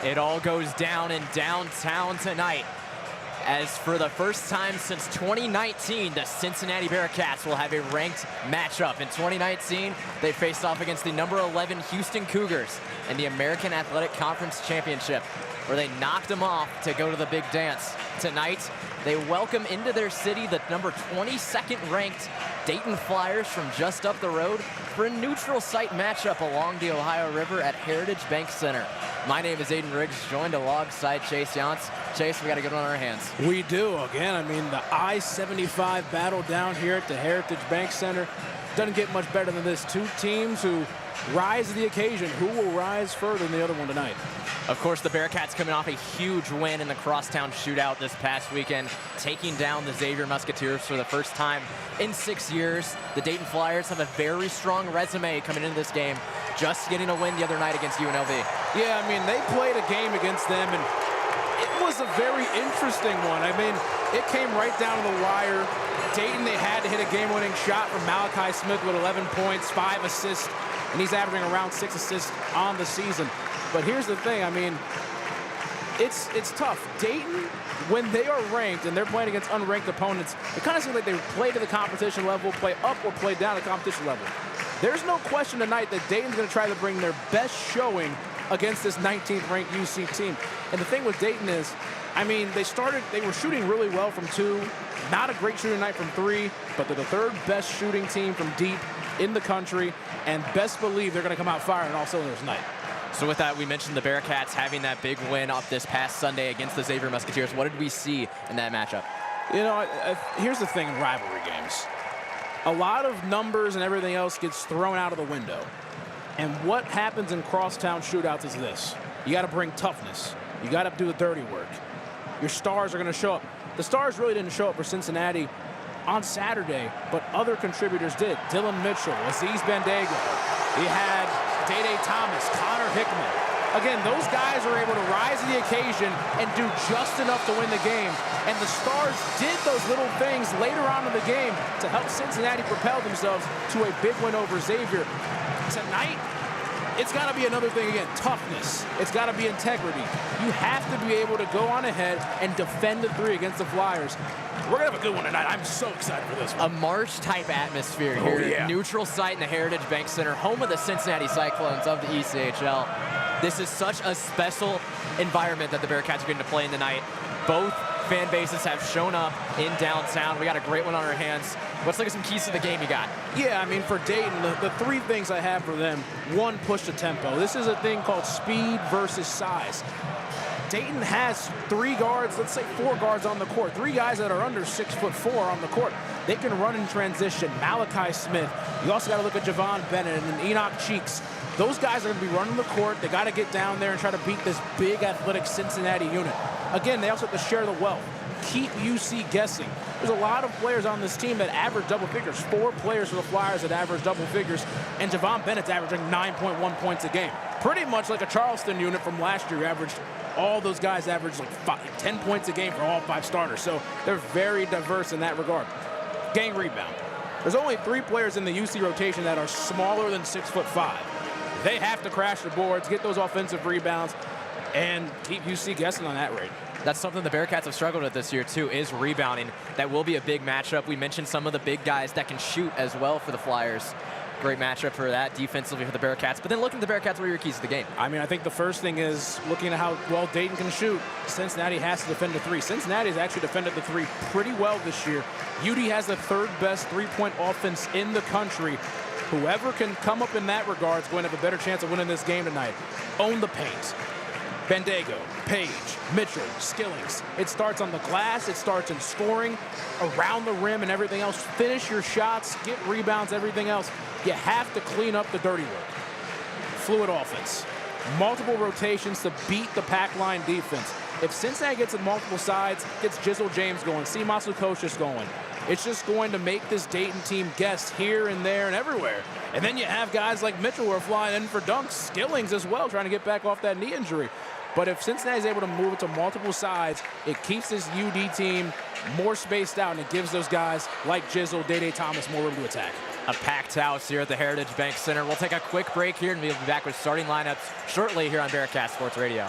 It all goes down in downtown tonight, as for the first time since 2019, the Cincinnati Bearcats will have a ranked matchup. In 2019, they faced off against the number 11 Houston Cougars in the American Athletic Conference Championship, where they knocked them off to go to the big dance. Tonight, they welcome into their city the number 22nd ranked Dayton Flyers from just up the road for a neutral site matchup along the Ohio River at Heritage Bank Center. My name is Aiden Riggs, joined alongside Chase Yance. Chase, we got a good one on our hands. We do. Again, I mean, the I-75 battle down here at the Heritage Bank Center doesn't get much better than this. Two teams who rise to the occasion. Who will rise further than the other one tonight? Of course, the Bearcats coming off a huge win in the crosstown shootout this past weekend, taking down the Xavier Musketeers for the first time in 6 years. The Dayton Flyers have a very strong resume coming into this game, just getting a win the other night against UNLV. Yeah, I mean, they played a game against them, and it was a very interesting one. I mean, it came right down to the wire. Dayton, they had to hit a game-winning shot from Malachi Smith with 11 points, 5 assists, and he's averaging around 6 assists on the season. But here's the thing, I mean, it's tough. Dayton, when they are ranked and they're playing against unranked opponents, it kind of seems like they play to the competition level, play up or play down to the competition level. There's no question tonight that Dayton's going to try to bring their best showing against this 19th ranked UC team. And the thing with Dayton is, I mean, they were shooting really well from 2, not a great shooting night from 3, but they're the 3rd best shooting team from deep in the country, and best believe they're going to come out firing on all cylinders tonight. So with that, we mentioned the Bearcats having that big win up this past Sunday against the Xavier Musketeers. What did we see in that matchup? You know, here's the thing in rivalry games. A lot of numbers and everything else gets thrown out of the window. And what happens in crosstown shootouts is this. You got to bring toughness. You got to do the dirty work. Your stars are going to show up. The stars really didn't show up for Cincinnati on Saturday, but other contributors did. Dylan Mitchell, Aziz Bandego. He had Dayton Thomas, Connor Hickman. Again, those guys were able to rise to the occasion and do just enough to win the game. And the Stars did those little things later on in the game to help Cincinnati propel themselves to a big win over Xavier. Tonight, it's got to be another thing again, toughness. It's got to be integrity. You have to be able to go on ahead and defend the 3 against the Flyers. We're going to have a good one tonight. I'm so excited for this one. A March-type atmosphere here. Yeah. Neutral site in the Heritage Bank Center, home of the Cincinnati Cyclones of the ECHL. This is such a special environment that the Bearcats are getting to play in tonight. Both fan bases have shown up in downtown. We got a great one on our hands. Let's look at some keys to the game you got. Yeah, I mean, for Dayton, the 3 things I have for them. 1, push the tempo. This is a thing called speed versus size. Dayton has 3 guards, let's say 4 guards on the court. 3 guys that are under 6'4" on the court. They can run in transition. Malachi Smith. You also got to look at Javon Bennett and Enoch Cheeks. Those guys are going to be running the court. They got to get down there and try to beat this big athletic Cincinnati unit. Again, they also have to share the wealth. Keep UC guessing. There's a lot of players on this team that average double figures. 4 players for the Flyers that average double figures, and Javon Bennett's averaging 9.1 points a game. Pretty much like a Charleston unit from last year, all those guys averaged like 10 points a game for all 5 starters. So they're very diverse in that regard. Gang rebound. There's only 3 players in the UC rotation that are smaller than 6'5". They have to crash the boards, get those offensive rebounds, and keep UC guessing on that rate. That's something the Bearcats have struggled with this year, too, is rebounding. That will be a big matchup. We mentioned some of the big guys that can shoot as well for the Flyers. Great matchup for that defensively for the Bearcats. But then looking at the Bearcats, what are your keys to the game? I mean, I think the first thing is looking at how well Dayton can shoot. Cincinnati has to defend the 3. Cincinnati has actually defended the 3 pretty well this year. UD has the 3rd best 3-point offense in the country. Whoever can come up in that regard is going to have a better chance of winning this game tonight. Own the paint. Bandego, Page, Mitchell, Skillings. It starts on the glass. It starts in scoring, around the rim and everything else. Finish your shots, get rebounds, everything else. You have to clean up the dirty work. Fluid offense. Multiple rotations to beat the pack line defense. If Cincinnati gets on multiple sides, gets Jizzle James going, Simas Lukosius going, it's just going to make this Dayton team guess here and there and everywhere. And then you have guys like Mitchell who are flying in for dunks, Skillings as well, trying to get back off that knee injury. But if Cincinnati is able to move it to multiple sides, it keeps this UD team more spaced out, and it gives those guys like Jizzle, Dayton Thomas more room to attack. A packed house here at the Heritage Bank Center. We'll take a quick break here, and we'll be back with starting lineups shortly here on Bearcat Sports Radio.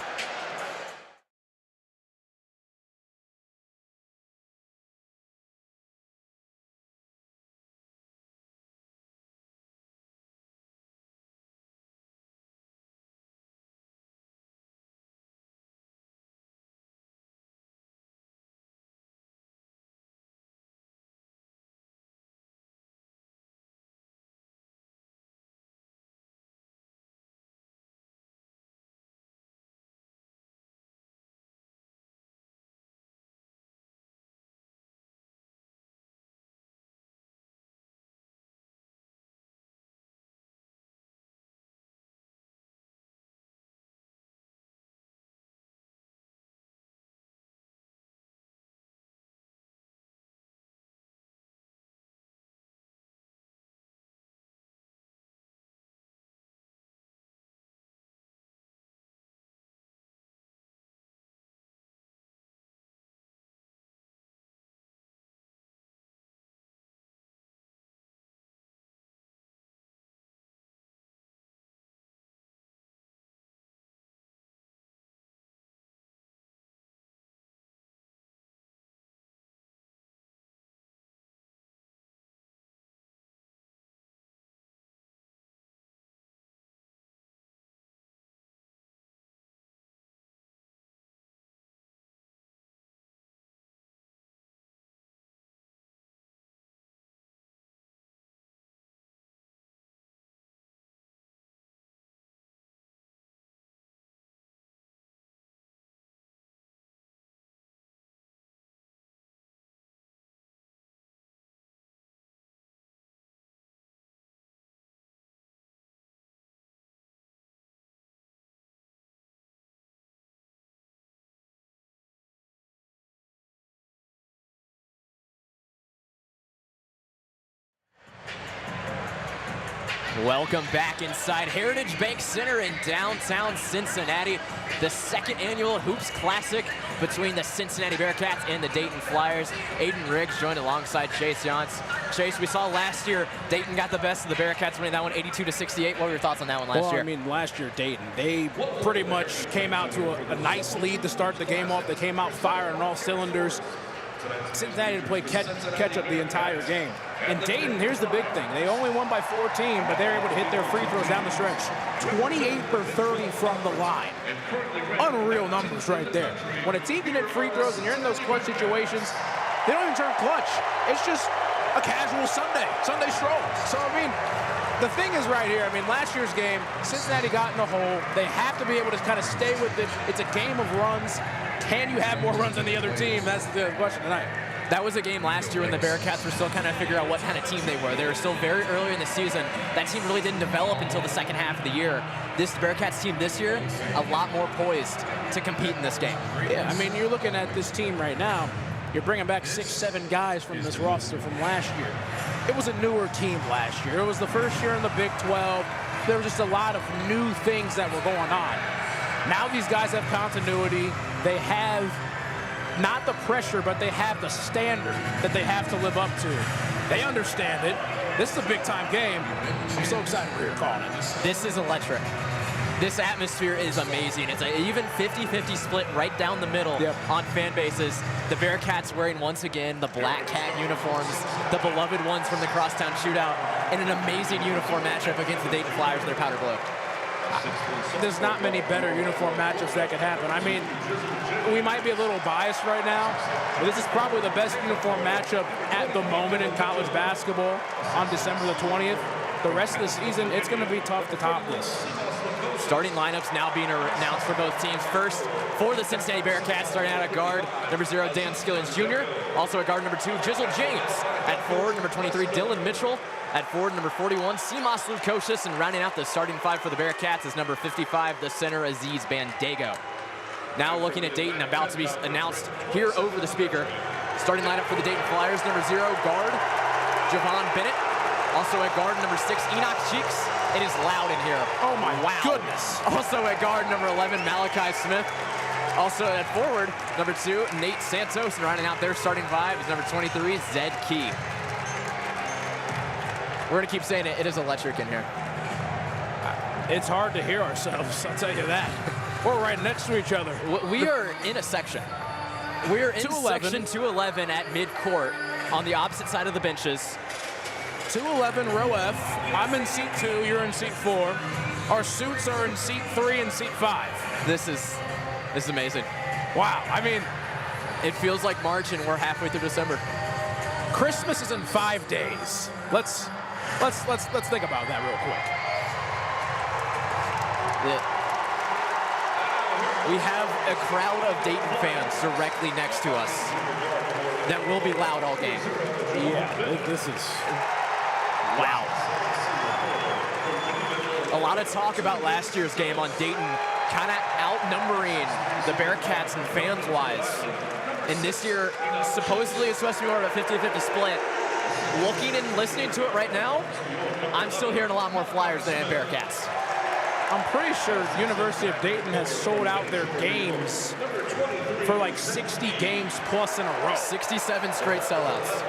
Welcome back inside Heritage Bank Center in downtown Cincinnati. The second annual Hoops Classic between the Cincinnati Bearcats and the Dayton Flyers. Aiden Riggs joined alongside Chase Yance. Chase, we saw last year Dayton got the best of the Bearcats, winning that one 82-68. What were your thoughts on that one last year? I mean, last year Dayton, they pretty much came out to a nice lead to start the game off. They came out firing on all cylinders. Cincinnati had to play catch up the entire game. And Dayton, here's the big thing. They only won by 14, but they're able to hit their free throws down the stretch. 28 for 30 from the line. Unreal numbers right there. When a team can hit free throws and you're in those clutch situations, they don't even turn clutch. It's just a casual Sunday stroll. So, I mean, the thing is right here, I mean, last year's game, Cincinnati got in the hole. They have to be able to kind of stay with it. It's a game of runs. Can you have more runs than the other team? That's the question tonight. That was a game last year when the Bearcats were still kind of figuring out what kind of team they were. They were still very early in the season. That team really didn't develop until the second half of the year. This Bearcats team this year, a lot more poised to compete in this game. Yeah, I mean, you're looking at this team right now. You're bringing back 6-7 guys from this roster from last year. It was a newer team last year. It was the first year in the Big 12. There was just a lot of new things that were going on. Now these guys have continuity. They have not the pressure, but they have the standard that they have to live up to. They understand it. This is a big-time game. I'm so excited we're here calling it. This is electric. This atmosphere is amazing. It's an even 50-50 split right down the middle on fan bases. The Bearcats wearing, once again, the black cat uniforms, the beloved ones from the Crosstown Shootout, and an amazing uniform matchup against the Dayton Flyers in their powder blue. There's not many better uniform matchups that could happen. I mean, we might be a little biased right now, but this is probably the best uniform matchup at the moment in college basketball on December the 20th. The rest of the season, it's going to be tough to top this. Starting lineups now being announced for both teams. First, for the Cincinnati Bearcats, starting out at guard, number 0, Dan Skillins Jr. Also at guard, number 2, Jizzle James. At forward, number 23, Dylan Mitchell. At forward, number 41, Simas Lukosius. And rounding out the starting 5 for the Bearcats is number 55, the center, Aziz Bandego. Now looking at Dayton, about to be announced here over the speaker. Starting lineup for the Dayton Flyers, number 0, guard, Javon Bennett. Also at guard, number 6, Enoch Cheeks. It is loud in here. Oh my goodness. Also at guard, number 11, Malachi Smith. Also at forward, number 2, Nate Santos. And rounding out their starting 5 is number 23, Zed Key. We're gonna keep saying it. It is electric in here. It's hard to hear ourselves, I'll tell you that. We're right next to each other. We are in a section. We are in section 211 at midcourt on the opposite side of the benches. 211 row F. I'm in seat 2, you're in seat 4. Our suits are in seat 3 and seat 5. This is amazing. Wow, I mean, it feels like March and we're halfway through December. Christmas is in 5 days. Let's think about that real quick. We have a crowd of Dayton fans directly next to us that will be loud all game. Yeah, this is... Wow. A lot of talk about last year's game on Dayton kind of outnumbering the Bearcats and fans-wise. And this year, supposedly it's supposed to be more of a 50-50 split. Looking and listening to it right now, I'm still hearing a lot more Flyers than Bearcats. I'm pretty sure University of Dayton has sold out their games for like 60 games plus in a row. 67 straight sellouts.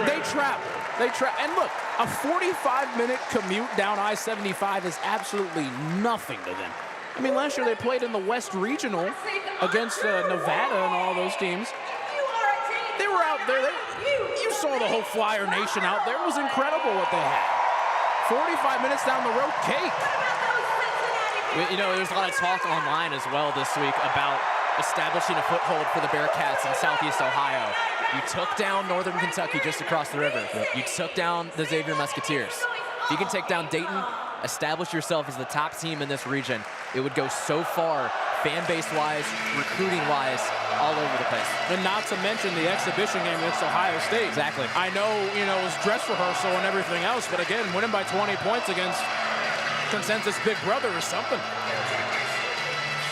They travel. And look, a 45-minute commute down I-75 is absolutely nothing to them. I mean, last year they played in the West Regional against Nevada and all those teams. They were out there. You saw the whole Flyer Nation out there. It was incredible what they had. 45 minutes down the road, cake. You know, there's a lot of talk online as well this week about establishing a foothold for the Bearcats in Southeast Ohio. You took down Northern Kentucky just across the river. You took down the Xavier Musketeers. If you can take down Dayton, establish yourself as the top team in this region, it would go so far, fan base-wise, recruiting-wise, all over the place. And not to mention the exhibition game against Ohio State. Exactly. I know, it was dress rehearsal and everything else, but again, winning by 20 points against consensus big brother is something.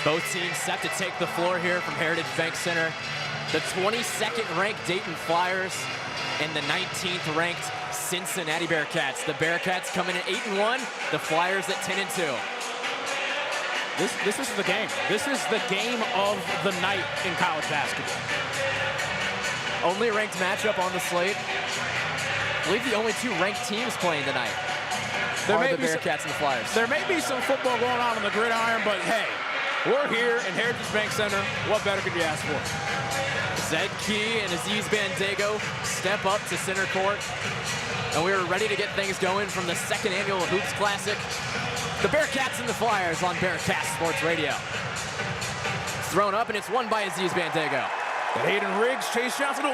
Both teams set to take the floor here from Heritage Bank Center. The 22nd ranked Dayton Flyers and the 19th ranked Cincinnati Bearcats. The Bearcats coming at 8-1, the Flyers at 10-2. This is the game. This is the game of the night in college basketball. Only ranked matchup on the slate. I believe the only 2 ranked teams playing tonight are the Bearcats and the Flyers. There may be some football going on the gridiron, but hey, we're here in Heritage Bank Center. What better could you ask for? Zed Key and Aziz Bandego step up to center court. And we are ready to get things going from the 2nd annual Hoops Classic. The Bearcats and the Flyers on Bearcats Sports Radio. It's thrown up and it's won by Aziz Bandego. Hayden Riggs, Chase Johnson,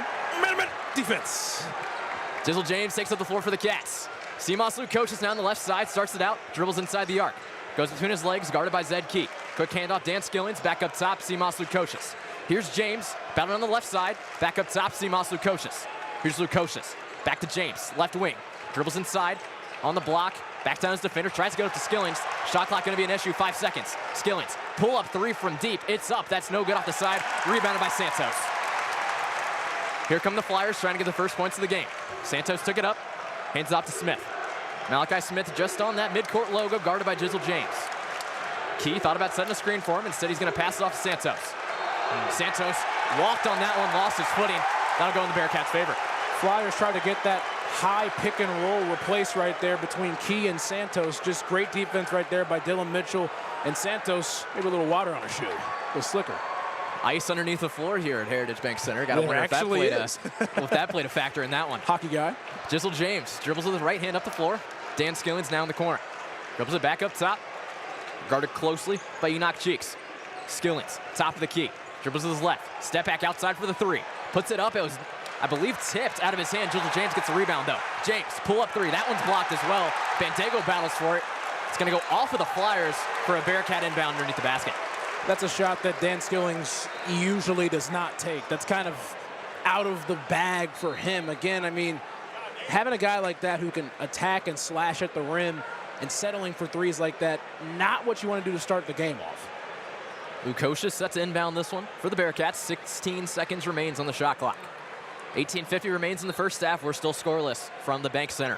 minute defense. Jizzle James takes up the floor for the Cats. Seamoss Lukosius now on the left side, starts it out, dribbles inside the arc. Goes between his legs, guarded by Zed Key. Quick handoff, Dan Skillings, back up top, Seamoss Lukosius. Here's James, battling on the left side, back up top, Seamoss Lukosius. Here's Lukosius, back to James, left wing. Dribbles inside, on the block, back down his defender, tries to get up to Skillings. Shot clock gonna be an issue, 5 seconds. Skillings, pull up 3 from deep, it's up, that's no good off the side, rebounded by Santos. Here come the Flyers trying to get the first points of the game. Santos took it up, hands it off to Smith. Malachi Smith just on that midcourt logo, guarded by Jizzle James. Key thought about setting a screen for him, instead he's gonna pass it off to Santos. Santos walked on that one, lost his footing. That'll go in the Bearcats' favor. Flyers try to get that high pick and roll replaced right there between Key and Santos. Just great defense right there by Dylan Mitchell. And Santos, maybe a little water on his shoe. A little slicker. Ice underneath the floor here at Heritage Bank Center. Got to wonder if that played a factor in that one. Hockey guy. Jizzle James dribbles with his right hand up the floor. Dan Skillings now in the corner. Dribbles it back up top. Guarded closely by Enoch Cheeks. Skillings, top of the key. Dribbles with his left. Step back outside for the 3. Puts it up. It was, I believe, tipped out of his hand. Jizzle James gets the rebound, though. James, pull up 3. That one's blocked as well. Bandego battles for it. It's going to go off of the Flyers for a Bearcat inbound underneath the basket. That's a shot that Dan Skillings usually does not take. That's kind of out of the bag for him. Again, I mean, having a guy like that who can attack and slash at the rim and settling for 3s like that, not what you want to do to start the game off. Lukosius sets to inbound this one for the Bearcats. 16 seconds remains on the shot clock. 18:50 remains in the first half. We're still scoreless from the Bank Center.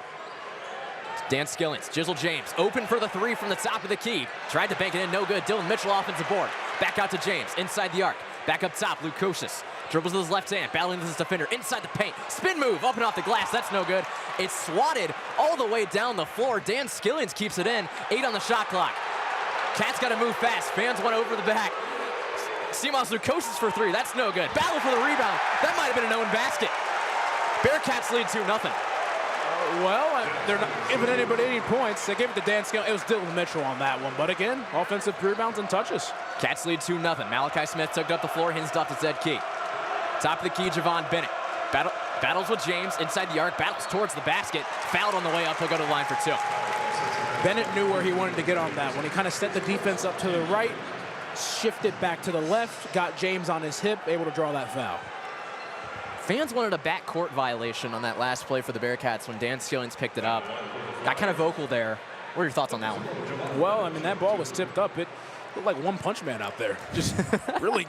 Dan Skillings, Jizzle James, open for the 3 from the top of the key. Tried to bank it in, no good. Dylan Mitchell offensive board. Back out to James, inside the arc. Back up top, Lukosius. Dribbles with his left hand, battling with his defender, inside the paint. Spin move, up and off the glass, that's no good. It's swatted all the way down the floor. Dan Skillings keeps it in, 8 on the shot clock. Cats gotta move fast, fans went over the back. Seamoss Lukosius for 3, that's no good. Battle for the rebound, that might have been an own basket. Bearcats lead 2-0. Well, they're not giving anybody any points. They gave it to Dan Skillings. It was Dylan Mitchell on that one. But again, offensive rebounds and touches. Cats lead 2-0. Malachi Smith took up the floor, hinged off to Zed Key. Top of the key, Javon Bennett. Battles with James inside the arc, battles towards the basket. Fouled on the way up, he'll go to the line for 2. Bennett knew where he wanted to get on that one. He kind of set the defense up to the right, shifted back to the left, got James on his hip, able to draw that foul. Fans wanted a backcourt violation on that last play for the Bearcats when Dan Skillings picked it up. Got kind of vocal there. What are your thoughts on that one? Well, I mean, that ball was tipped up. It looked like One Punch Man out there. Just really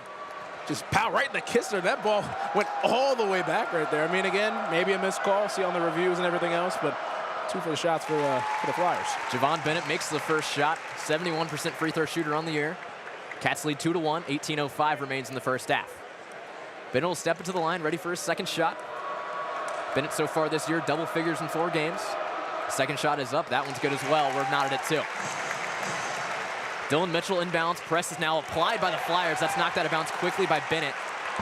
just pow right in the kisser. That ball went all the way back right there. I mean, again, maybe a missed call. See on the reviews and everything else, but 2 for the shots for the Flyers. Javon Bennett makes the first shot. 71% free throw shooter on the year. Cats lead 2-1. 18:05 remains in the first half. Bennett will step into the line, ready for his second shot. Bennett so far this year, double figures in 4 games. Second shot is up. That one's good as well. We're knotted at 2. Dylan Mitchell inbounds. Press is now applied by the Flyers. That's knocked out of bounds quickly by Bennett.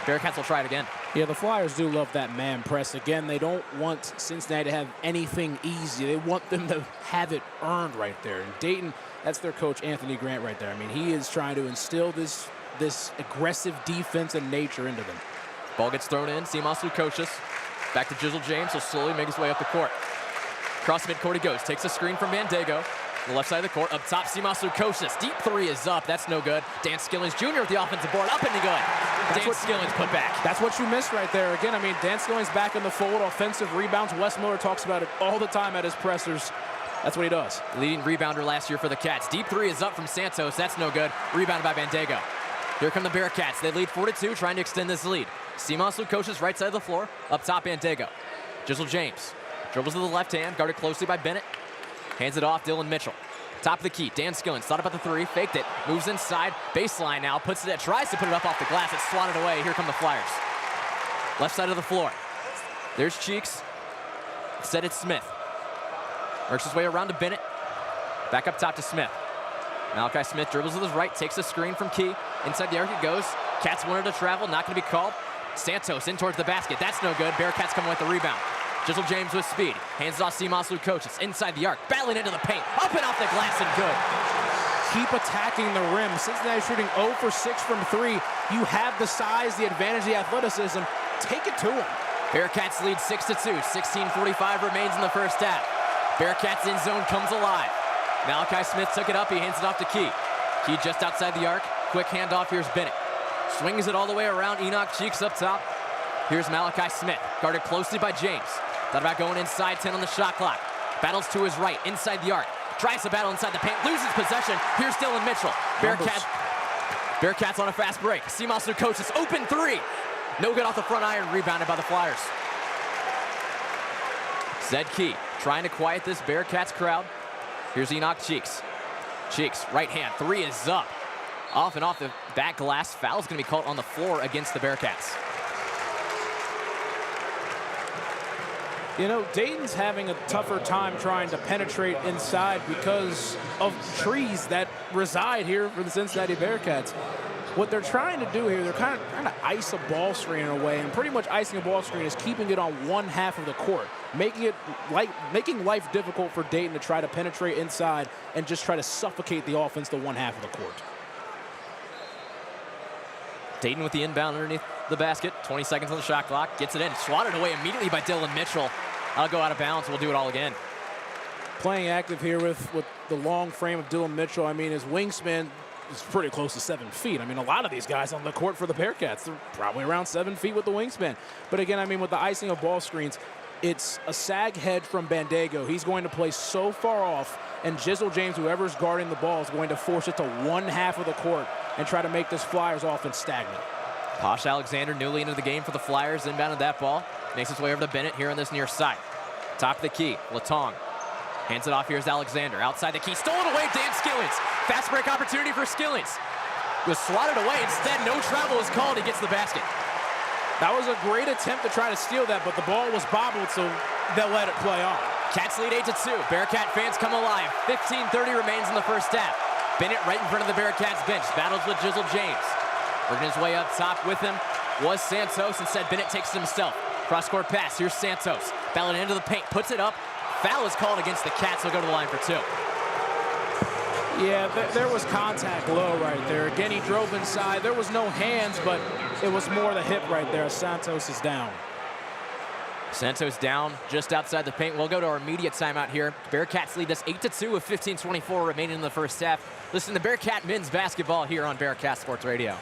Bearcats will try it again. Yeah, the Flyers do love that man press. Again, they don't want Cincinnati to have anything easy. They want them to have it earned right there. And Dayton, that's their coach, Anthony Grant, right there. I mean, he is trying to instill this aggressive defense and nature into them. Ball gets thrown in. Seamoss Lukosius. Back to Jizzle James. He'll slowly make his way up the court. Across midcourt he goes. Takes a screen from Bandego. The left side of the court. Up top, Seamoss Lukosius. Deep 3 is up. That's no good. Dan Skillings Jr. with the offensive board. Up and good. Dan Skillings put back. That's what you missed right there. Again, I mean, Dan Skillings back in the fold. Offensive rebounds. Wes Miller talks about it all the time at his pressers. That's what he does. Leading rebounder last year for the Cats. Deep 3 is up from Santos. That's no good. Rebounded by Bandego. Here come the Bearcats. They lead 4-2, trying to extend this lead. Seamoss Lukosius right side of the floor. Up top, Bandego. Jizzle James. Dribbles to the left hand, guarded closely by Bennett. Hands it off, Dylan Mitchell. Top of the key, Dan Skillings thought about the three, faked it, moves inside, baseline now, puts it, tries to put it up off the glass, it's swatted away. Here come the Flyers. Left side of the floor. There's Cheeks. Instead it's Smith. Works his way around to Bennett. Back up top to Smith. Malachi Smith dribbles with his right, takes a screen from Key. Inside the arc it goes. Cats wanted to travel, not going to be called. Santos in towards the basket. That's no good. Bearcats coming with the rebound. Jizzle James with speed. Hands it off Seamoss Lukochis. Inside the arc. Battling into the paint. Up and off the glass and good. Keep attacking the rim. Cincinnati shooting 0 for 6 from 3. You have the size, the advantage, the athleticism. Take it to them. Bearcats lead 6-2. 16:45 remains in the first half. Bearcats in zone comes alive. Malachi Smith took it up. He hands it off to Key. Key just outside the arc. Quick handoff. Here's Bennett. Swings it all the way around. Enoch Cheeks up top. Here's Malachi Smith. Guarded closely by James. Thought about going inside, 10 on the shot clock. Battles to his right, inside the arc. Tries to battle inside the paint, loses possession. Here's Dylan Mitchell. Bearcats on a fast break. Seamoss Lukochis, open three. No good off the front iron, rebounded by the Flyers. Zed Key trying to quiet this Bearcats crowd. Here's Enoch Cheeks. Cheeks, right hand, three is up. Off and off the back glass. Foul's gonna be called on the floor against the Bearcats. You know, Dayton's having a tougher time trying to penetrate inside because of trees that reside here for the Cincinnati Bearcats. What they're trying to do here, they're kind of trying to ice a ball screen in a way, and pretty much icing a ball screen is keeping it on one half of the court, making life difficult for Dayton to try to penetrate inside and just try to suffocate the offense to one half of the court. Dayton with the inbound underneath the basket. 20 seconds on the shot clock. Gets it in. Swatted away immediately by Dylan Mitchell. I'll go out of bounds. We'll do it all again. Playing active here with the long frame of Dylan Mitchell. I mean, his wingspan is pretty close to 7 feet. I mean, a lot of these guys on the court for the Bearcats, they're probably around 7 feet with the wingspan. But again, I mean, with the icing of ball screens, it's a sag head from Bandego. He's going to play so far off, and Jizzle James, whoever's guarding the ball, is going to force it to one half of the court and try to make this Flyers offense stagnant. Posh Alexander newly into the game for the Flyers, inbounded that ball. Makes its way over to Bennett here on this near side. Top of the key, Latong. Hands it off, here's Alexander. Outside the key, stolen away, Dan Skillings. Fast break opportunity for Skillings. Was swatted away, instead no travel is called, he gets the basket. That was a great attempt to try to steal that, but the ball was bobbled, so they'll let it play on. Cats lead 8-2. Bearcat fans come alive. 15:30 remains in the first half. Bennett right in front of the Bearcats bench. Battles with Jizzle James. Working his way up top with him was Santos. Instead, Bennett takes it himself. Cross-court pass. Here's Santos. Battling into the paint. Puts it up. Foul is called against the Cats. They'll go to the line for two. Yeah, there was contact low right there. Again, he drove inside. There was no hands, but it was more the hip right there. Santos is down. Santos down just outside the paint. We'll go to our immediate timeout here. Bearcats lead us 8-2 with 15:24 remaining in the first half. Listen to Bearcat men's basketball here on Bearcat Sports Radio.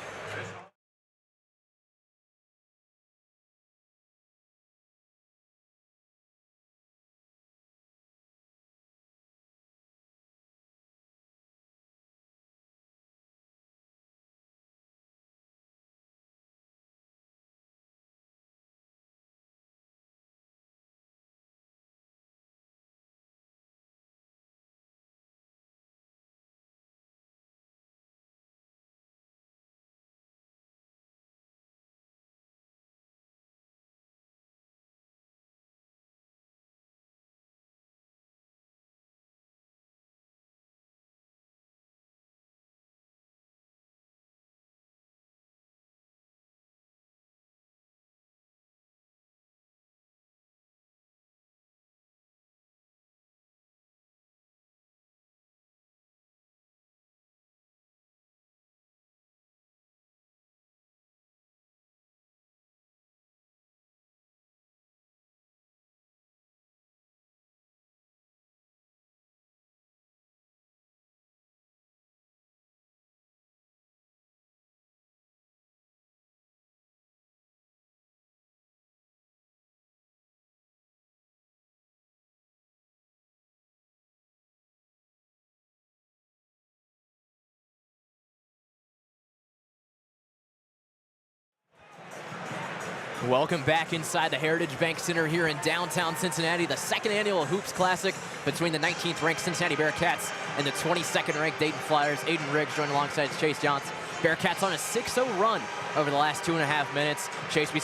Welcome back inside the Heritage Bank Center here in downtown Cincinnati, the second annual Hoops Classic between the 19th ranked Cincinnati Bearcats and the 22nd ranked Dayton Flyers. Aiden Riggs joined alongside Chase Johnson. Bearcats on a 6-0 run over the last 2.5 minutes. Chase, we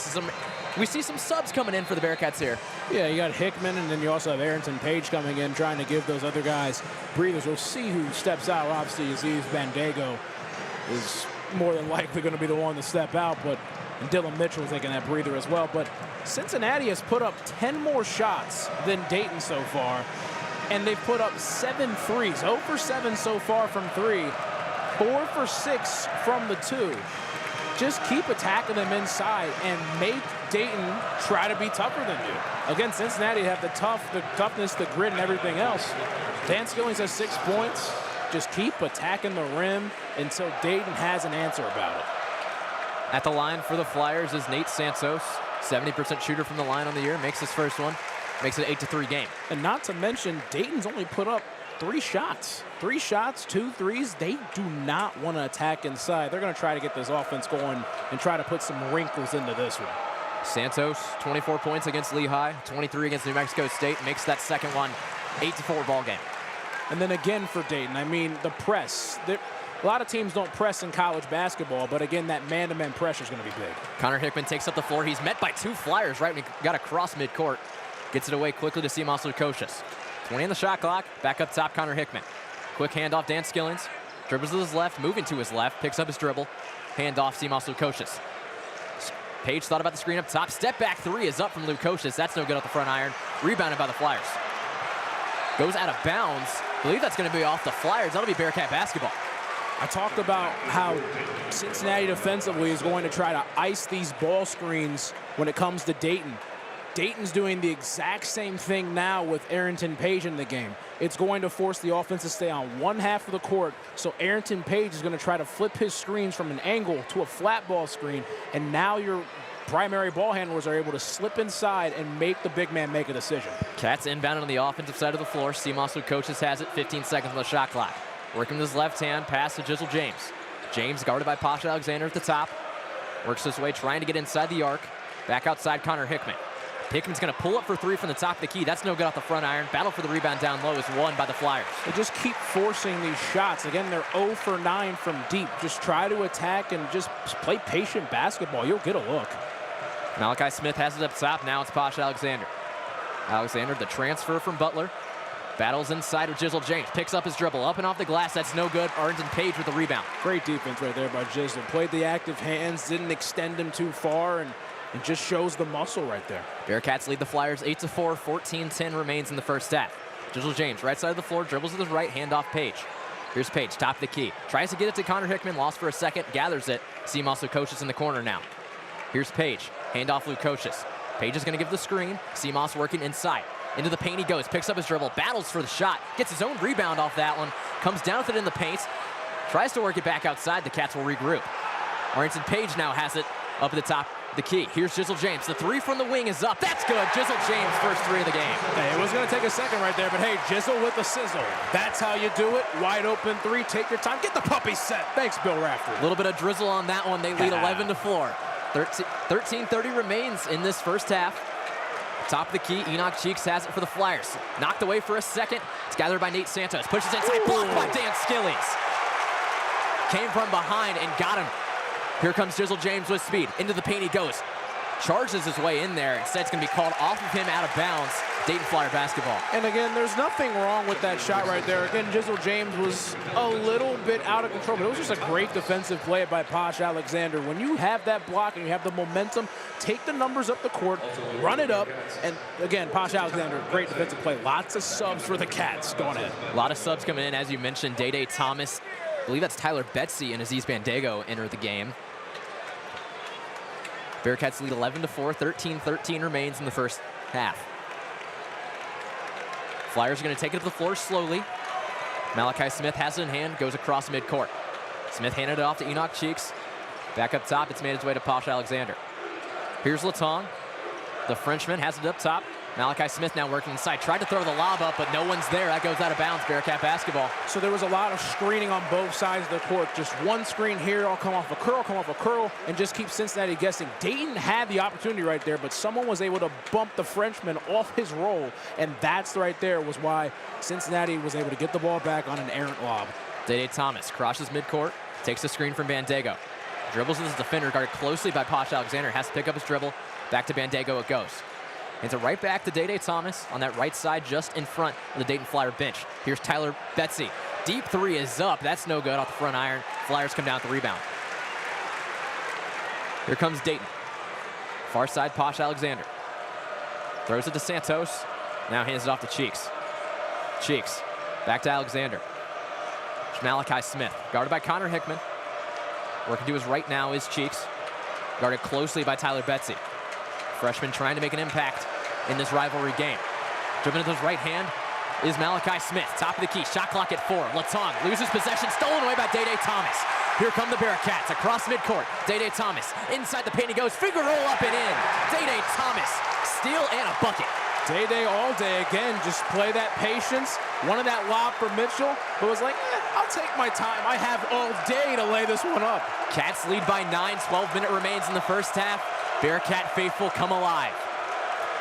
see some subs coming in for the Bearcats here. Yeah, you got Hickman, and then you also have Arrington Page coming in, trying to give those other guys breathers. We'll see who steps out. Obviously, Aziz Bandago is more than likely going to be the one to step out, but and Dylan Mitchell taking that breather as well. But Cincinnati has put up 10 more shots than Dayton so far, and they've put up 7 threes. 0 for 7 so far from 3, 4 for 6 from the 2. Just keep attacking them inside and make Dayton try to be tougher than you. Again, Cincinnati have the toughness, the grit, and everything else. Dan Skillings has 6 points. Just keep attacking the rim until Dayton has an answer about it. At the line for the Flyers is Nate Santos, 70% shooter from the line on the year, makes his first one, makes it an 8-3 game. And not to mention, Dayton's only put up 3 shots. 3 shots, 2 threes. They do not want to attack inside. They're going to try to get this offense going and try to put some wrinkles into this one. Santos, 24 points against Lehigh, 23 against New Mexico State, makes that second one 8-4 ball game. And then again for Dayton, I mean, the press. A lot of teams don't press in college basketball, but again, that man-to-man pressure is going to be big. Connor Hickman takes up the floor. He's met by 2 Flyers right when he got across midcourt. Gets it away quickly to Simas Lukosius. 20 on the shot clock. Back up top, Connor Hickman. Quick handoff, Dan Skillings. Dribbles to his left, moving to his left. Picks up his dribble. Handoff, Simas Lukosius. Page thought about the screen up top. Step back 3 is up from Lukosius. That's no good off the front iron. Rebounded by the Flyers. Goes out of bounds. I believe that's going to be off the Flyers. That'll be Bearcat basketball. I talked about how Cincinnati defensively is going to try to ice these ball screens when it comes to Dayton. Dayton's doing the exact same thing now with Arrington Page in the game. It's going to force the offense to stay on one half of the court, so Arrington Page is going to try to flip his screens from an angle to a flat ball screen, and now your primary ball handlers are able to slip inside and make the big man make a decision. Cats inbound on the offensive side of the floor. Simas Lukosius has it, 15 seconds on the shot clock. Working with his left hand, pass to Jizzle James. James guarded by Posh Alexander at the top. Works his way, trying to get inside the arc. Back outside, Connor Hickman. Hickman's going to pull up for 3 from the top of the key. That's no good off the front iron. Battle for the rebound down low is won by the Flyers. They just keep forcing these shots. Again, they're 0 for 9 from deep. Just try to attack and just play patient basketball. You'll get a look. Malachi Smith has it up top. Now it's Posh Alexander. Alexander, the transfer from Butler. Battles inside with Jizzle James. Picks up his dribble. Up and off the glass. That's no good. Arrington Page with the rebound. Great defense right there by Jizzle. Played the active hands. Didn't extend him too far. And it just shows the muscle right there. Bearcats lead the Flyers 8-4. 14-10 remains in the first half. Jizzle James, right side of the floor. Dribbles with his right. Handoff Page. Here's Page, top of the key. Tries to get it to Connor Hickman. Lost for a second. Gathers it. Simas Lukosius in the corner now. Here's Page. Handoff Lukosius. Page is going to give the screen. Simas working inside. Into the paint he goes, picks up his dribble, battles for the shot, gets his own rebound off that one, comes down with it in the paint, tries to work it back outside. The Cats will regroup. Arrington Page now has it up at the top of the key. Here's Jizzle James. The 3 from the wing is up. That's good. Jizzle James, first 3 of the game. Hey, it was going to take a second right there, but hey, Jizzle with the sizzle. That's how you do it. Wide open 3. Take your time. Get the puppy set. Thanks, Bill Rafter. A little bit of drizzle on that one. They lead 11-4. 13:30 remains in this first half. Top of the key, Enoch Cheeks has it for the Flyers. Knocked away for a second. It's gathered by Nate Santos. Pushes inside, blocked by Dan Skillings. Came from behind and got him. Here comes Jizzle James with speed. Into the paint he goes. Charges his way in there. Instead, it's going to be called off of him out of bounds. Dayton Flyer basketball. And again, there's nothing wrong with that shot right there. Again, Jizzle James was a little bit out of control, but it was just a great defensive play by Posh Alexander. When you have that block and you have the momentum, take the numbers up the court, run it up, and again, Posh Alexander, great defensive play. Lots of subs for the Cats going in. A lot of subs coming in, as you mentioned. Day Thomas, I believe that's Tyler Betsy and Aziz Bandago enter the game. Bearcats lead 11-4, 13-13 remains in the first half. Flyers are going to take it to the floor slowly. Malachi Smith has it in hand, goes across midcourt. Smith handed it off to Enoch Cheeks. Back up top, it's made its way to Posh Alexander. Here's Latong. The Frenchman has it up top. Malachi Smith now working inside. Tried to throw the lob up, but no one's there. That goes out of bounds. Bearcat basketball. So there was a lot of screening on both sides of the court. Just one screen here, I'll come off a curl, and just keep Cincinnati guessing. Dayton had the opportunity right there, but someone was able to bump the Frenchman off his roll, and that's right there was why Cincinnati was able to get the ball back on an errant lob. Day Thomas crosses midcourt, takes the screen from Bandego. Dribbles with his defender, guarded closely by Posh Alexander. Has to pick up his dribble. Back to Bandego it goes. It's a right back to Day Thomas on that right side just in front of the Dayton Flyer bench. Here's Tyler Betsy. Deep three is up. That's no good off the front iron. Flyers come down with the rebound. Here comes Dayton. Far side, Posh Alexander. Throws it to Santos. Now hands it off to Cheeks. Cheeks. Back to Alexander. It's Malachi Smith. Guarded by Connor Hickman. Working to his right now is Cheeks. Guarded closely by Tyler Betsy. Freshman trying to make an impact in this rivalry game. Driven with his right hand is Malachi Smith. Top of the key, shot clock at 4. Latong loses possession, stolen away by Day Thomas. Here come the Bearcats across midcourt. Day Thomas inside the paint he goes. Finger roll up and in. Day Thomas, steal and a bucket. Day all day again, just play that patience. Wanted that lob for Mitchell, but was like, I'll take my time. I have all day to lay this one up. Cats lead by 9, 12-minute remains in the first half. Bearcat faithful come alive.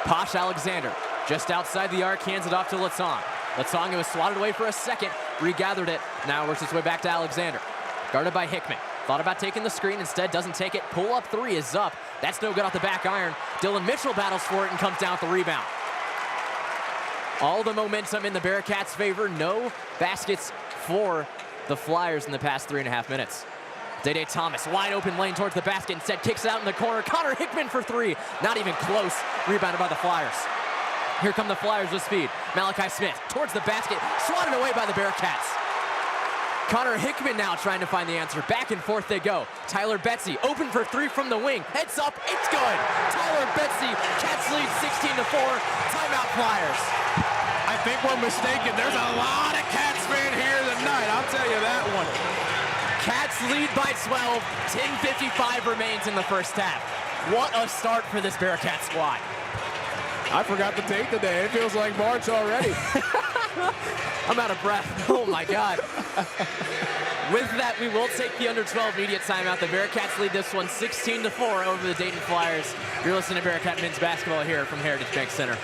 Posh Alexander just outside the arc, hands it off to Latong. Latong, it was swatted away for a second, regathered it, now works its way back to Alexander. Guarded by Hickman. Thought about taking the screen, instead doesn't take it. Pull-up three is up. That's no good off the back iron. Dylan Mitchell battles for it and comes down with the rebound. All the momentum in the Bearcats' favor. No baskets for the Flyers in the past 3.5 minutes. Day Thomas, wide open lane towards the basket, instead kicks it out in the corner. Connor Hickman for 3, not even close. Rebounded by the Flyers. Here come the Flyers with speed. Malachi Smith towards the basket, swatted away by the Bearcats. Connor Hickman now trying to find the answer. Back and forth they go. Tyler Betsy open for 3 from the wing. Heads up, it's good. Tyler Betsy, Cats lead 16-4. Timeout Flyers. I think we're mistaken. There's a lot of Cats fan here tonight. I'll tell you that one. Cats lead by 12. 10:55 remains in the first half. What a start for this Bearcat squad. I forgot the tape today. It feels like March already. I'm out of breath. Oh my God. With that, we will take the under 12 media timeout. The Bearcats lead this one 16-4 over the Dayton Flyers. You're listening to Bearcat men's basketball here from Heritage Bank Center.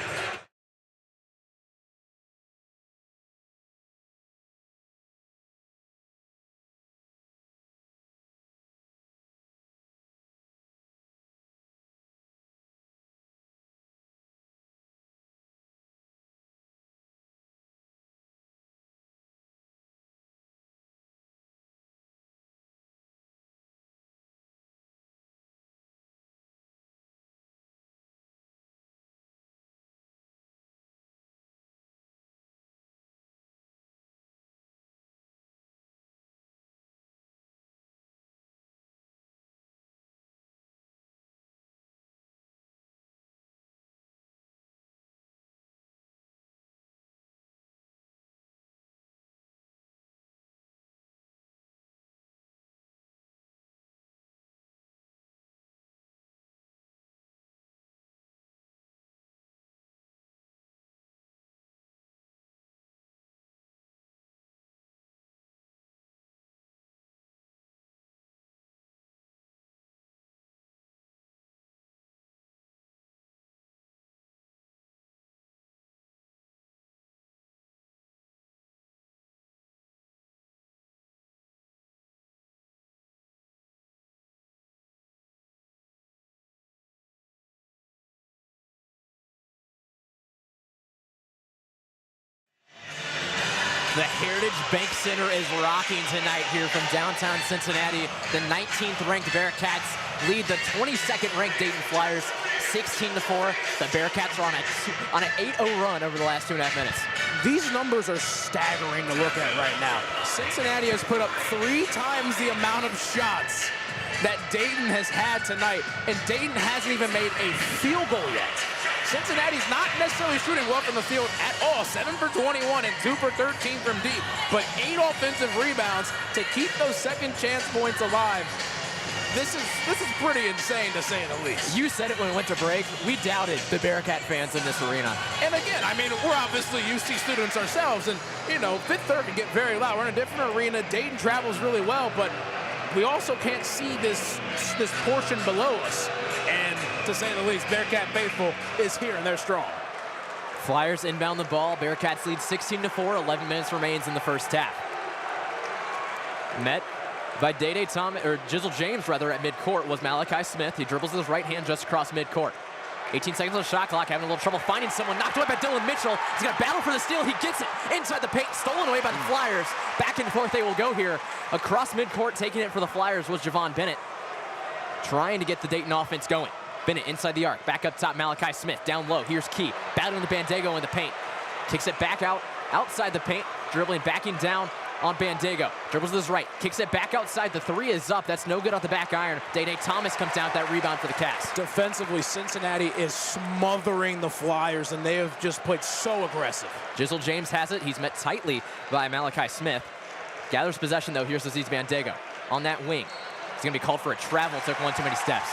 The Heritage Bank Center is rocking tonight here from downtown Cincinnati. The 19th ranked Bearcats lead the 22nd ranked Dayton Flyers 16-4. The Bearcats are on an 8-0 run over the last 2.5 minutes. These numbers are staggering to look at right now. Cincinnati has put up 3 times the amount of shots that Dayton has had tonight, and Dayton hasn't even made a field goal yet. Cincinnati's not necessarily shooting well from the field at all. 7 for 21 and 2 for 13 from deep, but 8 offensive rebounds to keep those second chance points alive. this is pretty insane to say the least. You said it when we went to break. We doubted the Bearcat fans in this arena. And again, I mean, we're obviously UC students ourselves, and you know, Fifth Third can get very loud. We're in a different arena. Dayton travels really well, but we also can't see this portion below us. And to say the least, Bearcat faithful is here and they're strong. Flyers inbound the ball. Bearcats lead 16-4. 11 minutes remains in the first half. Met by Jizzle James rather at midcourt was Malachi Smith. He dribbles with his right hand just across midcourt. 18 seconds on the shot clock, having a little trouble finding someone. Knocked away by Dylan Mitchell. He's got to battle for the steal. He gets it inside the paint, stolen away by the Flyers. Back and forth they will go here. Across midcourt, taking it for the Flyers was Javon Bennett, trying to get the Dayton offense going. Bennett inside the arc, back up top, Malachi Smith. Down low, here's Key. Battling the Bandego in the paint. Kicks it back out, outside the paint, dribbling, backing down on Bandego. Dribbles to his right, kicks it back outside. The three is up. That's no good off the back iron. Day Thomas comes down with that rebound for the Cats. Defensively, Cincinnati is smothering the Flyers, and they have just played so aggressive. Jizzle James has it. He's met tightly by Malachi Smith. Gathers possession, though. Here's Aziz Bandego on that wing. He's going to be called for a travel. Took one too many steps.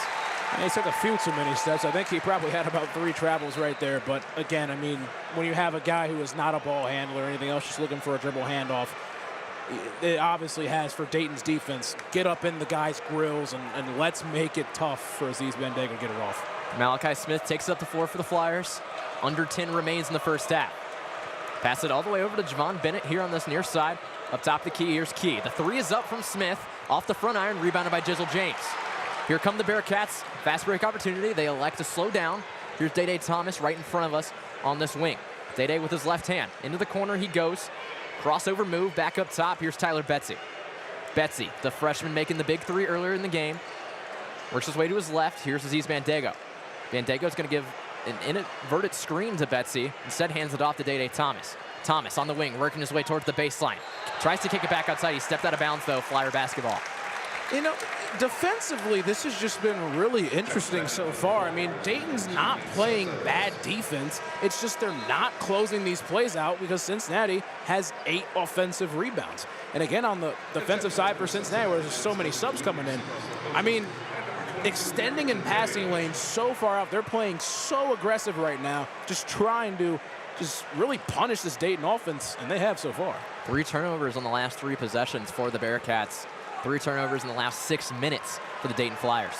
And he took a few too many steps. I think he probably had about 3 travels right there. But again, I mean, when you have a guy who is not a ball handler or anything else, just looking for a dribble handoff, it obviously has for Dayton's defense. Get up in the guys' grills and let's make it tough for Aziz Bandego to get it off. Malachi Smith takes up the floor for the Flyers. Under 10 remains in the first half. Pass it all the way over to Javon Bennett here on this near side. Up top the key, here's Key. The three is up from Smith. Off the front iron, rebounded by Jizzle James. Here come the Bearcats. Fast break opportunity. They elect to slow down. Here's Day Thomas right in front of us on this wing. Day with his left hand. Into the corner he goes. Crossover move, back up top. Here's Tyler Betsy. Betsy, the freshman making the big three earlier in the game. Works his way to his left. Here's Aziz Bandego. Bandego's going to give an inadvertent screen to Betsy. Instead hands it off to Day Thomas. Thomas on the wing, working his way towards the baseline. Tries to kick it back outside. He stepped out of bounds, though. Flyer basketball. You know, defensively, this has just been really interesting so far. I mean, Dayton's not playing bad defense. It's just they're not closing these plays out because Cincinnati has 8 offensive rebounds. And again, on the defensive side for Cincinnati, where there's so many subs coming in, I mean, extending and passing lanes so far out. They're playing so aggressive right now, just trying to just really punish this Dayton offense, and they have so far. 3 turnovers on the last 3 possessions for the Bearcats. 3 turnovers in the last 6 minutes for the Dayton Flyers.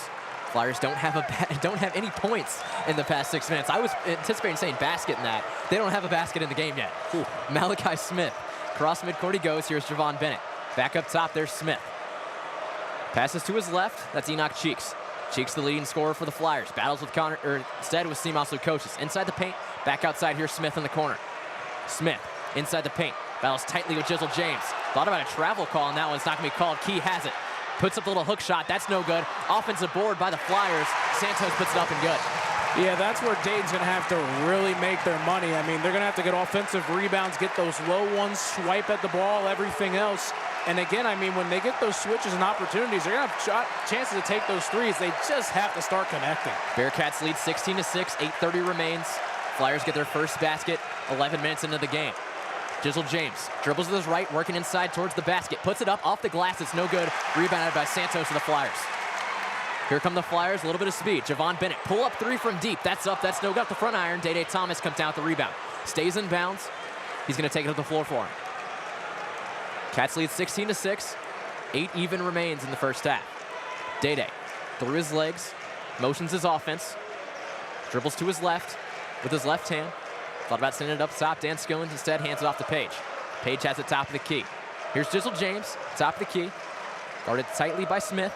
Flyers don't have any points in the past 6 minutes. I was anticipating saying basket in that. They don't have a basket in the game yet. Ooh. Malachi Smith. Cross midcourt he goes. Here's Javon Bennett. Back up top, there's Smith. Passes to his left. That's Enoch Cheeks. Cheeks the leading scorer for the Flyers. Battles with instead with Simas Lukosius. Inside the paint. Back outside, here's Smith in the corner. Smith inside the paint. Battles tightly with Jizzle James. Thought about a travel call on that one. It's not going to be called. Key has it. Puts up the little hook shot. That's no good. Offensive board by the Flyers. Santos puts it up and good. Yeah, that's where Dayton's going to have to really make their money. I mean, they're going to have to get offensive rebounds, get those low ones, swipe at the ball, everything else. And again, I mean, when they get those switches and opportunities, they're going to have chances to take those threes. They just have to start connecting. Bearcats lead 16-6. 8:30 remains. Flyers get their first basket 11 minutes into the game. Jizzle James dribbles with his right, working inside towards the basket. Puts it up off the glass. It's no good. Rebounded by Santos for the Flyers. Here come the Flyers. A little bit of speed. Javon Bennett. Pull up 3 from deep. That's up. That's no good. The front iron. Day Thomas comes down with the rebound. Stays in bounds. He's going to take it up the floor for him. Cats lead 16-6. 8 even remains in the first half. Day through his legs. Motions his offense. Dribbles to his left with his left hand. Thought about sending it up top. Dan Skillins instead hands it off to Page. Page has it top of the key. Here's Jizzle James, top of the key. Guarded tightly by Smith.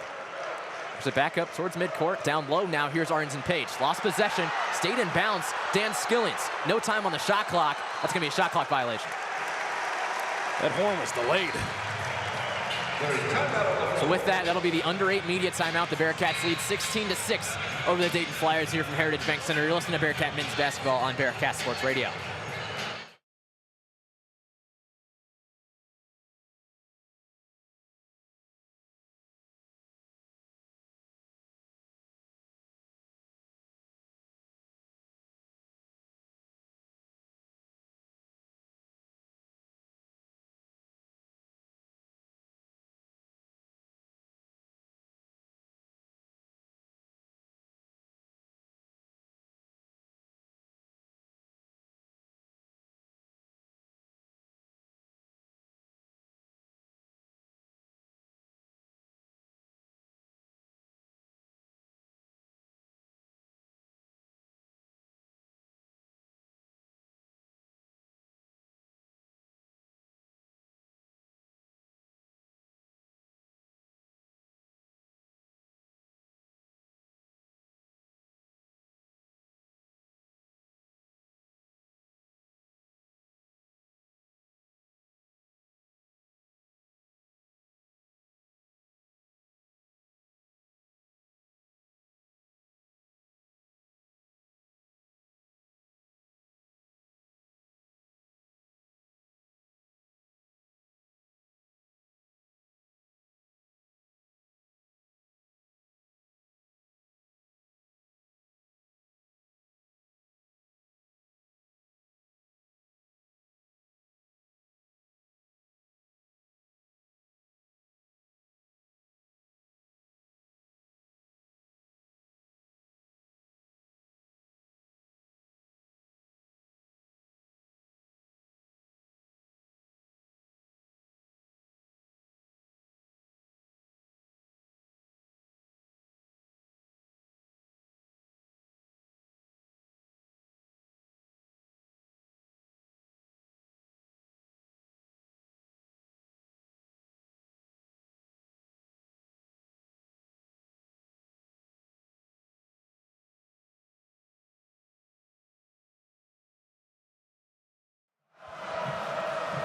There's it back up towards midcourt. Down low now, here's Arnson Page. Lost possession, stayed in bounds. Dan Skillins, no time on the shot clock. That's gonna be a shot clock violation. That horn was delayed. So with that, that'll be the under 8 media timeout. The Bearcats lead 16-6 over the Dayton Flyers here from Heritage Bank Center. You're listening to Bearcat Men's Basketball on Bearcat Sports Radio.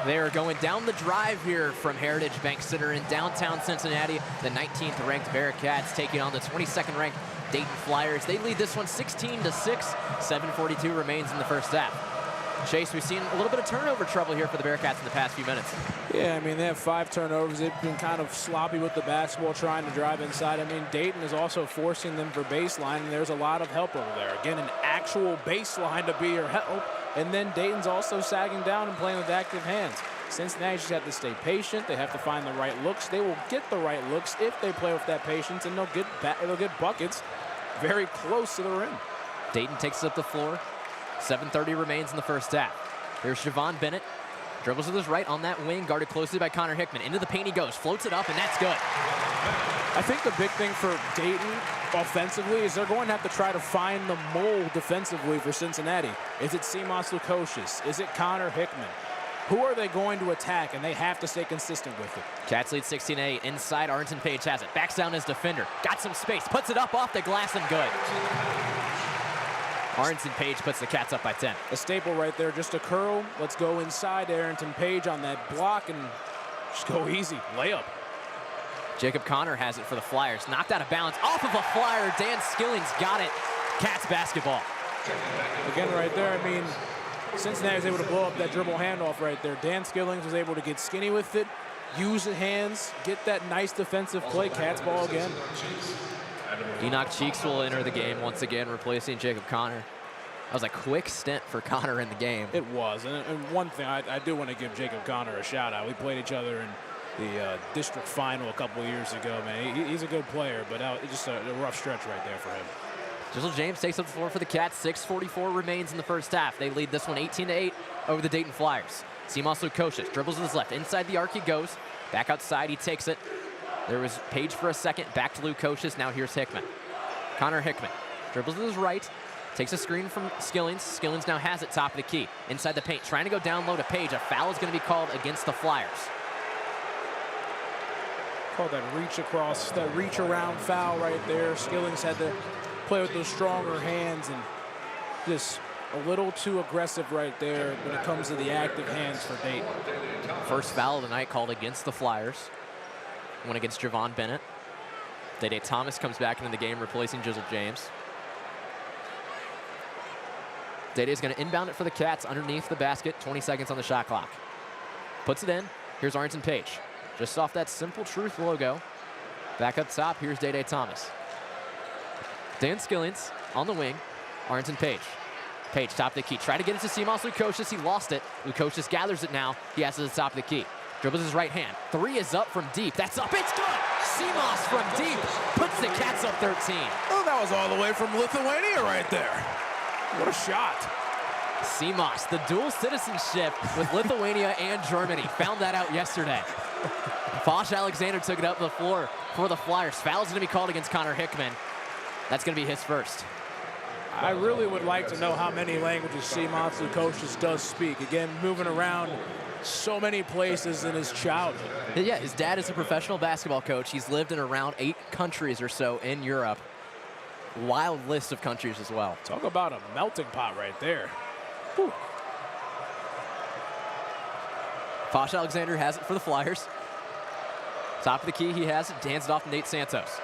They are going down the drive here from Heritage Bank Center in downtown Cincinnati. The 19th ranked Bearcats taking on the 22nd ranked Dayton Flyers. They lead this one 16-6. 7:42 remains in the first half. Chase, we've seen a little bit of turnover trouble here for the Bearcats in the past few minutes. Yeah, I mean, they have 5 turnovers. They've been kind of sloppy with the basketball, trying to drive inside. I mean, Dayton is also forcing them for baseline, and there's a lot of help over there. Again, an actual baseline to be your help. And then Dayton's also sagging down and playing with active hands. Cincinnati just have to stay patient. They have to find the right looks. They will get the right looks if they play with that patience, and they'll get buckets very close to the rim. Dayton takes it up the floor. 7:30 remains in the first half. Here's Javon Bennett. Dribbles with his right on that wing, guarded closely by Connor Hickman. Into the paint he goes, floats it up, and that's good. I think the big thing for Dayton offensively is they're going to have to try to find the mold defensively for Cincinnati. Is it Simas Lukosius? Is it Connor Hickman? Who are they going to attack? And they have to stay consistent with it. Cats lead 16-8. Inside, Arlington Page has it. Backs down his defender. Got some space. Puts it up off the glass and good. Arlington Page puts the Cats up by 10. A staple right there, just a curl. Let's go inside Arlington Page on that block and just go easy. Layup. Jacob Connor has it for the Flyers. Knocked out of bounds off of a Flyer. Dan Skilling's got it. Cats basketball. Again, right there, I mean, Cincinnati was able to blow up that dribble handoff right there. Dan Skillings was able to get skinny with it, use the hands, get that nice defensive play. Cats ball again. Enoch Cheeks will enter the game once again, replacing Jacob Connor. That was a quick stint for Connor in the game. It was, and one thing I do want to give Jacob Connor a shout out. We played each other in the district final a couple of years ago, man. He's a good player, but it's just a rough stretch right there for him. Jizzle James takes up the floor for the Cats. 6:44 remains in the first half. They lead this one 18-8 over the Dayton Flyers. Simas Lukosius dribbles with his left. Inside the arc he goes. Back outside, he takes it. There was Page for a second. Back to Lukosius. Now here's Hickman. Connor Hickman dribbles with his right. Takes a screen from Skillings. Skillings now has it top of the key. Inside the paint. Trying to go down low to Page. A foul is going to be called against the Flyers. Called that reach across, that reach around foul right there. Skillings had to play with those stronger hands and just a little too aggressive right there when it comes to the active hands for Dayton. First foul of the night called against the Flyers. One against Javon Bennett. Day Thomas comes back into the game, replacing Jizzle James. Day-Day's going to inbound it for the Cats underneath the basket. 20 seconds on the shot clock. Puts it in. Here's Arlington Page. Just off that Simple Truth logo. Back up top, here's Day Thomas. Dan Skillings on the wing. Arlington Page. Page, top of the key. Try to get it to Simas Lukosius. He lost it. Lukosius gathers it now. He has it at the top of the key. Dribbles his right hand. 3 is up from deep. That's up. It's good. Simas from deep puts the Cats up 13. Oh, that was all the way from Lithuania right there. What a shot. Simas, the dual citizenship with Lithuania and Germany. Found that out yesterday. Fosh Alexander took it up the floor for the Flyers. Foul's going to be called against Connor Hickman. That's going to be his first. I really would like to know how many languages Simas Lukosius does speak. Again, moving around so many places in his childhood. Yeah, his dad is a professional basketball coach. He's lived in around 8 countries or so in Europe. Wild list of countries as well. Talk about a melting pot right there. Whew. Fosh Alexander has it for the Flyers. Top of the key, he has it. Hands it off to Nate Santos.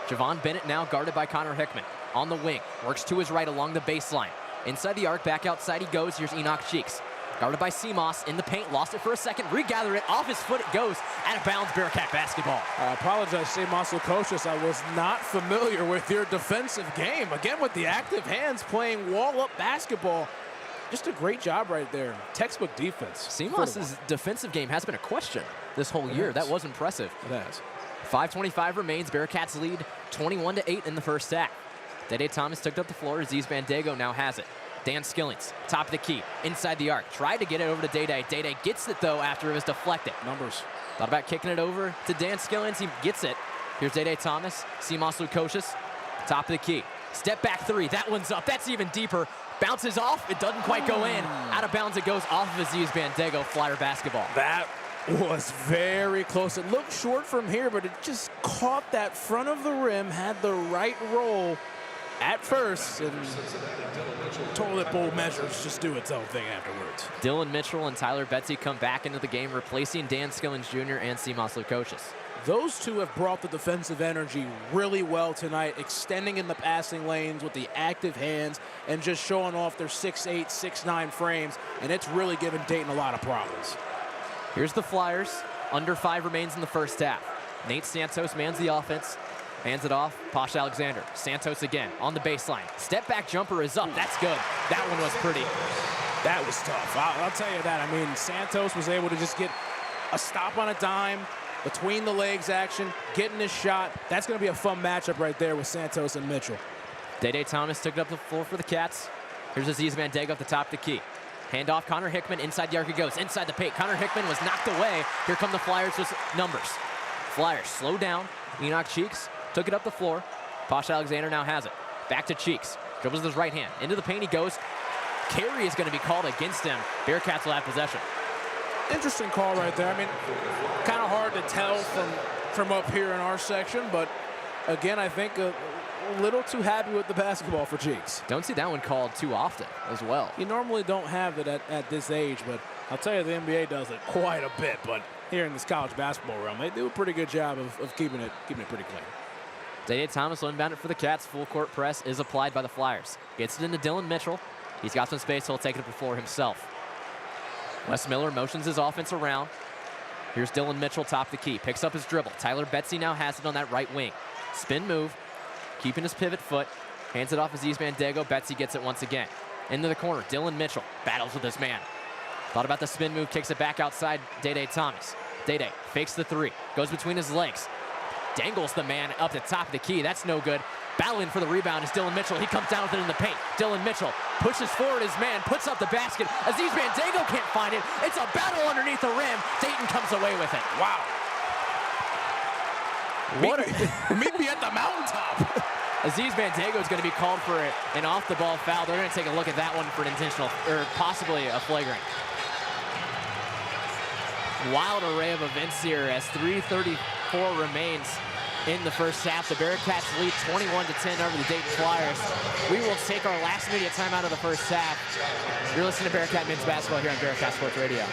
Javon Bennett now guarded by Connor Hickman. On the wing, works to his right along the baseline. Inside the arc, back outside he goes. Here's Enoch Cheeks. Guarded by Simas in the paint, lost it for a second, regather it, off his foot it goes, out of bounds, Bearcat basketball. I apologize, Simas Lukosius. I was not familiar with your defensive game. Again, with the active hands playing wall-up basketball. Just a great job right there. Textbook defense. Simas' defensive game has been a question this whole year. That was impressive. It has. 5:25 remains. Bearcats lead 21-8 in the first half. Day Thomas took up the floor. Aziz Bandego now has it. Dan Skillings, top of the key, inside the arc. Tried to get it over to Day-Day. Day-Day gets it, though, after it was deflected. Numbers. Thought about kicking it over to Dan Skillings. He gets it. Here's Day Thomas. Simas Lukosius, top of the key. Step back 3. That one's up. That's even deeper. Bounces off. It doesn't quite go in. Out of bounds it goes off of Aziz Bandego. Flyer basketball. That was very close. It looked short from here, but it just caught that front of the rim, had the right roll. at first, and toilet bowl measures just do its own thing afterwards. Dylan Mitchell and Tyler Betsy come back into the game, replacing Dan Skillings Jr. and Seamoss Lukosius. Those two have brought the defensive energy really well tonight, extending in the passing lanes with the active hands and just showing off their 6'8", 6'9" frames, and it's really given Dayton a lot of problems. Here's the Flyers. Under 5 remains in the first half. Nate Santos mans the offense, hands it off. Posh Alexander. Santos again on the baseline. Step back jumper is up. That's good. That one was pretty. That was tough. I'll tell you that. I mean, Santos was able to just get a stop on a dime, between the legs action, getting his shot. That's going to be a fun matchup right there with Santos and Mitchell. Day Thomas took it up the floor for the Cats. Here's Aziz Mandega off the top of the key. Handoff, Connor Hickman, inside the arc he goes. Inside the paint, Connor Hickman was knocked away. Here come the Flyers with numbers. Flyers slow down. Enoch Cheeks took it up the floor. Posh Alexander now has it. Back to Cheeks. Dribbles with his right hand. Into the paint he goes. Carry is going to be called against him. Bearcats will have possession. Interesting call right there. I mean, kind of hard to tell from up here in our section, but again, I think a little too happy with the basketball for Cheeks. Don't see that one called too often as well. You normally don't have it at this age, but I'll tell you the NBA does it quite a bit. But here in this college basketball realm, they do a pretty good job of keeping it pretty clean. Day Thomas will inbound it for the Cats. Full court press is applied by the Flyers. Gets it into Dylan Mitchell. He's got some space, so he'll take it up the floor himself. Wes Miller motions his offense around. Here's Dylan Mitchell, top of the key. Picks up his dribble. Tyler Betsy now has it on that right wing. Spin move. Keeping his pivot foot. Hands it off Aziz Mandego. Betsy gets it once again. Into the corner. Dylan Mitchell battles with this man. Thought about the spin move. Kicks it back outside. Day Thomas. Day fakes the three. Goes between his legs. Dangles the man up the top of the key. That's no good. Battling for the rebound is Dylan Mitchell. He comes down with it in the paint. Dylan Mitchell pushes forward his man, puts up the basket. Aziz Mandego can't find it. It's a battle underneath the rim. Dayton comes away with it. Wow. Meet me at the mountaintop. Aziz Mandego is going to be called for an off-the-ball foul. They're going to take a look at that one for an intentional, or possibly a flagrant. Wild array of events here as 3:34 remains in the first half. The Bearcats lead 21-10 over the Dayton Flyers. We will take our last immediate timeout of the first half. You're listening to Bearcat Men's Basketball here on Bearcat Sports Radio.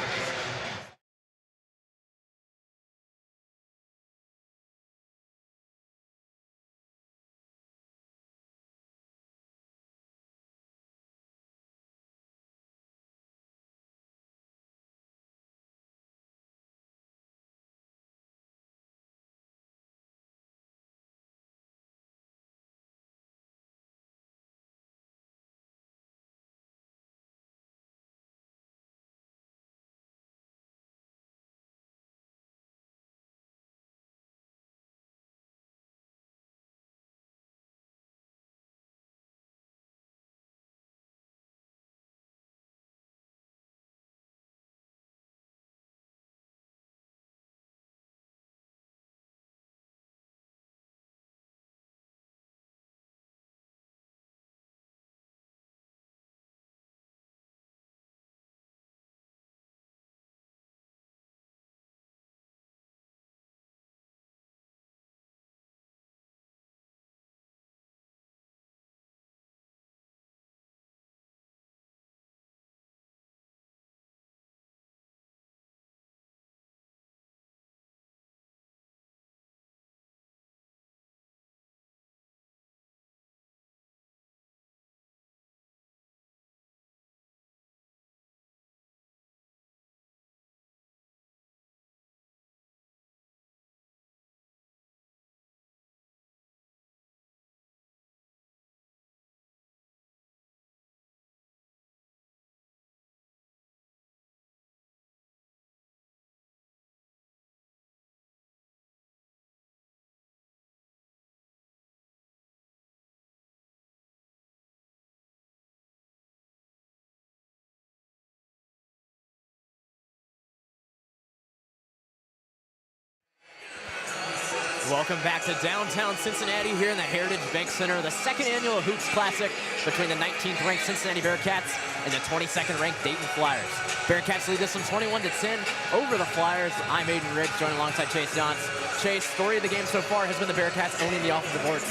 Welcome back to downtown Cincinnati here in the Heritage Bank Center, the second annual Hoops Classic between the 19th ranked Cincinnati Bearcats and the 22nd ranked Dayton Flyers. Bearcats lead this one 21-10 over the Flyers. I'm Aiden Riggs, joined alongside Chase Johns. Chase, story of the game so far has been the Bearcats owning the offensive boards.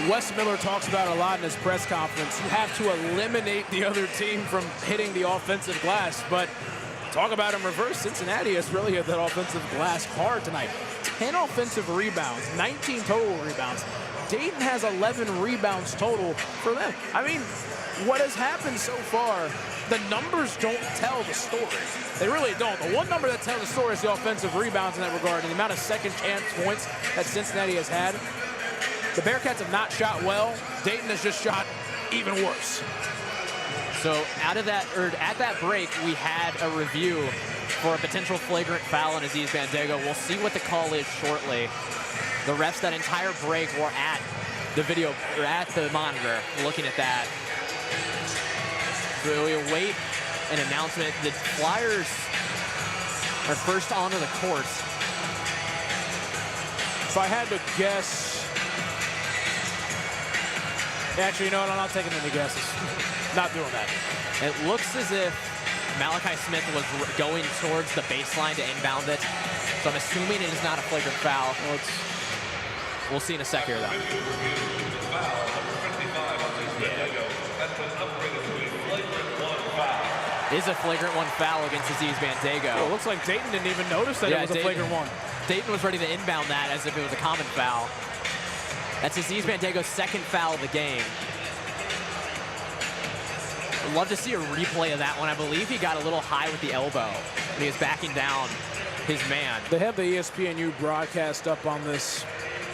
Wes Miller talks about a lot in his press conference. You have to eliminate the other team from hitting the offensive glass. But talk about in reverse, Cincinnati has really hit that offensive glass hard tonight. 10 offensive rebounds, 19 total rebounds. Dayton has 11 rebounds total for them. I mean, what has happened so far, the numbers don't tell the story. They really don't. The one number that tells the story is the offensive rebounds in that regard, and the amount of second chance points that Cincinnati has had. The Bearcats have not shot well. Dayton has just shot even worse. So out of that, or at that break, we had a review for a potential flagrant foul on Aziz Bandaogo. We'll see what the call is shortly. The refs that entire break were at the video, or at the monitor, looking at that. So we await an announcement. The Flyers are first onto the court. If I had to guess, actually, you know what? I'm not taking any guesses. Not doing that. It looks as if Malachi Smith was going towards the baseline to inbound it. So I'm assuming it is not a flagrant foul. Well, we'll see in a sec here, though. Is a flagrant one foul against Aziz Bandaogo. Well, it looks like Dayton didn't even notice that it was a flagrant one. Dayton was ready to inbound that as if it was a common foul. That's Aziz Bandaogo's second foul of the game. I'd love to see a replay of that one. I believe he got a little high with the elbow when he was backing down his man. They have the ESPNU broadcast up on this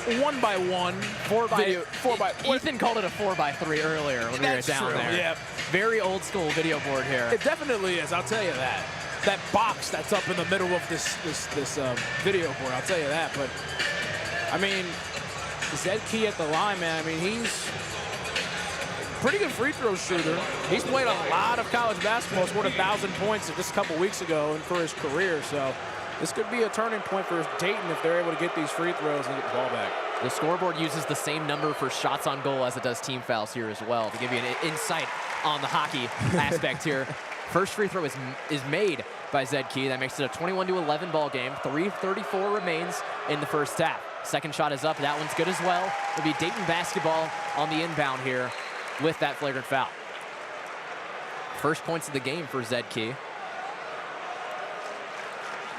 1x1, 4x. Ethan called it a 4x3 earlier when we were down there. Yeah. Very old school video board here. It definitely is. I'll tell you that. That box that's up in the middle of this video board. I'll tell you that. But I mean, Zed Key at the line, man. I mean, he's a pretty good free throw shooter. He's played a lot of college basketball. Scored 1,000 points just a couple weeks ago and for his career. So this could be a turning point for Dayton if they're able to get these free throws and get the ball back. The scoreboard uses the same number for shots on goal as it does team fouls here as well, to give you an insight on the hockey aspect here. First free throw is made by Zed Key. That makes it a 21-11 ball game. 3:34 remains in the first half. Second shot is up. That one's good as well. It'll be Dayton basketball on the inbound here with that flagrant foul. First points of the game for Zed Key.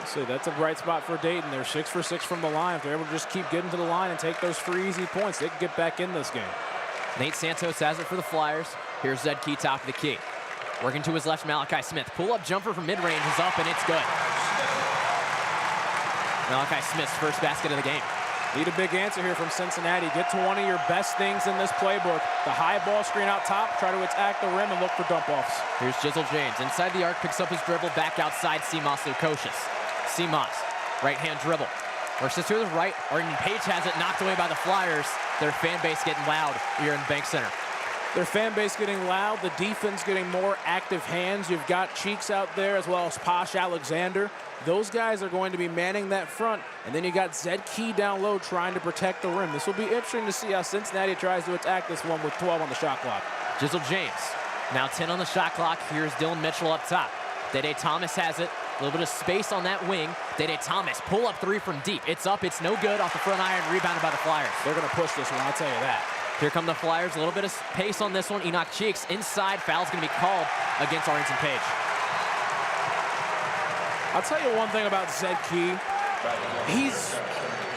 So that's a bright spot for Dayton. They're 6 for 6 from the line. If they're able to just keep getting to the line and take those free, easy points, they can get back in this game. Nate Santos has it for the Flyers. Here's Zed Key, top of the key. Working to his left, Malachi Smith. Pull-up jumper from mid-range is up, and it's good. Malachi Smith's first basket of the game. Need a big answer here from Cincinnati. Get to one of your best things in this playbook. The high ball screen out top, try to attack the rim and look for dump-offs. Here's Jizzle James. Inside the arc, picks up his dribble, back outside Simas Lukosius. Simas, right-hand dribble. Works it to the right, Arden Page has it knocked away by the Flyers. Their fan base getting loud here in Bank Center. Their fan base getting loud, the defense getting more active hands. You've got Cheeks out there as well as Posh Alexander. Those guys are going to be manning that front. And then you got Zed Key down low trying to protect the rim. This will be interesting to see how Cincinnati tries to attack this one with 12 on the shot clock. Jizzle James, now 10 on the shot clock. Here's Dylan Mitchell up top. Dede Thomas has it. A little bit of space on that wing. Dede Thomas, pull-up three from deep. It's up, it's no good. Off the front iron, rebounded by the Flyers. They're going to push this one, I'll tell you that. Here come the Flyers. A little bit of pace on this one. Enoch Cheeks inside. Foul's going to be called against Arlington Page. I'll tell you one thing about Zed Key. He's,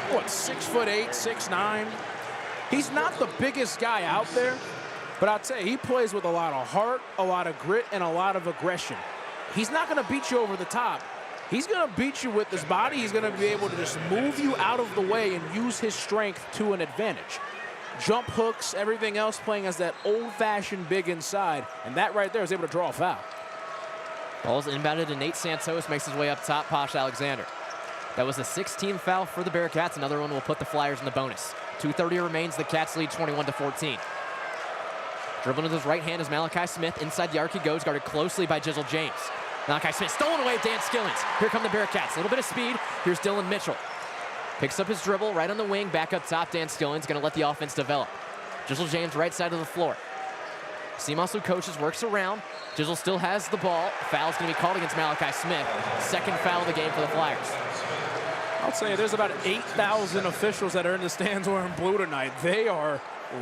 what, 6'8", 6'9". He's not the biggest guy out there, but I'll tell you, he plays with a lot of heart, a lot of grit, and a lot of aggression. He's not going to beat you over the top. He's going to beat you with his body. He's going to be able to just move you out of the way and use his strength to an advantage. Jump hooks, everything else playing as that old-fashioned big inside, and that right there is able to draw a foul. Ball's inbounded to Nate Santos, makes his way up top, Posh Alexander. That was the 16th foul for the Bearcats. Another one will put the Flyers in the bonus. 2:30 remains, the Cats lead 21-14. Dribbling with his right hand is Malachi Smith. Inside the arc he goes, guarded closely by Jizzle James. Malachi Smith stolen away, Dan Skillins. Here come the Bearcats, a little bit of speed. Here's Dylan Mitchell. Picks up his dribble, right on the wing, back up top, Dan Skillins, gonna let the offense develop. Jizzle James, right side of the floor. Simas Lukosius works around. Jizzle still has the ball. Foul's gonna be called against Malachi Smith. Second foul of the game for the Flyers. I'll tell you, there's about 8,000 officials that are in the stands wearing blue tonight. They are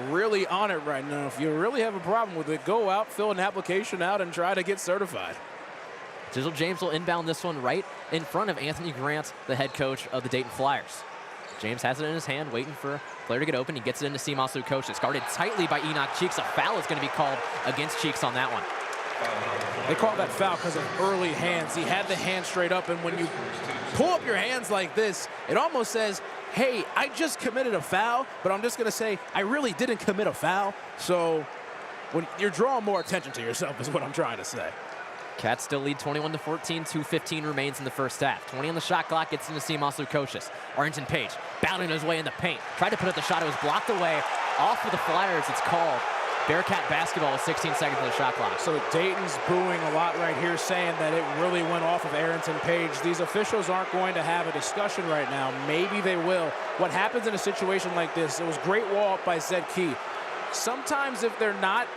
really on it right now. If you really have a problem with it, go out, fill an application out, and try to get certified. Jizzle James will inbound this one right in front of Anthony Grant, the head coach of the Dayton Flyers. James has it in his hand, waiting for a player to get open. He gets it into Simasu Koshis. Guarded tightly by Enoch Cheeks. A foul is going to be called against Cheeks on that one. They call that foul because of early hands. He had the hand straight up, and when you pull up your hands like this, it almost says, hey, I just committed a foul, but I'm just going to say I really didn't commit a foul. So when you're drawing more attention to yourself is what I'm trying to say. Cats still lead 21-14. 2:15 remains in the first half. 20 on the shot clock, gets into Simasu Koshis. Arrington Page bounding his way in the paint. Tried to put up the shot. It was blocked away. Off of the Flyers, it's called. Bearcat basketball with 16 seconds on the shot clock. So Dayton's booing a lot right here, saying that it really went off of Arrington Page. These officials aren't going to have a discussion right now. Maybe they will. What happens in a situation like this, it was great wall up by Zed Key. Sometimes if they're not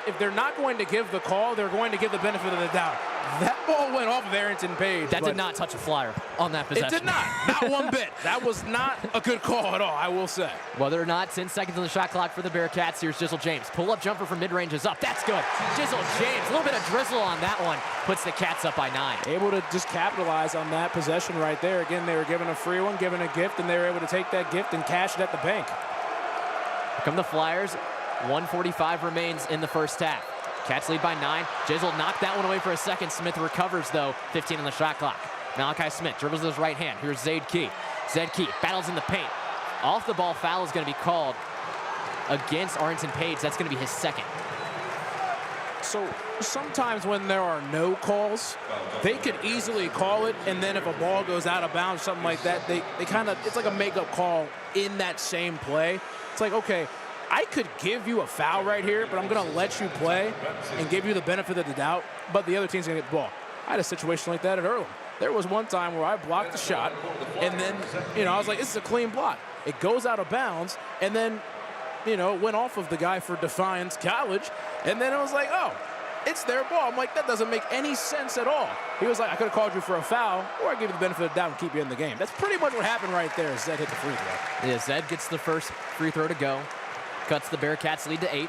going to give the call, they're going to give the benefit of the doubt. That ball went off of Arrington Page. That did not touch a Flyer on that possession. It did not one bit. That was not a good call at all, I will say. Whether or not, 10 seconds on the shot clock for the Bearcats. Here's Jizzle James. Pull-up jumper from mid-range is up. That's good. Jizzle James, a little bit of drizzle on that one. Puts the Cats up by 9. Able to just capitalize on that possession right there. Again, they were given a free one, given a gift, and they were able to take that gift and cash it at the bank. Here come the Flyers. 1:45 remains in the first half. Cats lead by 9. Jizzle knocked that one away for a second. Smith recovers, though. 15 on the shot clock. Malachi Smith dribbles with his right hand. Here's Zed Key. Zed Key battles in the paint. Off the ball foul is going to be called against Arrington Page. That's going to be his second. So sometimes when there are no calls, they could easily call it, and then if a ball goes out of bounds, something like that, they kind of, it's like a makeup call in that same play. It's like, okay, I could give you a foul right here, but I'm going to let you play and give you the benefit of the doubt, but the other team's going to get the ball. I had a situation like that at Earlham. There was one time where I blocked the shot, and then, I was like, this is a clean block. It goes out of bounds, and then, went off of the guy for Defiance College, and then it was like, oh, it's their ball. I'm like, that doesn't make any sense at all. He was like, I could have called you for a foul, or I give you the benefit of the doubt and keep you in the game. That's pretty much what happened right there as Zed hit the free throw. Yeah, Zed gets the first free throw to go. Cuts the Bearcats lead to 8.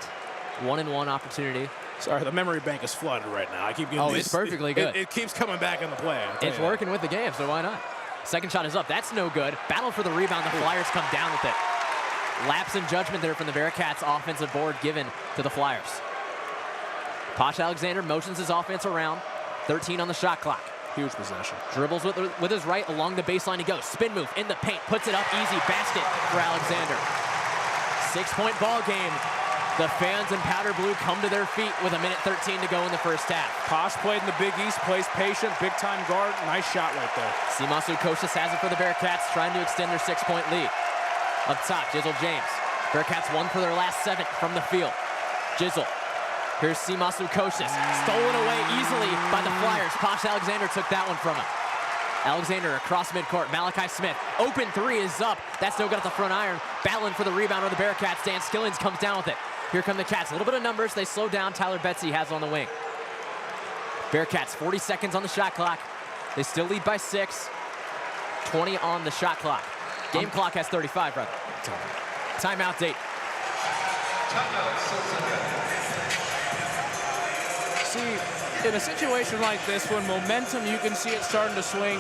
1-and-1 opportunity. Sorry, the memory bank is flooded right now. I keep getting it's perfectly good. It keeps coming back in the play. It's working with the game, so why not? Second shot is up. That's no good. Battle for the rebound. The Flyers come down with it. Lapse in judgment there from the Bearcats. Offensive board given to the Flyers. Posh Alexander motions his offense around. 13 on the shot clock. Huge possession. Dribbles with his right along the baseline. He goes. Spin move in the paint. Puts it up easy. Basket for Alexander. 6-point ball game. The fans in powder blue come to their feet with 1:13 to go in the first half. Posh played in the Big East, plays patient, big-time guard. Nice shot right there. Simasu Koshis has it for the Bearcats, trying to extend their 6-point lead. Up top, Jizzle James. Bearcats won for their last 7 from the field. Jizzle. Here's Simasu Koshis. Stolen away easily by the Flyers. Posh Alexander took that one from him. Alexander across midcourt. Malachi Smith. Open 3 is up. That's no good at the front iron. Battling for the rebound on the Bearcats. Dan Skillings comes down with it. Here come the Cats. A little bit of numbers. They slow down. Tyler Betsy has it on the wing. Bearcats, 40 seconds on the shot clock. They still lead by 6. 20 on the shot clock. Game clock has 35, brother. Timeout date. See, in a situation like this, when momentum, you can see it starting to swing,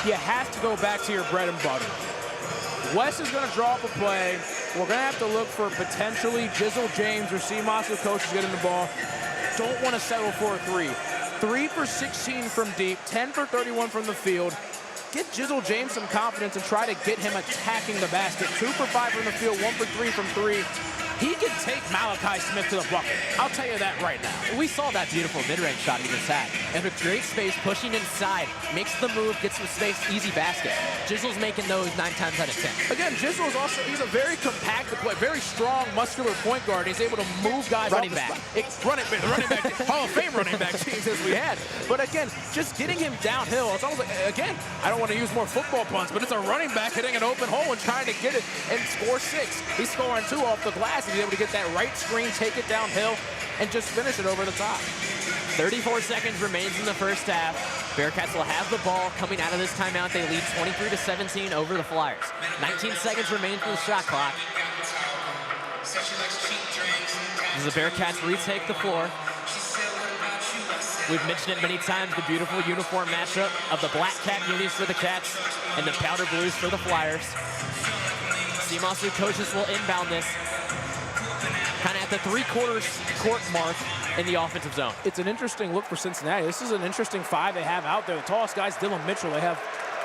you have to go back to your bread and butter. Wes is going to draw up a play. We're going to have to look for potentially Jizzle James or Simasu Koshis getting the ball. Don't want to settle for a 3. 3 for 16 from deep, 10 for 31 from the field. Get Jizzle James some confidence and try to get him attacking the basket. 2 for 5 from the field, 1 for 3 from 3. He can take Malachi Smith to the bucket. I'll tell you that right now. We saw that beautiful mid-range shot he just had. And with great space, pushing inside, makes the move, gets some space, easy basket. Jizzle's making those 9 times out of 10. Again, Jizzle is also, he's a very compacted player, very strong, muscular point guard. He's able to move guys running off back. The running back, Hall of Fame running back teams as we had. But again, just getting him downhill, it's almost like, again, I don't want to use more football puns, but it's a running back hitting an open hole and trying to get it and score 6. He's scoring 2 off the glass. He's able to get that right screen, take it downhill, and just finish it over the top. 34 seconds remains in the first half. Bearcats will have the ball coming out of this timeout. They lead 23-17 over the Flyers. 19 seconds remain for the shot clock. As the Bearcats retake the floor. We've mentioned it many times, the beautiful uniform matchup of the black cap unis for the Cats and the powder blues for the Flyers. CMOS coaches will inbound this kind of at the three-quarters court mark in the offensive zone. It's an interesting look for Cincinnati. This is an interesting five they have out there. The tallest guy's Dylan Mitchell. They have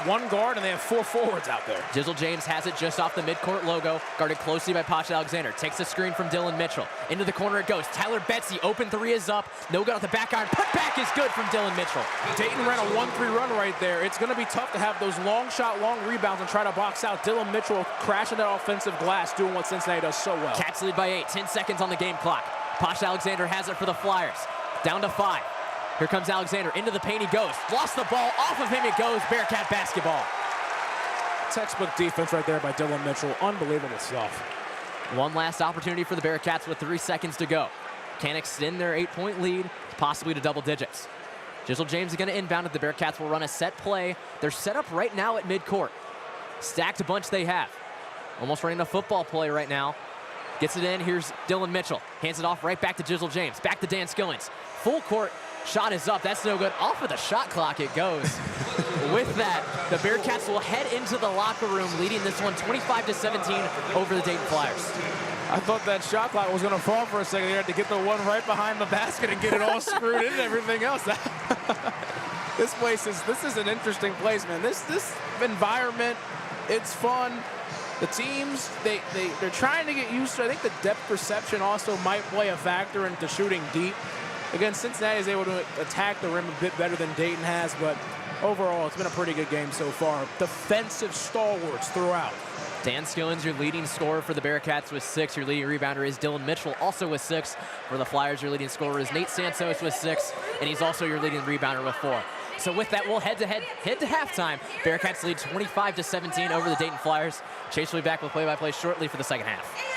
one guard, and they have four forwards out there. Jizzle James has it just off the midcourt logo, guarded closely by Posh Alexander. Takes the screen from Dylan Mitchell. Into the corner it goes. Tyler Betsy, open three is up. No good off the back iron. Put back is good from Dylan Mitchell. Dayton ran a 1-3 run right there. It's going to be tough to have those long shot, long rebounds and try to box out. Dylan Mitchell crashing that offensive glass, doing what Cincinnati does so well. Cats lead by 8, 10 seconds on the game clock. Posh Alexander has it for the Flyers. Down to 5. Here comes Alexander. Into the paint he goes. Lost the ball. Off of him it goes. Bearcat basketball. Textbook defense right there by Dylan Mitchell. Unbelievable stuff. One last opportunity for the Bearcats with 3 seconds to go. Can extend their 8-point lead, possibly to double digits. Jizzle James is going to inbound it. The Bearcats will run a set play. They're set up right now at midcourt. Stacked bunch they have. Almost running a football play right now. Gets it in. Here's Dylan Mitchell. Hands it off right back to Jizzle James. Back to Dan Skillings. Full court. Shot is up. That's no good. Off of the shot clock it goes. With that, the Bearcats will head into the locker room, leading this one 25-17 over the Dayton Flyers. I thought that shot clock was going to fall for a second. They had to get the one right behind the basket and get it all screwed in and everything else. This is an interesting place, man. This environment, it's fun. The teams, they're trying to get used to it. I think the depth perception also might play a factor into shooting deep. Again, Cincinnati is able to attack the rim a bit better than Dayton has, but overall, it's been a pretty good game so far. Defensive stalwarts throughout. Dan Skillings, your leading scorer for the Bearcats with 6. Your leading rebounder is Dylan Mitchell, also with 6. For the Flyers, your leading scorer is Nate Santos with 6, and he's also your leading rebounder with 4. So with that, we'll head to halftime. Bearcats lead 25-17 over the Dayton Flyers. Chase will be back with play-by-play shortly for the second half.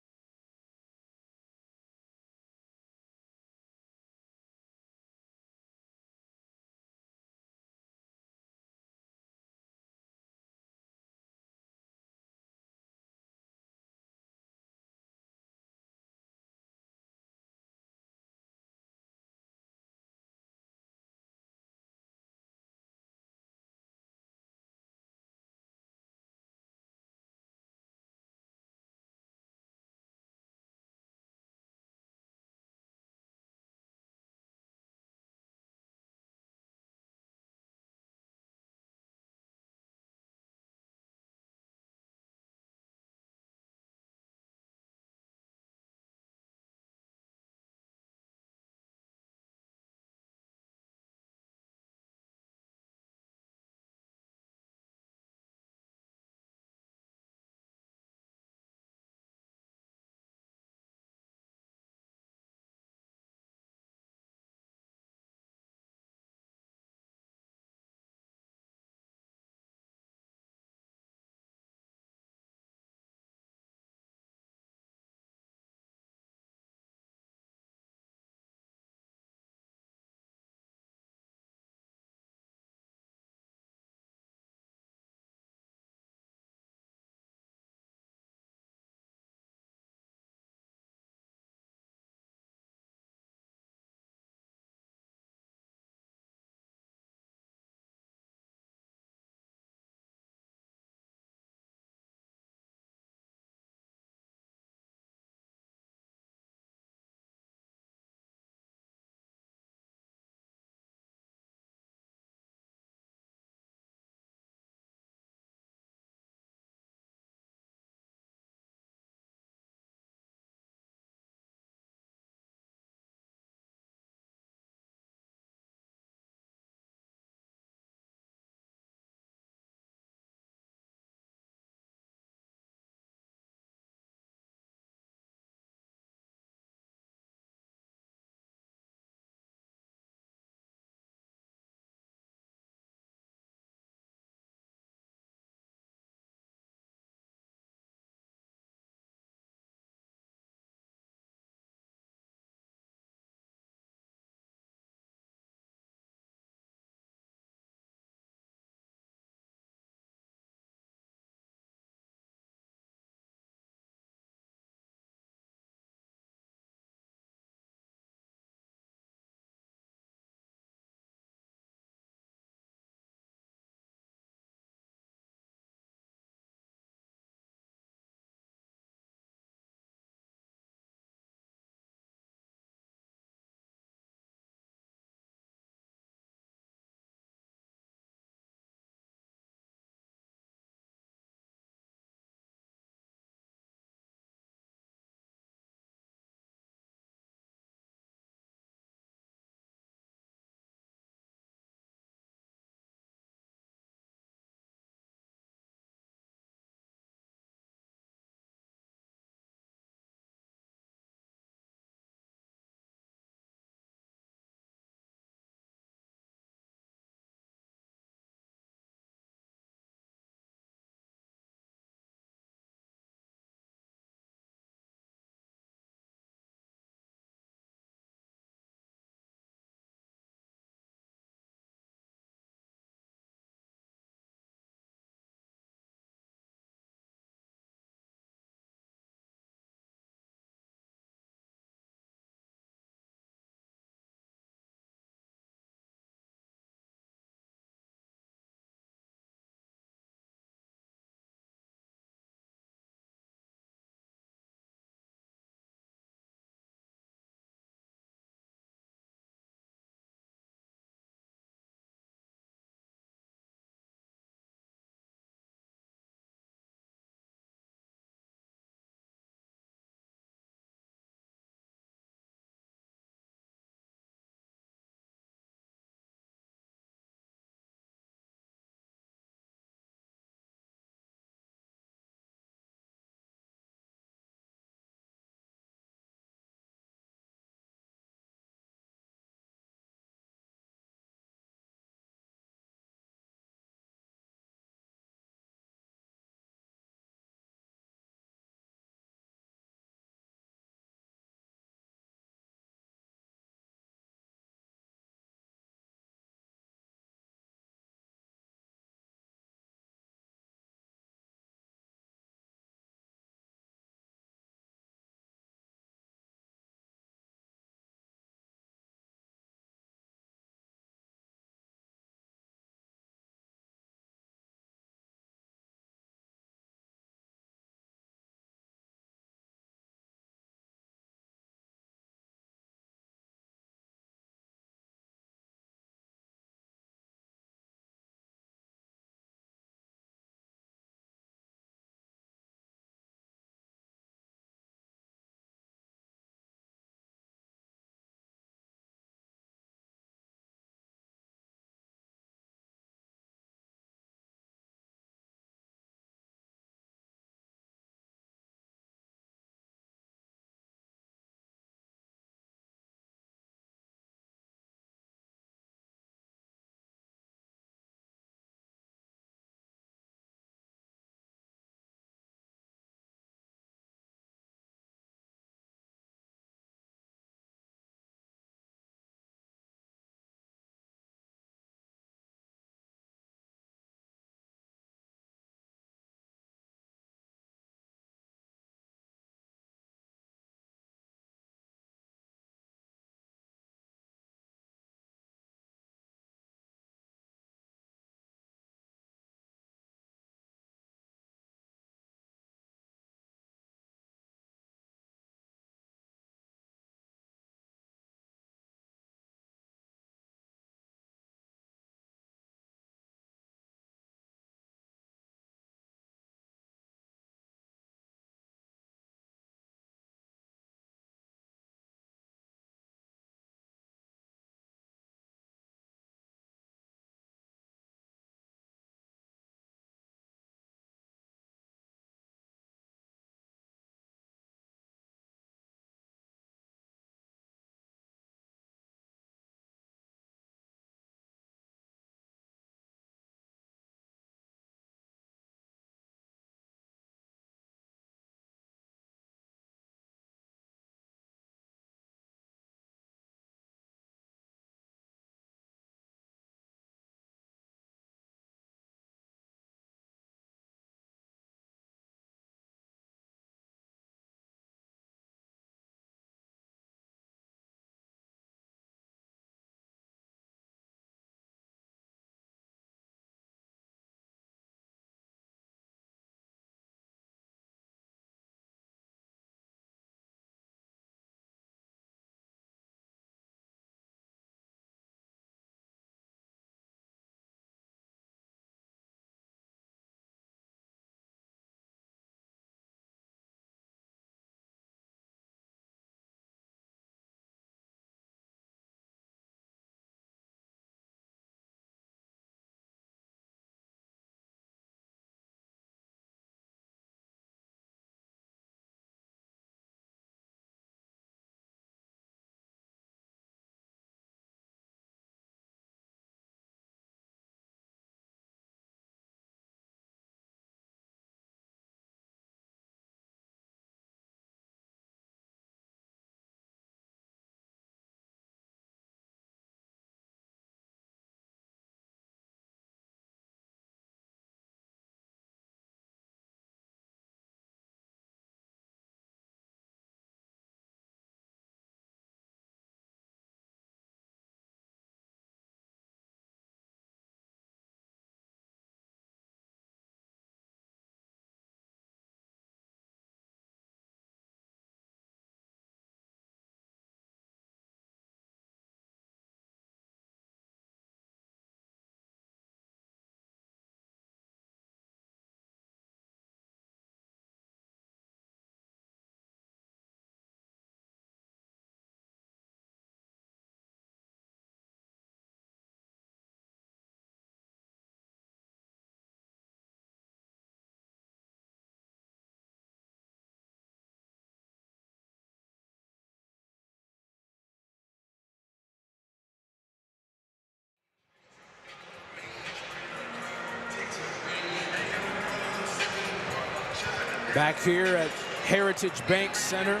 Back here at Heritage Bank Center,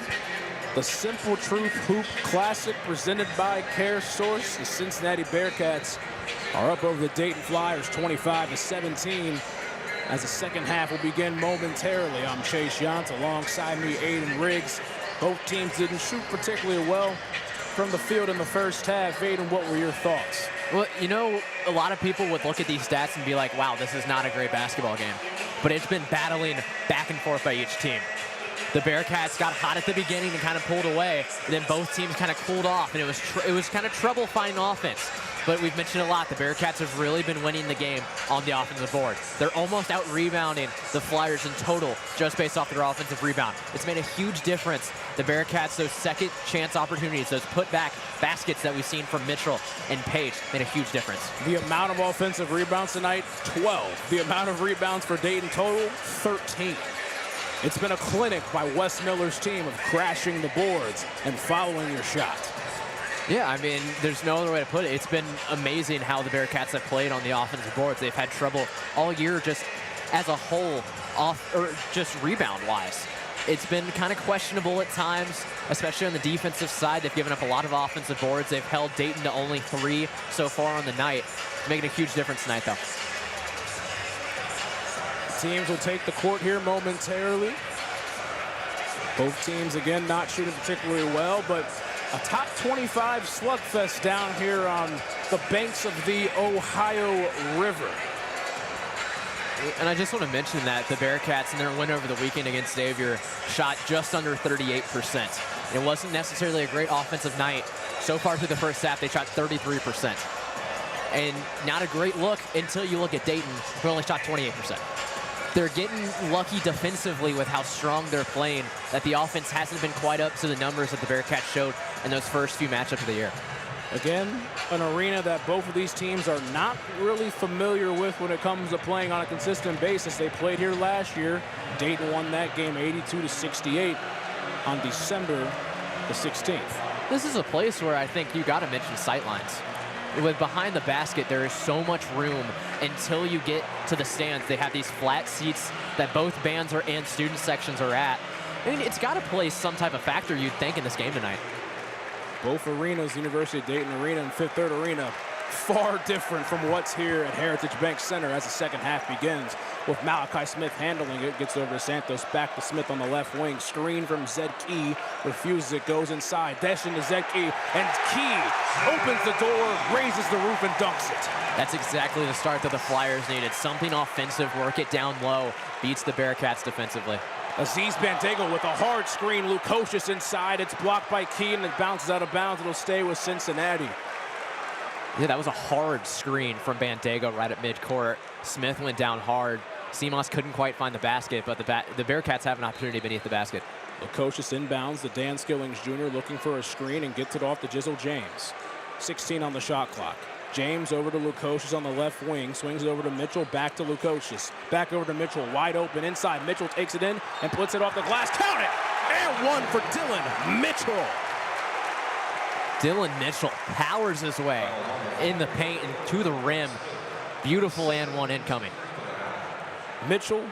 the Simple Truth Hoop Classic presented by CareSource. The Cincinnati Bearcats are up over the Dayton Flyers 25-17 as the second half will begin momentarily. I'm Chase Yant, alongside me Aiden Riggs. Both teams didn't shoot particularly well from the field in the first half. Aiden, what were your thoughts? Well, you know, a lot of people would look at these stats and be like, wow, this is not a great basketball game. But it's been battling back and forth by each team. The Bearcats got hot at the beginning and kind of pulled away, and then both teams kind of cooled off, and it was kind of trouble finding offense. But we've mentioned a lot, the Bearcats have really been winning the game on the offensive board. They're almost out-rebounding the Flyers in total just based off their offensive rebound. It's made a huge difference. The Bearcats, those second chance opportunities, those put-back baskets that we've seen from Mitchell and Page made a huge difference. The amount of offensive rebounds tonight, 12. The amount of rebounds for Dayton total, 13. It's been a clinic by Wes Miller's team of crashing the boards and following your shot. Yeah, I mean, there's no other way to put it. It's been amazing how the Bearcats have played on the offensive boards. They've had trouble all year just as a whole, just rebound-wise. It's been kind of questionable at times, especially on the defensive side. They've given up a lot of offensive boards. They've held Dayton to only 3 so far on the night. Making a huge difference tonight, though. Teams will take the court here momentarily. Both teams, again, not shooting particularly well, but a top 25 slugfest down here on the banks of the Ohio River. And I just want to mention that the Bearcats in their win over the weekend against Xavier shot just under 38%. It wasn't necessarily a great offensive night. So far through the first half, they shot 33%. And not a great look until you look at Dayton, who only shot 28%. They're getting lucky defensively with how strong they're playing, that the offense hasn't been quite up to the numbers that the Bearcats showed in those first few matchups of the year. Again, an arena that both of these teams are not really familiar with when it comes to playing on a consistent basis. They played here last year. Dayton won that game 82-68 on December the 16th. This is a place where I think you got to mention sightlines. With behind the basket, there is so much room until you get to the stands. They have these flat seats that both bands and student sections are at. I mean, it's got to play some type of factor, you'd think, in this game tonight. Both arenas, University of Dayton Arena and Fifth Third Arena, far different from what's here at Heritage Bank Center as the second half begins. With Malachi Smith handling it, gets over to Santos, back to Smith on the left wing. Screen from Zed Key, refuses it, goes inside, dash into Zed Key, and Key opens the door, raises the roof, and dunks it. That's exactly the start that the Flyers needed. Something offensive, work it down low, beats the Bearcats defensively. Aziz Bandego with a hard screen, Lukosius inside, it's blocked by Key, and it bounces out of bounds. It'll stay with Cincinnati. Yeah, that was a hard screen from Bandego right at midcourt. Smith went down hard. Seamoss couldn't quite find the basket, but the Bearcats have an opportunity beneath the basket. Lukosius inbounds to Dan Skillings Jr. looking for a screen and gets it off to Jizzle James. 16 on the shot clock. James over to Lukosius on the left wing, swings it over to Mitchell, back to Lukosius. Back over to Mitchell, wide open inside. Mitchell takes it in and puts it off the glass. Count it! And one for Dylan Mitchell. Dylan Mitchell powers his way in the paint and to the rim. Beautiful and one incoming. Mitchell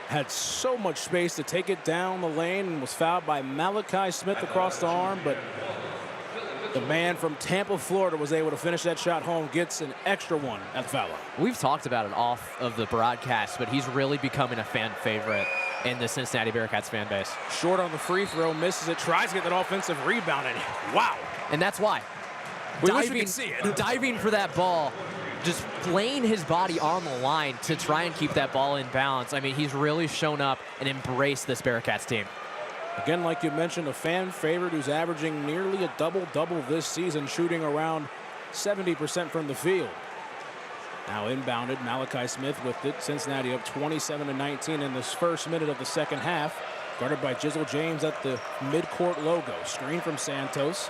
had so much space to take it down the lane and was fouled by Malachi Smith across the arm, but the man from Tampa, Florida was able to finish that shot home, gets an extra one at the foul line. We've talked about it off of the broadcast, but he's really becoming a fan favorite in the Cincinnati Bearcats fan base. Short on the free throw, misses it, tries to get that offensive rebound, and wow. And that's why. We wish we could see it. Diving for that ball, just laying his body on the line to try and keep that ball in balance. I mean, he's really shown up and embraced this Bearcats team. Again, like you mentioned, a fan favorite who's averaging nearly a double-double this season, shooting around 70% from the field. Now inbounded, Malachi Smith with it. Cincinnati up 27-19 in this first minute of the second half. Guarded by Jizzle James at the midcourt logo. Screen from Santos.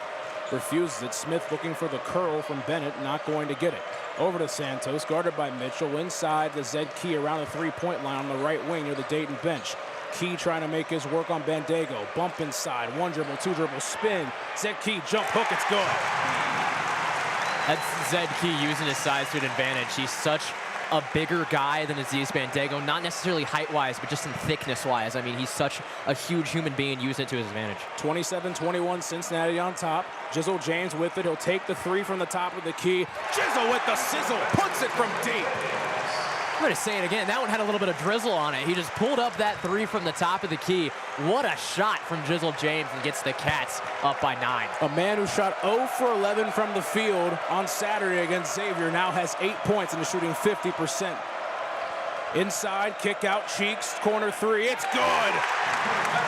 Refuses it. Smith looking for the curl from Bennett, not going to get it. Over to Santos, guarded by Mitchell. Inside the Zed Key around the three-point line on the right wing near the Dayton bench. Key trying to make his work on Bandego. Bump inside, one dribble, two dribble, spin. Zed Key, jump hook, it's good. That's Zed Key using his size to an advantage. He's such a bigger guy than Aziz Bandego, not necessarily height-wise, but just in thickness-wise. I mean, he's such a huge human being, use it to his advantage. 27-21, Cincinnati on top. Jizzle James with it. He'll take the three from the top of the key. Jizzle with the sizzle, puts it from deep. I'm going to say it again. That one had a little bit of drizzle on it. He just pulled up that three from the top of the key. What a shot from Jizzle James, and gets the Cats up by 9. A man who shot 0 for 11 from the field on Saturday against Xavier now has 8 points and is shooting 50%. Inside, kick out, Cheeks, corner three. It's good.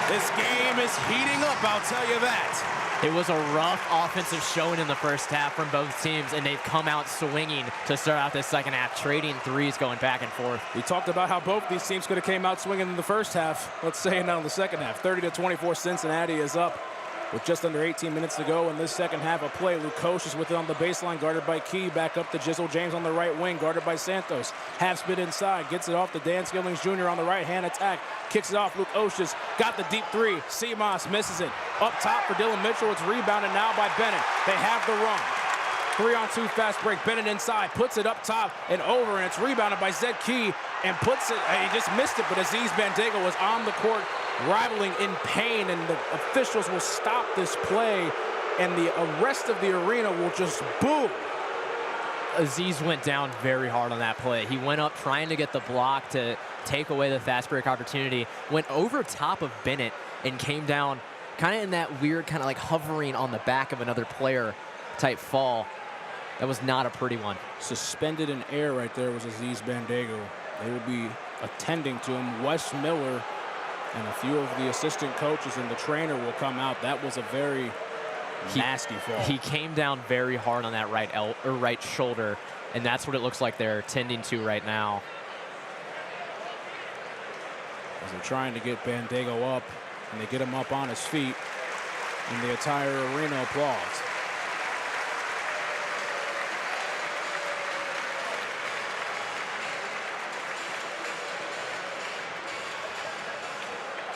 This game is heating up, I'll tell you that. It was a rough offensive showing in the first half from both teams, and they've come out swinging to start out this second half, trading threes, going back and forth. We talked about how both these teams could have came out swinging in the first half. Let's say it now in the second half. 30-24, Cincinnati is up with just under 18 minutes to go in this second half of play. Lukosh is with it on the baseline, guarded by Key. Back up to Jizzle James on the right wing, guarded by Santos. Half spin inside, gets it off to Dan Skillings Jr. on the right-hand attack. Kicks it off, Lukosh has got the deep three. Seamoss misses it. Up top for Dylan Mitchell, it's rebounded now by Bennett. They have the run. 3-on-2 fast break, Bennett inside, puts it up top and over, and it's rebounded by Zed Key, and puts it, he just missed it, but Aziz Bandego was on the court, rivaling in pain, and the officials will stop this play, and the rest of the arena will just boo. Aziz went down very hard on that play. He went up trying to get the block to take away the fast break opportunity, went over top of Bennett, and came down kind of in that weird kind of like hovering on the back of another player type fall. That was not a pretty one. Suspended in air right there was Aziz Bandego. They will be attending to him. Wes Miller and a few of the assistant coaches and the trainer will come out. That was a very nasty fall. He came down very hard on that right shoulder, and that's what it looks like they're tending to right now. As they're trying to get Bandego up, and they get him up on his feet, and the entire arena applauds.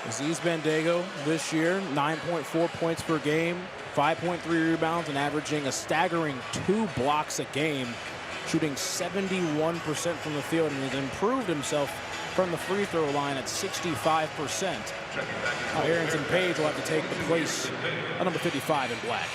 Aziz Bandego this year, 9.4 points per game, 5.3 rebounds, and averaging a staggering 2 blocks a game, shooting 71% from the field, and has improved himself from the free throw line at 65%. Arrington Page will have to take the place of number 55 in black.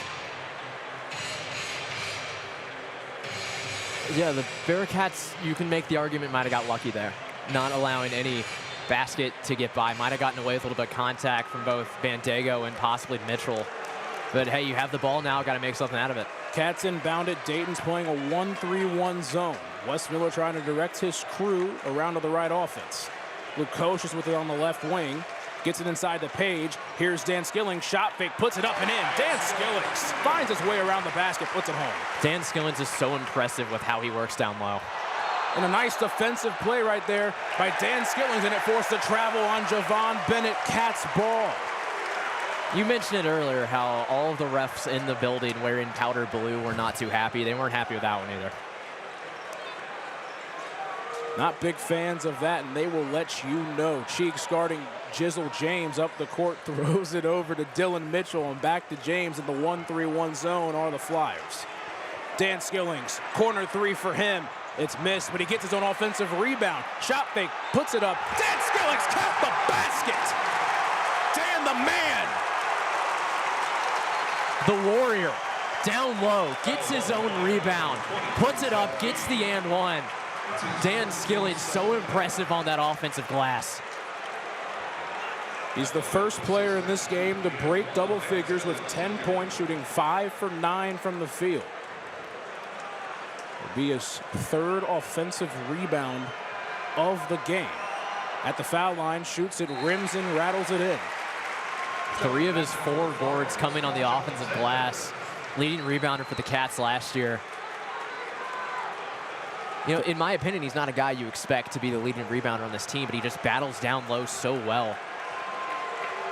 Yeah, the Bearcats, you can make the argument, might have got lucky there, not allowing any basket to get by. Might have gotten away with a little bit of contact from both Bandego and possibly Mitchell. But hey, you have the ball now, got to make something out of it. Cats inbound it. Dayton's playing a 1-3-1 zone. Wes Miller trying to direct his crew around to the right offense. Lukosh is with it on the left wing. Gets it inside the Page. Here's Dan Skillings. Shot fake, puts it up and in. Dan Skillings finds his way around the basket, puts it home. Dan Skillings is so impressive with how he works down low. And a nice defensive play right there by Dan Skillings, and it forced the travel on Javon Bennett. Cats ball. You mentioned it earlier how all of the refs in the building wearing powder blue were not too happy. They weren't happy with that one either. Not big fans of that, and they will let you know. Cheeks guarding Jizzle James up the court, throws it over to Dylan Mitchell, and back to James in the 1-3-1 zone are the Flyers. Dan Skillings, corner three for him. It's missed, but he gets his own offensive rebound. Shot fake, puts it up. Dan Skillings count the basket. Dan the man. The Warrior, down low, gets his own rebound, puts it up, gets the and one. Dan Skillings, so impressive on that offensive glass. He's the first player in this game to break double figures with 10 points, shooting 5 for 9 from the field. It'll be his third offensive rebound of the game. At the foul line, shoots it, rims and rattles it in. 3 of his 4 boards coming on the offensive glass. Leading rebounder for the Cats last year. You know, in my opinion, he's not a guy you expect to be the leading rebounder on this team, but he just battles down low so well.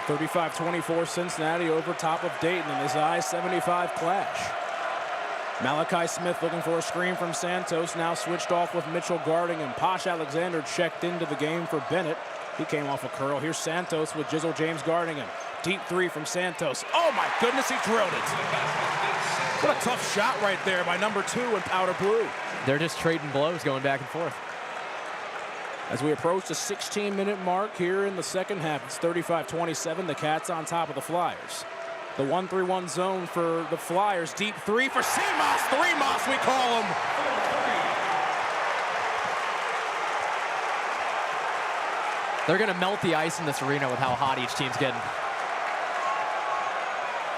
35-24 Cincinnati over top of Dayton in this I-75 clash. Malachi Smith looking for a screen from Santos, now switched off with Mitchell guarding him. Posh Alexander checked into the game for Bennett. He came off a curl. Here's Santos with Jizzle James guarding him. Deep three from Santos. Oh my goodness, he drilled it. What a tough shot right there by number 2 in powder blue. They're just trading blows going back and forth. As we approach the 16-minute mark here in the second half, it's 35-27. The Cats on top of the Flyers. The 1-3-1 zone for the Flyers. Deep three for Seamoss. Three-Moss, we call him. They're going to melt the ice in this arena with how hot each team's getting.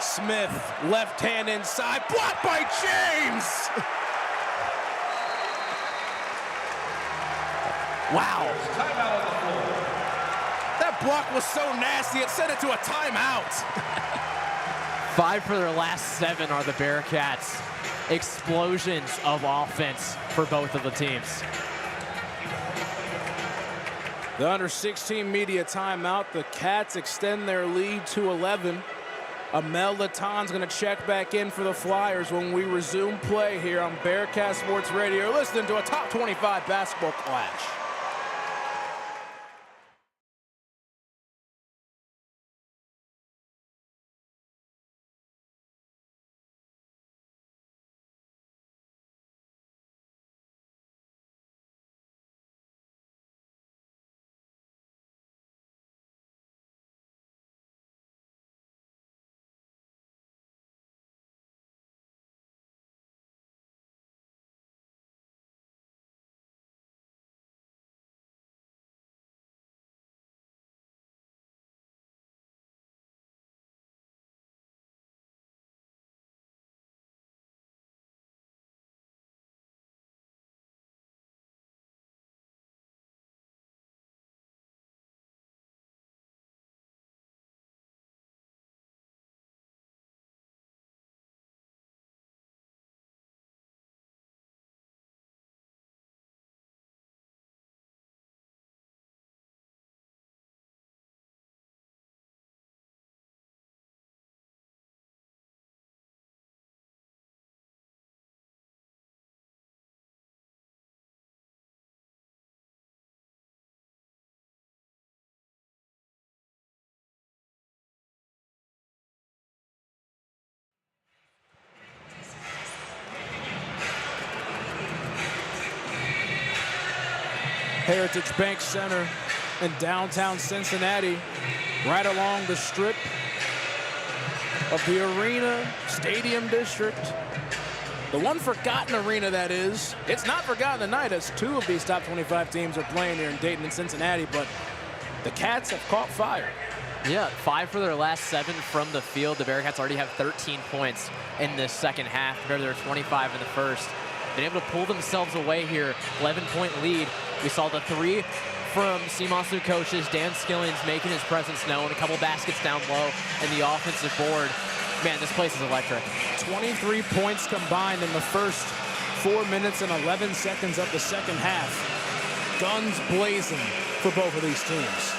Smith, left hand inside, blocked by James. Wow. That block was so nasty, it sent it to a timeout. 5 for their last 7 are the Bearcats. Explosions of offense for both of the teams. The under 16 media timeout. The Cats extend their lead to 11. Amel Laton's going to check back in for the Flyers when we resume play here on Bearcat Sports Radio. You're listening to a top 25 basketball clash. Heritage Bank Center in downtown Cincinnati, right along the strip of the arena stadium district. The one forgotten arena, that is. It's not forgotten tonight, as 2 of these top 25 teams are playing here in Dayton and Cincinnati, but the Cats have caught fire. Yeah, 5 for their last 7 from the field. The Bearcats already have 13 points in this second half compared to their 25 in the first. Been able to pull themselves away here, 11-point lead. We saw the 3 from Seamoss Lukosius, Dan Skillings making his presence known, a couple baskets down low, and the offensive board. Man, this place is electric. 23 points combined in the first 4 minutes and 11 seconds of the second half. Guns blazing for both of these teams.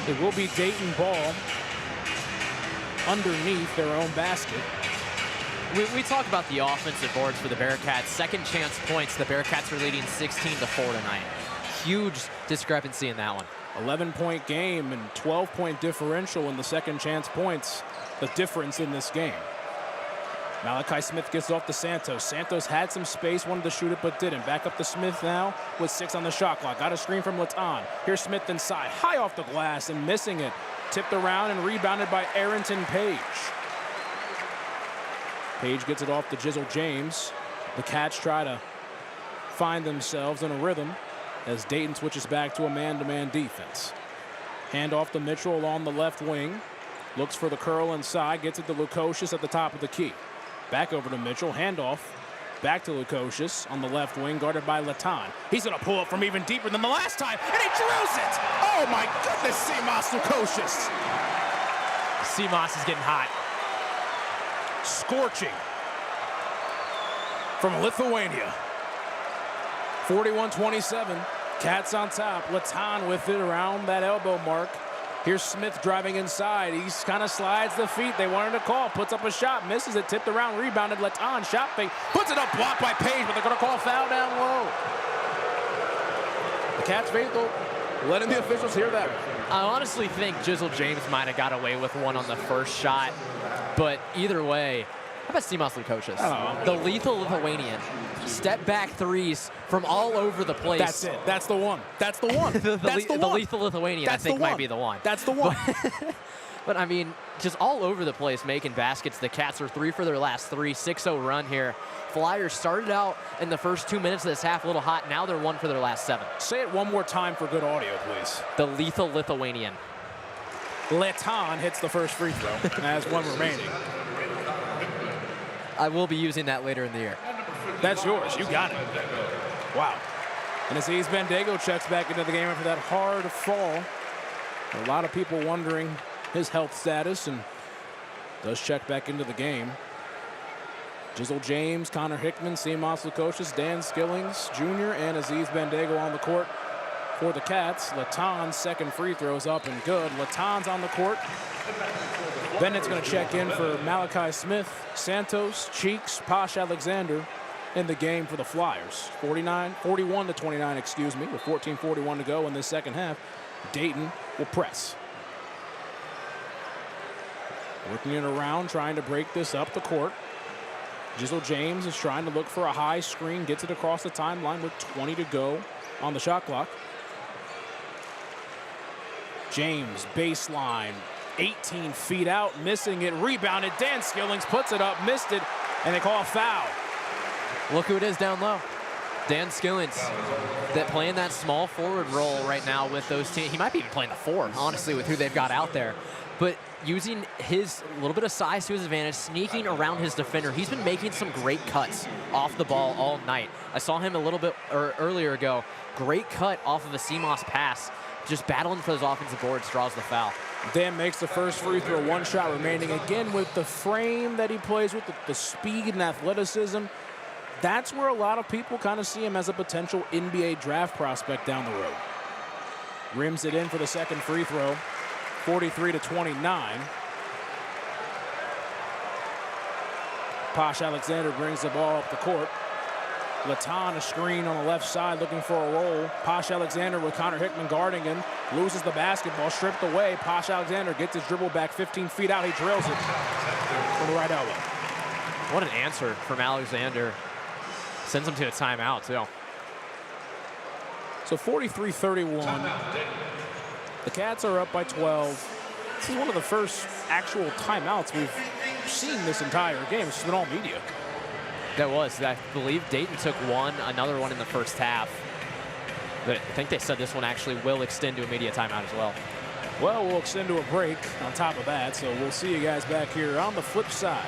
It will be Dayton ball underneath their own basket. We talked about the offensive boards for the Bearcats. Second chance points, the Bearcats are leading 16-4 tonight. Huge discrepancy in that one. 11-point game and 12-point differential in the second chance points. The difference in this game. Malachi Smith gets off to Santos. Santos had some space, wanted to shoot it, but didn't. Back up to Smith now with 6 on the shot clock. Got a screen from Laton. Here's Smith inside, high off the glass and missing it. Tipped around and rebounded by Arrington Page. Page gets it off to Jizzle James. The Cats try to find themselves in a rhythm as Dayton switches back to a man-to-man defense. Hand off to Mitchell along the left wing. Looks for the curl inside, gets it to Lukosius at the top of the key. Back over to Mitchell, handoff. Back to Lukosius on the left wing, guarded by Laton. He's gonna pull up from even deeper than the last time, and he drills it! Oh my goodness, Seamoss Lukosius! Seamoss is getting hot. Scorching from Lithuania. 41-27. Cats on top. Laton with it around that elbow mark. Here's Smith driving inside. He kind of slides the feet. They wanted to call. Puts up a shot. Misses it. Tipped around. Rebounded. Laton. Shot fake. Puts it up. Blocked by Page, but they're going to call foul down low. The Cats faithful letting the officials hear that. I honestly think Jizzle James might have got away with one on the first shot. But either way, How about Simas Lukosius? Oh. The lethal Lithuanian. Step back threes from all over the place. That's it. That's the one. That's the one. The lethal Lithuanian, I think, might be the one. That's the one. But, I mean, just all over the place making baskets. The Cats are 3 for their last 3, 6-0 run here. Flyers started out in the first 2 minutes of this half a little hot. Now they're 1 for their last 7. Say it one more time for good audio, please. The lethal Lithuanian. Leton hits the first free throw and has 1 remaining. I will be using that later in the year. That's yours. You got it. Wow. And Aziz Bandaogo checks back into the game after that hard fall. A lot of people wondering his health status, and does check back into the game. Jizzle James, Connor Hickman, Simas Lukosius, Dan Skillings Jr., and Aziz Bandaogo on the court for the Cats. Laton's second free throw's up and good. Laton's on the court. Bennett's going to check in for Malachi Smith, Santos, Cheeks, Posh Alexander in the game for the Flyers. 41 to 29, excuse me, with 14:41 to go in this second half. Dayton will press. Working it around, trying to break this up the court. Jizzle James is trying to look for a high screen, gets it across the timeline with 20 to go on the shot clock. James, baseline, 18 feet out, missing it, rebounded. Dan Skillings puts it up, missed it, and they call a foul. Look who it is down low. Dan Skillings, that playing that small forward role right now with those teams. He might be even playing the 4, honestly, with who they've got out there. But using his little bit of size to his advantage, sneaking around his defender. He's been making some great cuts off the ball all night. I saw him a little bit earlier ago. Great cut off of a Simas pass. Just battling for those offensive boards, draws the foul. Dan makes the first free throw, 1 shot remaining. Again, with the frame that he plays with, the speed and athleticism, that's where a lot of people kind of see him as a potential NBA draft prospect down the road. Rims it in for the second free throw, 43 to 29. Posh Alexander brings the ball up the court. Laton, a screen on the left side, looking for a roll. Posh Alexander with Connor Hickman guarding him. Loses the basketball, stripped away. Posh Alexander gets his dribble back 15 feet out. He drills it from the right elbow. What an answer from Alexander. Sends him to a timeout, too. So 43-31. The Cats are up by 12. This is one of the first actual timeouts we've seen this entire game. It's been all media. That was. I believe Dayton took one, another one in the first half. But I think they said this one actually will extend to a media timeout as well. Well, we'll extend to a break on top of that, so we'll see you guys back here on the flip side.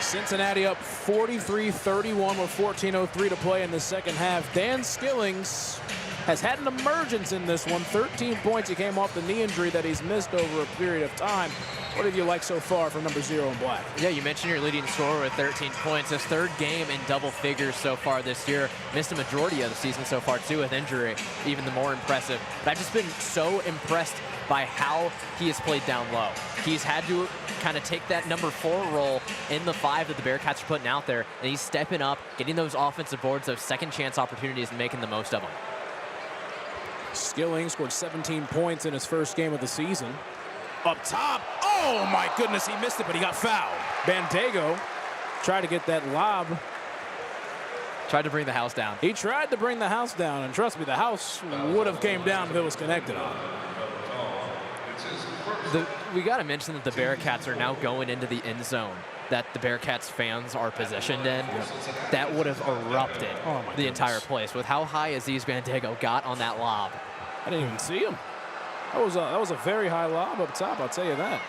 Cincinnati up 43-31 with 14:03 to play in the second half. Dan Skillings has had an emergence in this one. 13 points. He came off the knee injury that he's missed over a period of time. What have you liked so far from number 0 in black? Yeah, you mentioned your leading scorer with 13 points. His third game in double figures so far this year. Missed a majority of the season so far, too, with injury. Even the more impressive. But I've just been so impressed by how he has played down low. He's had to kind of take that number 4 role in the 5 that the Bearcats are putting out there, and he's stepping up, getting those offensive boards, those second chance opportunities, and making the most of them. Skilling scored 17 points in his first game of the season. Up top, oh my goodness, he missed it, but he got fouled. Bandego tried to get that lob. Tried to bring the house down. He tried to bring the house down, and trust me, the house would have came down if it was connected on. We got to mention that the Bearcats are now going into the end zone that the Bearcats fans are positioned in. That would have erupted the entire place with how high Aziz Bandego got on that lob. I didn't even see him. That was a very high lob up top, I'll tell you that.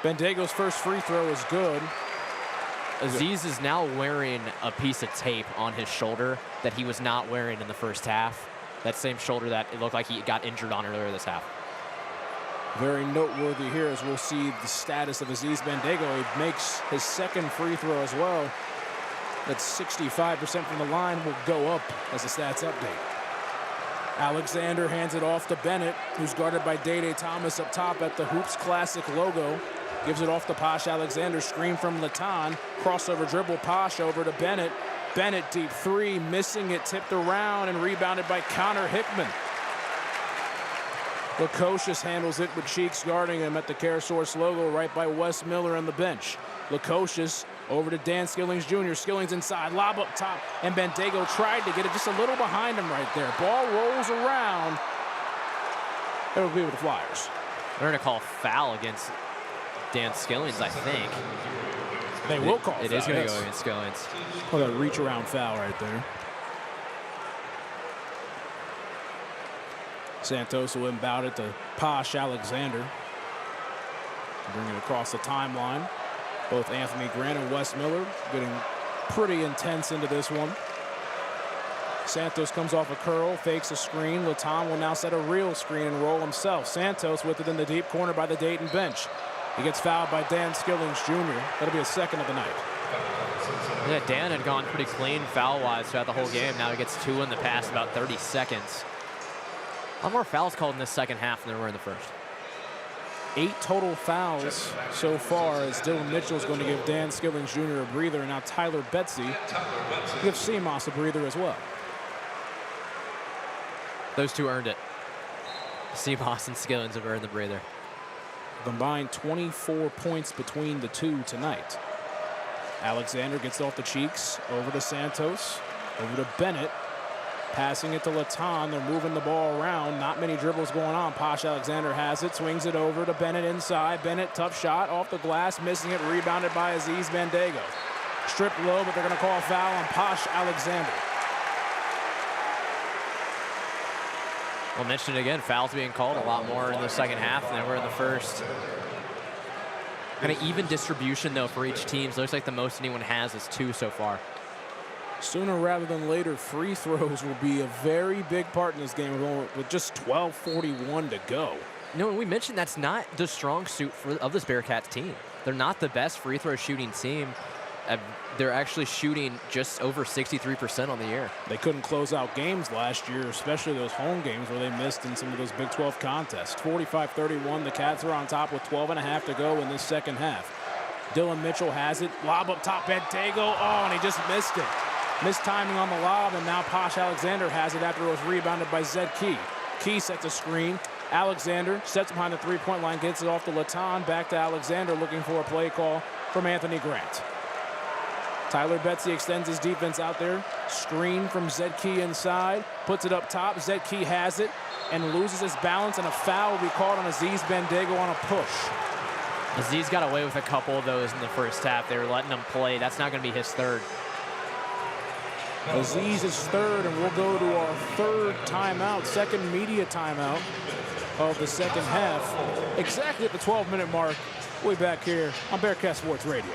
Bandego's first free throw is good. Aziz is now wearing a piece of tape on his shoulder that he was not wearing in the first half. That same shoulder that it looked like he got injured on earlier this half. Very noteworthy here as we'll see the status of Aziz Bandego. He makes his second free throw as well. That's 65% from the line, will go up as a stats update. Alexander hands it off to Bennett, who's guarded by Day Thomas up top at the Hoops Classic logo. Gives it off to Posh Alexander, screen from Latan. Crossover dribble, Posh over to Bennett. Bennett deep 3, missing it, tipped around and rebounded by Connor Hickman. Lukosius handles it with Cheeks guarding him at the CareSource logo right by Wes Miller on the bench. Lukosius over to Dan Skillings Jr. Skillings inside, lob up top, and Bandego tried to get it just a little behind him right there. Ball rolls around. It'll be with the Flyers. They're going to call foul against Dan Skillings, I think. They will call foul. It is going to go against Skillings. Oh, that reach around foul right there. Santos will inbound it to Posh Alexander. Bring it across the timeline. Both Anthony Grant and Wes Miller getting pretty intense into this one. Santos comes off a curl, fakes a screen. Latan will now set a real screen and roll himself. Santos with it in the deep corner by the Dayton bench. He gets fouled by Dan Skillings Jr. That'll be his second of the night. Yeah, Dan had gone pretty clean foul-wise throughout the whole game. Now he gets 2 in the past about 30 seconds. A lot more fouls called in this second half than there were in the first. 8 total fouls so far as Dylan Mitchell is going to give Dan Skillings Jr. a breather, and now Tyler Betsy gives Seamoss a breather as well. Those two earned it. Seamoss and Skillings have earned the breather. Combined 24 points between the two tonight. Alexander gets off the Cheeks, over to Santos, over to Bennett. Passing it to Latan. They're moving the ball around. Not many dribbles going on. Posh Alexander has it. Swings it over to Bennett inside. Bennett, tough shot off the glass. Missing it. Rebounded by Aziz Bandego. Stripped low, but they're going to call a foul on Posh Alexander. We'll mention it again. Fouls being called a lot more in the second half than they were in the first. Kind of even distribution, though, for each team. So it looks like the most anyone has is 2 so far. Sooner rather than later, free throws will be a very big part in this game with just 12:41 to go. No, and we mentioned that's not the strong suit of this Bearcats team. They're not the best free throw shooting team. They're actually shooting just over 63% on the year. They couldn't close out games last year, especially those home games where they missed in some of those Big 12 contests. 45-31, the Cats are on top with 12.5 to go in this second half. Dylan Mitchell has it. Lob up top, Bandego. Oh, and he just missed it. Missed timing on the lob, and now Posh Alexander has it after it was rebounded by Zed Key. Key sets a screen. Alexander sets behind the three-point line, gets it off to Latan. Back to Alexander looking for a play call from Anthony Grant. Tyler Betsy extends his defense out there. Screen from Zed Key inside. Puts it up top. Zed Key has it and loses his balance, and a foul will be called on Aziz Bandego on a push. Aziz got away with a couple of those in the first half. They were letting him play. That's not going to be his third. Aziz is third, and we'll go to our third timeout, second media timeout of the second half. Exactly at the 12-minute mark. We'll be back here on Bearcat Sports Radio.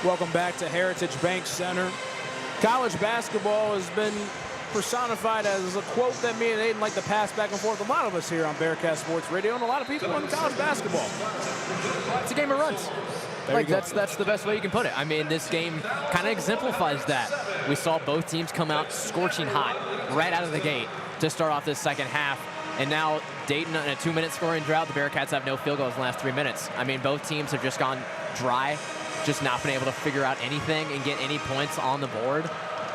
Welcome back to Heritage Bank Center. College basketball has been personified as a quote that me and Aiden like to pass back and forth. A lot of us here on Bearcat Sports Radio and a lot of people in college basketball. It's a game of runs. Like that's the best way you can put it. I mean, this game kind of exemplifies that. We saw both teams come out scorching hot right out of the gate to start off this second half. And now Dayton in a 2-minute scoring drought. The Bearcats have no field goals in the last 3 minutes. I mean, both teams have just gone dry, just not been able to figure out anything and get any points on the board.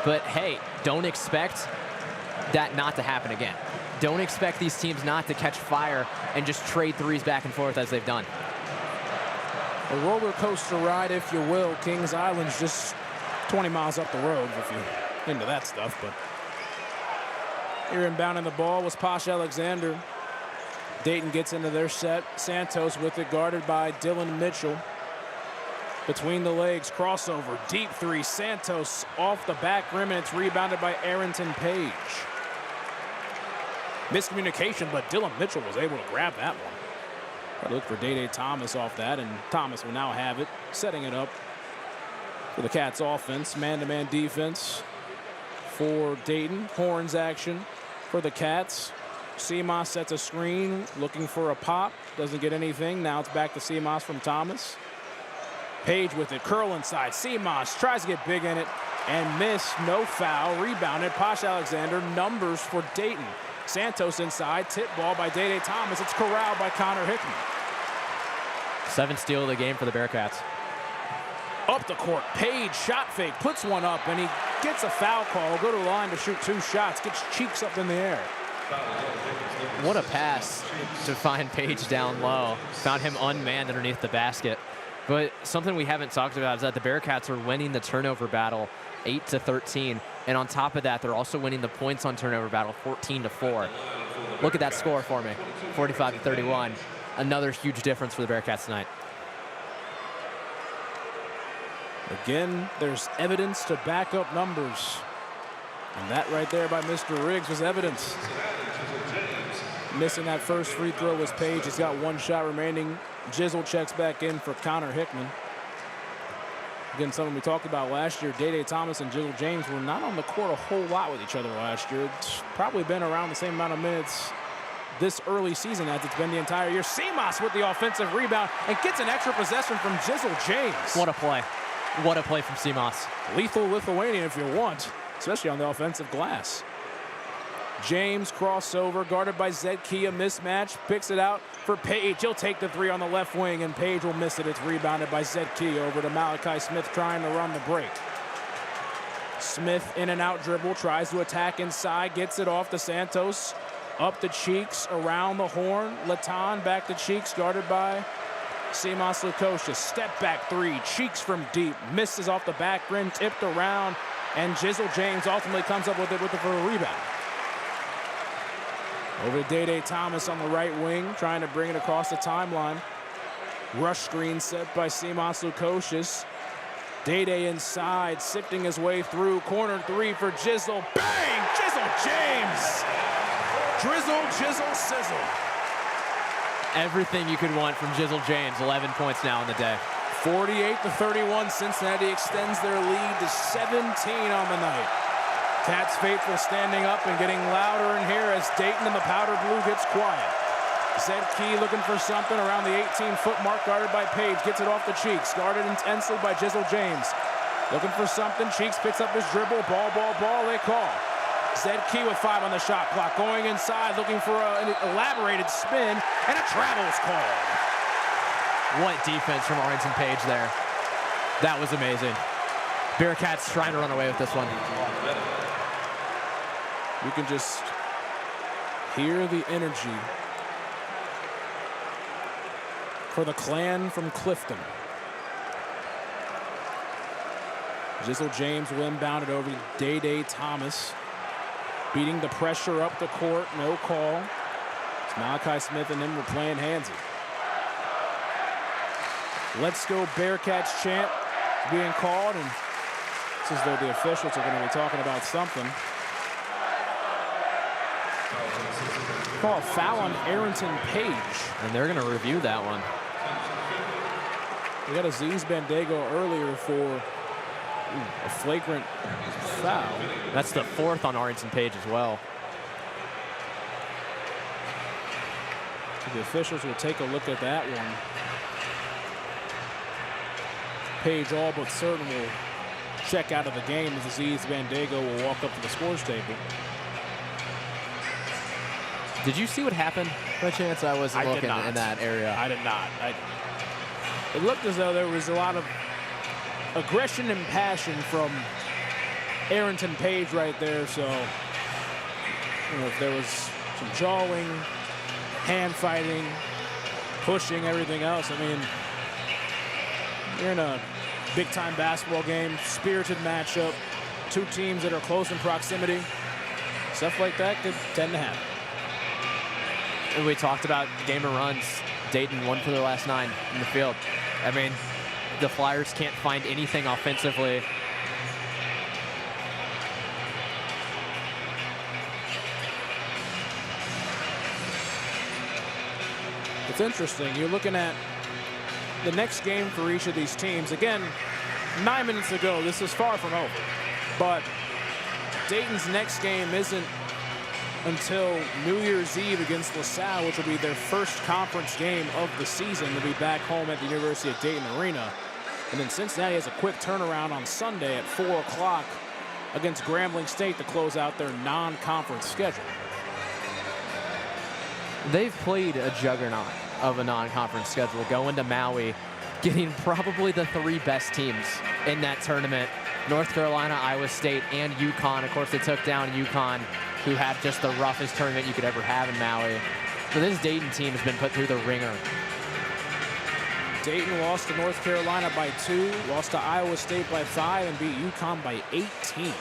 But hey, don't expect that not to happen again. Don't expect these teams not to catch fire and just trade threes back and forth as they've done. A roller coaster ride, if you will. Kings Island's just 20 miles up the road if you're into that stuff. But here inbounding the ball was Posh Alexander. Dayton gets into their set. Santos with it, guarded by Dylan Mitchell. Between the legs, crossover, deep three. Santos off the back rim, and it's rebounded by Arrington Page. Miscommunication, but Dylan Mitchell was able to grab that one. I look for Day Thomas off that, and Thomas will now have it, setting it up for the Cats offense. Man-to-man defense for Dayton. Horns action for the Cats. Seamoss sets a screen, looking for a pop. Doesn't get anything. Now it's back to Seamoss from Thomas. Page with it, curl inside. Seamoss tries to get big in it and miss. No foul. Rebounded. Posh Alexander, numbers for Dayton. Santos inside, tip ball by Day Thomas. It's corralled by Connor Hickman. 7th steal of the game for the Bearcats. Up the court, Page shot fake, puts one up, and he gets a foul call. Go to the line to shoot 2 shots, gets cheeks up in the air. What a pass to find Page down low. Found him unmanned underneath the basket. But something we haven't talked about is that the Bearcats are winning the turnover battle 8-13. And on top of that, they're also winning the points on turnover battle 14-4. Look at that score for me, 45-31. Another huge difference for the Bearcats tonight. Again, there's evidence to back up numbers. And that right there by Mr. Riggs was evidence. Missing that first free throw was Page. He's got 1 shot remaining. Jizzle checks back in for Connor Hickman. Again, something we talked about last year. Day Thomas and Jizzle James were not on the court a whole lot with each other last year. It's probably been around the same amount of minutes this early season as it's been the entire year. Seamoss with the offensive rebound and gets an extra possession from Jizzle James. What a play. What a play from Seamoss. Lethal Lithuanian if you want, especially on the offensive glass. James crossover, guarded by Zedkey, a mismatch, picks it out for Page. He'll take the 3 on the left wing, and Page will miss it. It's rebounded by Zedkey over to Malachi Smith trying to run the break. Smith in and out dribble, tries to attack inside, gets it off to Santos. Up the cheeks, around the horn. Latan back to cheeks, guarded by Seamoss Lukosius. Step back 3, cheeks from deep, misses off the back rim, tipped around, and Jizzle James ultimately comes up with it for a rebound. Over to Day Thomas on the right wing, trying to bring it across the timeline. Rush screen set by Seamoss Lukosius. Day inside, sifting his way through. Corner 3 for Jizzle. Bang! Jizzle James! Drizzle, jizzle, sizzle. Everything you could want from Jizzle James. 11 points now in the day. 48-31, Cincinnati extends their lead to 17 on the night. Cats faithful standing up and getting louder in here as Dayton in the powder blue gets quiet. Zedkey looking for something around the 18-foot mark, guarded by Page. Gets it off the cheeks, guarded intensely by Jizzle James. Looking for something, Cheeks picks up his dribble. Ball, they call. Zedkey with 5 on the shot clock, going inside, looking for an elaborated spin, and a travel's called. What defense from Arrington Page there. That was amazing. Bearcats trying to run away with this one. You can just hear the energy for the clan from Clifton. Jizzle James will inbound it over to Day Thomas. Beating the pressure up the court, no call. It's Malachi Smith and him were playing handsy. Let's go Bearcats chant being called, and it's as though the officials are going to be talking about something. Call a foul on Arrington Page. And they're going to review that one. We got Aziz Bandego earlier for a flagrant foul. That's the 4th on Arlington Page as well. So the officials will take a look at that one. Page all but certain will check out of the game as Aziz Bandego will walk up to the scores table. Did you see what happened? By chance, I wasn't looking in that area. I did not. It looked as though there was a lot of aggression and passion from Arlington Page right there. So, you know, if there was some jawing, hand fighting, pushing, everything else, I mean, you're in a big-time basketball game, spirited matchup, two teams that are close in proximity. Stuff like that could tend to happen. And we talked about game of runs. Dayton 1 for their last 9 in the field. I mean, the Flyers can't find anything offensively. It's interesting. You're looking at the next game for each of these teams. Again, 9 minutes ago, this is far from over. But Dayton's next game isn't until New Year's Eve against LaSalle, which will be their first conference game of the season. They'll be back home at the University of Dayton Arena. And then Cincinnati has a quick turnaround on Sunday at 4 o'clock against Grambling State to close out their non-conference schedule. They've played a juggernaut of a non-conference schedule, going to Maui, getting probably the 3 best teams in that tournament. North Carolina, Iowa State, and UConn. Of course, they took down UConn, who had just the roughest tournament you could ever have in Maui. So this Dayton team has been put through the ringer. Dayton lost to North Carolina by 2, lost to Iowa State by 5, and beat UConn by 18.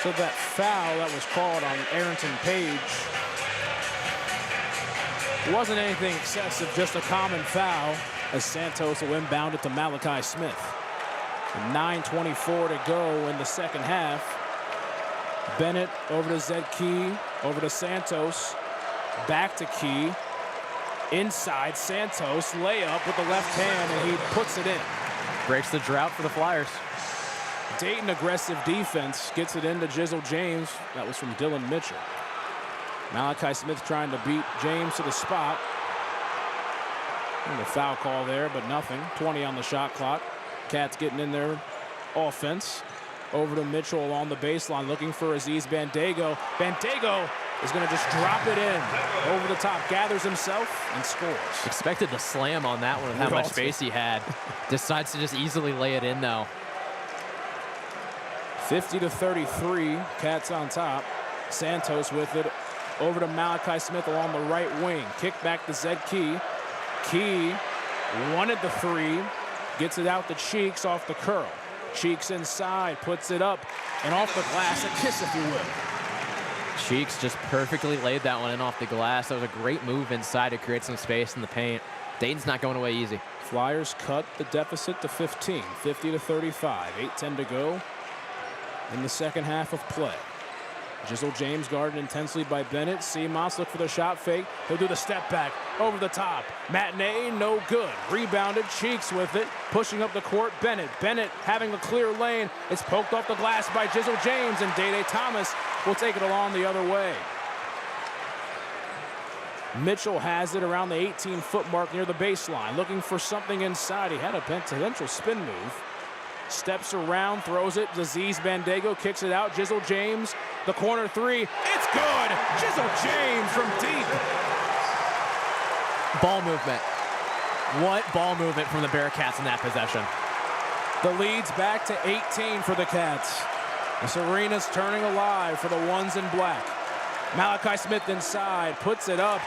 So that foul that was called on Arlington Page wasn't anything excessive, just a common foul, as Santos will inbound it to Malachi Smith. And 9:24 to go in the second half. Bennett over to Zed Key, over to Santos, back to Key, inside Santos, layup with the left hand, and he puts it in. Breaks the drought for the Flyers. Dayton aggressive defense gets it into Jizzle James. That was from Dylan Mitchell. Malachi Smith trying to beat James to the spot. And a foul call there, but nothing. 20 on the shot clock. Cats getting in their offense. Over to Mitchell along the baseline, looking for Aziz Bandego. Bandego is going to just drop it in. Over the top, gathers himself, and scores. Expected the slam on that one with how much space he had. Decides to just easily lay it in, though. 50-33, Cats on top. Santos with it. Over to Malachi Smith along the right wing. Kick back to Zed Key. Key wanted the 3. Gets it out to Cheeks off the curl. Cheeks inside, puts it up, and off the glass, a kiss if you will. Cheeks just perfectly laid that one in off the glass. That was a great move inside to create some space in the paint. Dayton's not going away easy. Flyers cut the deficit to 15, 50-35, 8:10 to go in the second half of play. Jizzle James guarded intensely by Bennett. Seamoss look for the shot fake. He'll do the step back over the top. Matinee, no good. Rebounded, Cheeks with it. Pushing up the court, Bennett. Bennett having a clear lane. It's poked off the glass by Jizzle James, and Day Thomas will take it along the other way. Mitchell has it around the 18-foot mark near the baseline. Looking for something inside. He had a potential spin move. Steps around, throws it. Aziz Bandego kicks it out. Jizzle James, the corner 3. It's good! Jizzle James from deep. Ball movement. What ball movement from the Bearcats in that possession? The lead's back to 18 for the Cats. This arena's turning alive for the ones in black. Malachi Smith inside, puts it up.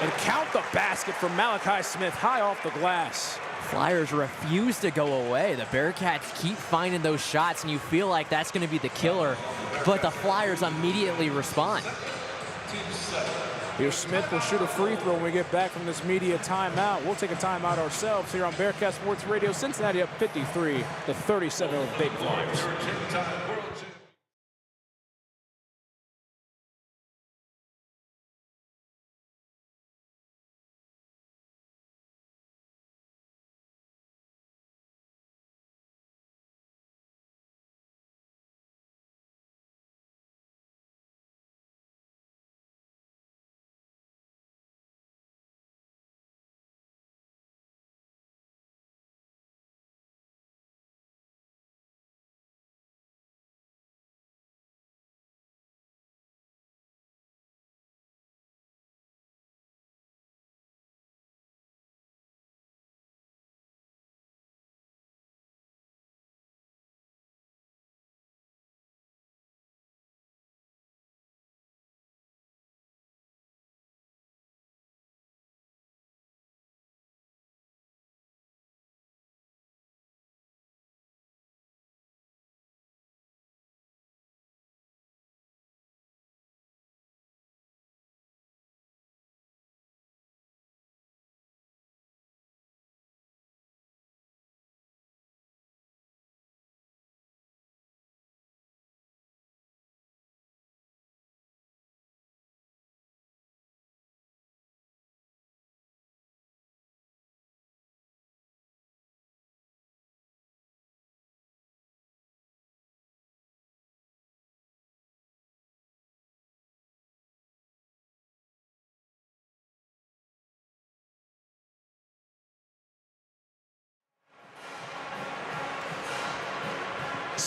And count the basket from Malachi Smith high off the glass. Flyers refuse to go away. The Bearcats keep finding those shots, and you feel like that's going to be the killer, but the Flyers immediately respond. Here Smith will shoot a free throw when we get back from this media timeout. We'll take a timeout ourselves here on Bearcat Sports Radio. Cincinnati up 53-37 over Dayton Flyers.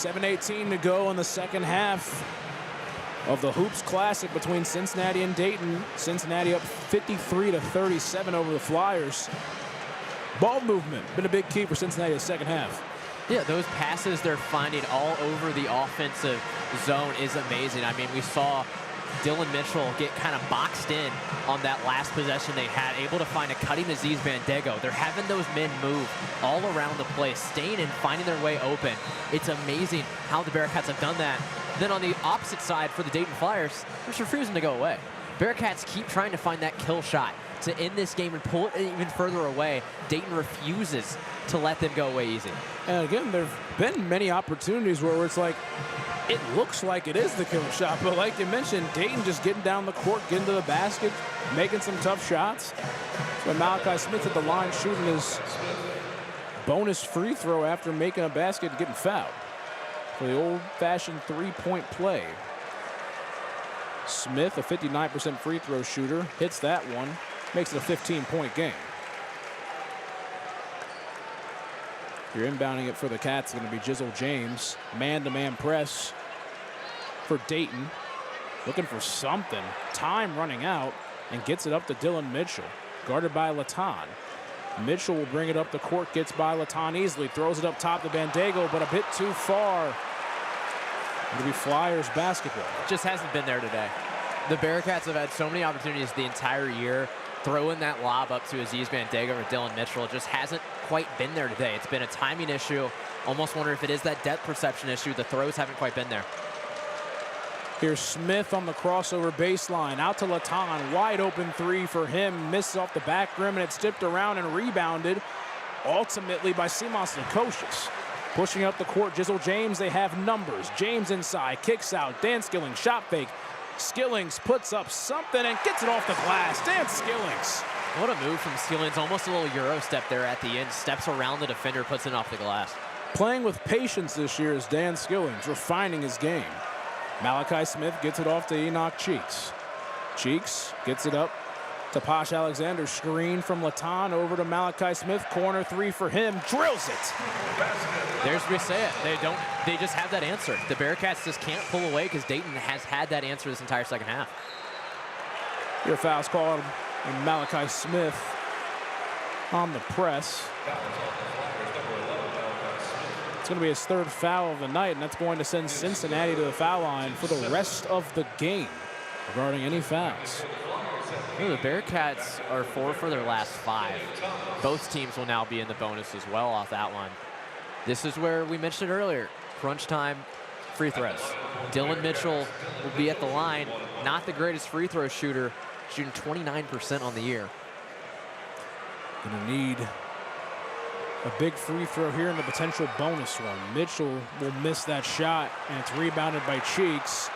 7:18 to go in the second half of the Hoops Classic between Cincinnati and Dayton. Cincinnati up 53-37 over the Flyers. Ball movement been a big key for Cincinnati in the second half. Yeah, those passes they're finding all over the offensive zone is amazing. I mean, we saw Dylan Mitchell get kind of boxed in on that last possession they had, able to find a cutting Aziz Bandego. They're having those men move all around the place, staying and finding their way open. It's amazing how the Bearcats have done that. Then on the opposite side for the Dayton Flyers, they're just refusing to go away. Bearcats keep trying to find that kill shot to end this game and pull it even further away. Dayton refuses to let them go away easy. And again, there have been many opportunities where it's like, it looks like it is the kill shot, but like you mentioned, Dayton just getting down the court, getting to the basket, making some tough shots. So Malachi Smith at the line shooting his bonus free throw after making a basket and getting fouled for the old-fashioned three-point play. Smith, a 59% free throw shooter, hits that one, makes it a 15-point game. You're inbounding it for the Cats. It's going to be Jizzle James. Man-to-man press for Dayton. Looking for something. Time running out and gets it up to Dylan Mitchell. Guarded by Latan. Mitchell will bring it up the court. Gets by Latan easily. Throws it up top to Bandego, but a bit too far. It'll be Flyers basketball. Just hasn't been there today. The Bearcats have had so many opportunities the entire year. Throwing that lob up to Aziz Bandego or Dylan Mitchell, it just hasn't quite been there today. It's been a timing issue. Almost wonder if it is that depth perception issue. The throws haven't quite been there. Here's Smith on the crossover baseline. Out to Latan. Wide open three for him. Misses off the back rim, and it's tipped around and rebounded ultimately by Simas Nikosius. Pushing up the court, Jizzle James. They have numbers. James inside. Kicks out. Dan Skillings. Shot fake. Skillings puts up something and gets it off the glass. Dan Skillings. What a move from Skillings. Almost a little Euro step there at the end. Steps around the defender, puts it off the glass. Playing with patience this year is Dan Skillings, refining his game. Malachi Smith gets it off to Enoch Cheeks. Cheeks gets it up to Posh Alexander. Screen from Latan over to Malachi Smith. Corner three for him. Drills it. There's where we say it. They just have that answer. The Bearcats just can't pull away because Dayton has had that answer this entire second half. Your foul's called on Malachi Smith on the press. It's going to be his third foul of the night, and that's going to send Cincinnati to the foul line for the rest of the game regarding any fouls. The Bearcats are 4 for their last 5. Both teams will now be in the bonus as well off that one. This is where we mentioned earlier, crunch time free throws. Dylan Mitchell will be at the line, not the greatest free throw shooter, shooting 29% on the year. Gonna need a big free throw here in the potential bonus one. Mitchell will miss that shot, and it's rebounded by Cheeks.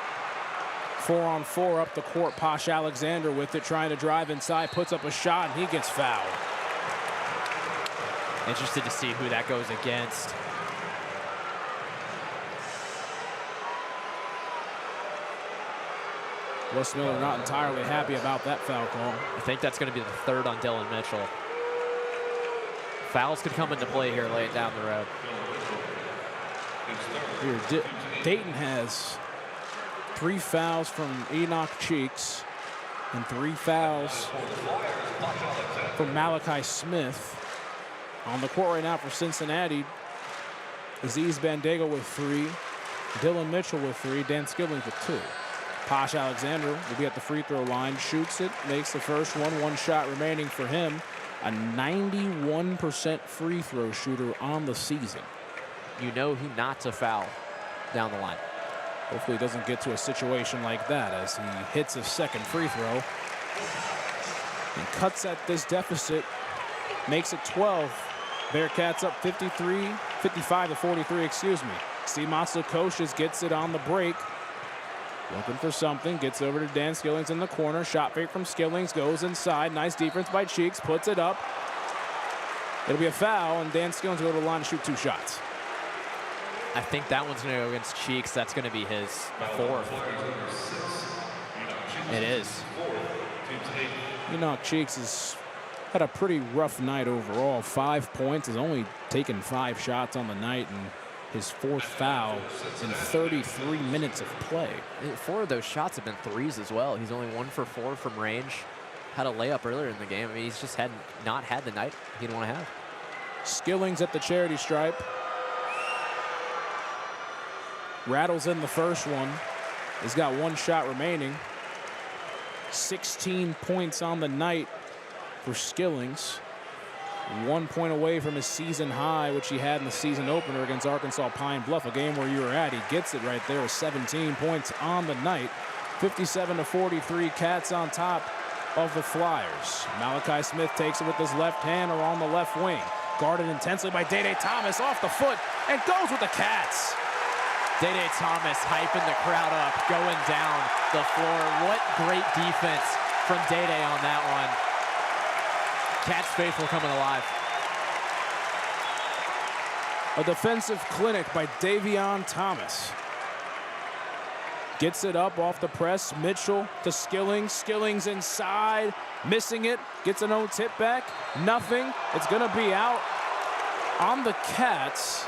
4-on-4 up the court. Posh Alexander with it, trying to drive inside, puts up a shot, and he gets fouled. Interested to see who that goes against. Wes Miller not entirely happy about that foul call. I think that's going to be the third on Dylan Mitchell. Fouls could come into play here late down the road. Here, Dayton has 3 fouls from Enoch Cheeks and 3 fouls from Malachi Smith. On the court right now for Cincinnati, Aziz Bandego with 3, Dylan Mitchell with 3, Dan Skillings with 2. Posh Alexander will be at the free throw line, shoots it, makes the first one, 1 shot remaining for him. A 91% free throw shooter on the season. You know he not to foul down the line. Hopefully he doesn't get to a situation like that as he hits his second free throw and cuts at this deficit, makes it 12. Bearcats up 55-43, excuse me. Simas Nikosius gets it on the break. Looking for something, gets over to Dan Skillings in the corner. Shot fake from Skillings, goes inside. Nice defense by Cheeks, puts it up. It'll be a foul, and Dan Skillings will go to the line to shoot 2 shots. I think that one's going to go against Cheeks. That's going to be his 4th. It is. Enoch Cheeks has had a pretty rough night overall. 5 points, has only taken 5 shots on the night, and his 4th foul in 33 minutes of play. 4 of those shots have been threes as well. He's only 1 for 4 from range. Had a layup earlier in the game. I mean, he's just not had the night he'd want to have. Skillings at the charity stripe. Rattles in the first one. He's got 1 shot remaining. 16 points on the night for Skillings. 1 point away from his season high, which he had in the season opener against Arkansas Pine Bluff, a game where you were at. He gets it right there with 17 points on the night. 57-43, Cats on top of the Flyers. Malachi Smith takes it with his left hand or on the left wing. Guarded intensely by Day Thomas off the foot and goes with the Cats. Day Thomas hyping the crowd up, going down the floor. What great defense from Day on that one. Cats faithful coming alive. A defensive clinic by Davion Thomas. Gets it up off the press. Mitchell to Skillings. Skillings inside, missing it. Gets an own tip back. Nothing. It's going to be out on the Cats.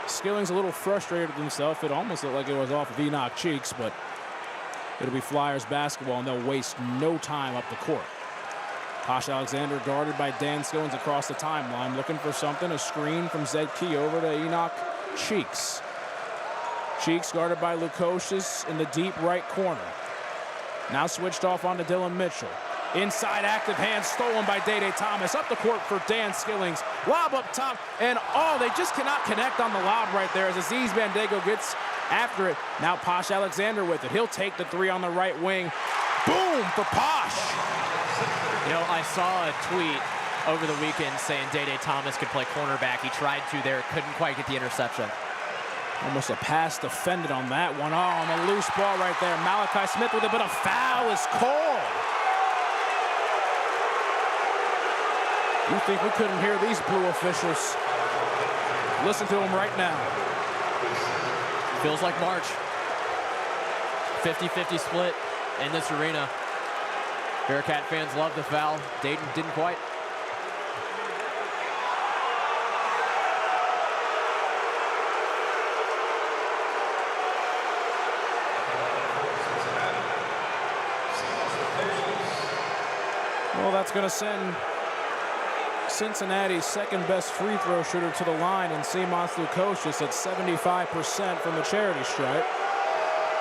Skillings a little frustrated with himself. It almost looked like it was off of Enoch Cheeks, but it'll be Flyers basketball, and they'll waste no time up the court. Posh Alexander guarded by Dan Skillings across the timeline, looking for something. A screen from Zed Key over to Enoch Cheeks. Cheeks guarded by Lukosius in the deep right corner. Now switched off onto Dylan Mitchell. Inside active hand stolen by Day Thomas. Up the court for Dan Skillings. Lob up top, and they just cannot connect on the lob right there as Aziz Bandego gets after it. Now Posh Alexander with it. He'll take the 3 on the right wing. Boom for Posh. You know, I saw a tweet over the weekend saying Day Thomas could play cornerback. He tried to there, couldn't quite get the interception. Almost a pass defended on that one. On a loose ball right there. Malachi Smith with it, but a foul is called. You think we couldn't hear these blue officials? Listen to them right now. Feels like March. 50-50 split in this arena. Bearcat fans love the foul. Dayton didn't quite. Well, that's going to send Cincinnati's second best free throw shooter to the line in Seamus Lukosius at 75% from the charity stripe.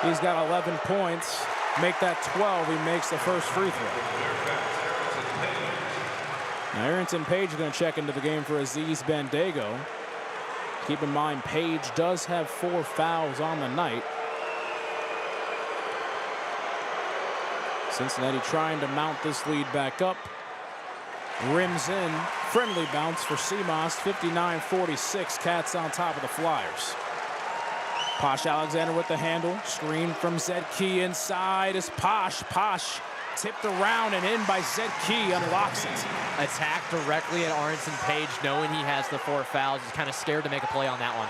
He's got 11 points. Make that 12, he makes the first free throw. Now Arrington Page is going to check into the game for Aziz Bandego. Keep in mind, Page does have 4 fouls on the night. Cincinnati trying to mount this lead back up. Rims in, friendly bounce for Seamus, 59-46, Cats on top of the Flyers. Posh Alexander with the handle, screen from Zed Key inside is Posh. Posh tipped around and in by Zed Key, unlocks it. Attack directly at Arrington Page, knowing he has the 4 fouls. He's kind of scared to make a play on that one.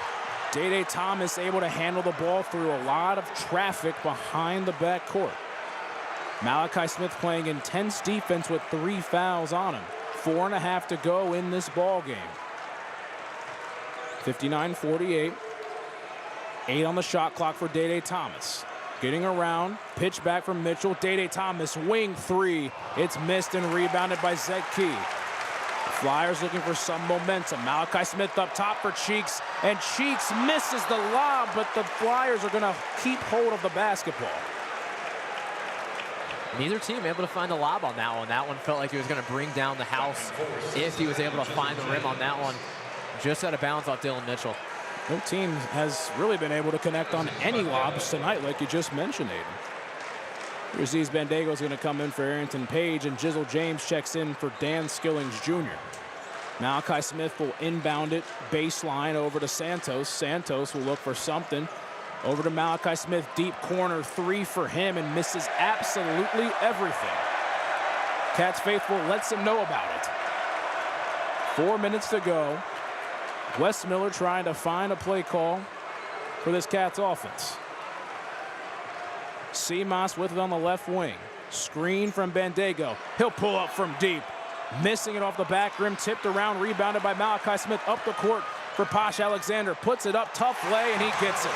Day Thomas able to handle the ball through a lot of traffic behind the backcourt. Malachi Smith playing intense defense with 3 fouls on him. 4.5 to go in this ball game. 59-48. 8 on the shot clock for Day Thomas. Getting around, pitch back from Mitchell. Day Thomas, wing 3. It's missed and rebounded by Zed Key. Flyers looking for some momentum. Malachi Smith up top for Cheeks, and Cheeks misses the lob, but the Flyers are going to keep hold of the basketball. Neither team able to find the lob on that one. That one felt like he was going to bring down the house if he was able to find the rim on that one. Just out of bounds off Dylan Mitchell. No team has really been able to connect on any lobs tonight, like you just mentioned, Aiden. Aziz Bandego is going to come in for Arrington Page, and Jizzle James checks in for Dan Skillings Jr. Malachi Smith will inbound it, baseline over to Santos. Santos will look for something. Over to Malachi Smith, deep corner 3 for him, and misses absolutely everything. Cats faithful lets him know about it. 4 minutes to go. Wes Miller trying to find a play call for this Cats offense. Seamus with it on the left wing. Screen from Bandego. He'll pull up from deep. Missing it off the back rim, tipped around, rebounded by Malachi Smith up the court for Posh Alexander. Puts it up, tough lay, and he gets it.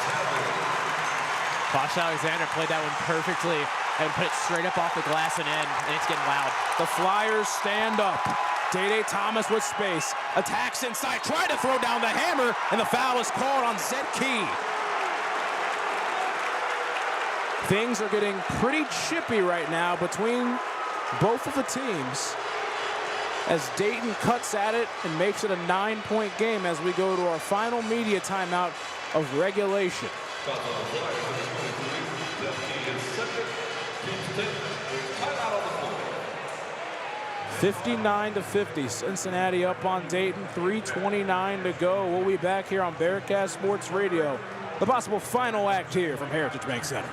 Posh Alexander played that one perfectly and put it straight up off the glass and in, and it's getting loud. The Flyers stand up. Day Thomas with space. Attacks inside, tried to throw down the hammer, and the foul is called on Zed Key. Things are getting pretty chippy right now between both of the teams as Dayton cuts at it and makes it a 9-point game as we go to our final media timeout of regulation. 59-50, Cincinnati up on Dayton, 3:29 to go. We'll be back here on Bearcat Sports Radio. The possible final act here from Heritage Bank Center.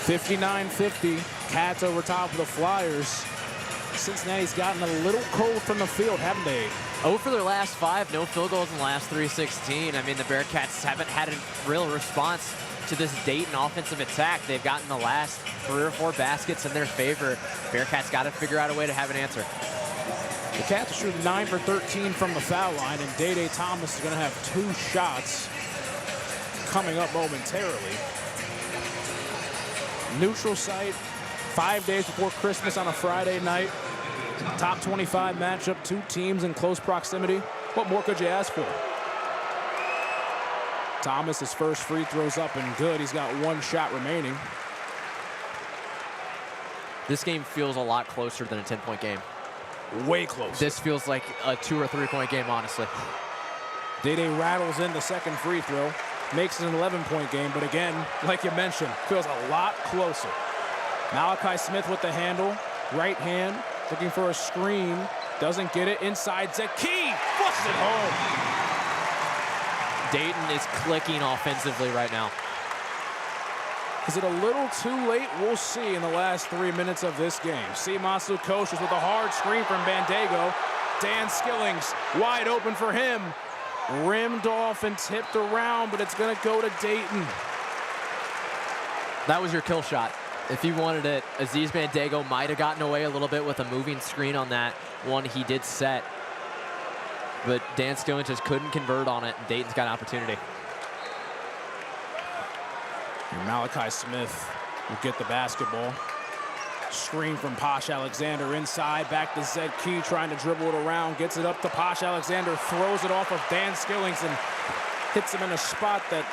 (59-50), Cats over top of the Flyers. Cincinnati's gotten a little cold from the field, haven't they? 0 for their last 5, no field goals in the last 3:16. I mean, the Bearcats haven't had a real response to this Dayton offensive attack. They've gotten the last 3 or 4 baskets in their favor. Bearcats got to figure out a way to have an answer. The Cats are shooting 9 for 13 from the foul line, and Day Thomas is going to have 2 shots coming up momentarily. Neutral site, 5 days before Christmas on a Friday night. Top 25 matchup, 2 teams in close proximity. What more could you ask for? Thomas, his first free throw's up and good. He's got 1 shot remaining. This game feels a lot closer than a 10-point game. Way closer. This feels like a 2 or 3-point game, honestly. Day rattles in the second free throw. Makes it an 11-point game, but again, like you mentioned, feels a lot closer. Malachi Smith with the handle, right hand, looking for a screen, doesn't get it, inside Zeki, flushes it home. Dayton is clicking offensively right now. Is it a little too late? We'll see in the last 3 minutes of this game. Simasu Koshis with a hard screen from Bandego. Dan Skillings wide open for him. Rimmed off and tipped around, but it's going to go to Dayton. That was your kill shot. If you wanted it, Aziz Bandego might have gotten away a little bit with a moving screen on that one he did set. But Dan Skillings just couldn't convert on it, and Dayton's got an opportunity. And Malachi Smith will get the basketball. Screen from Posh Alexander inside, back to Zed Key trying to dribble it around, gets it up to Posh Alexander, throws it off of Dan Skillings and hits him in a spot that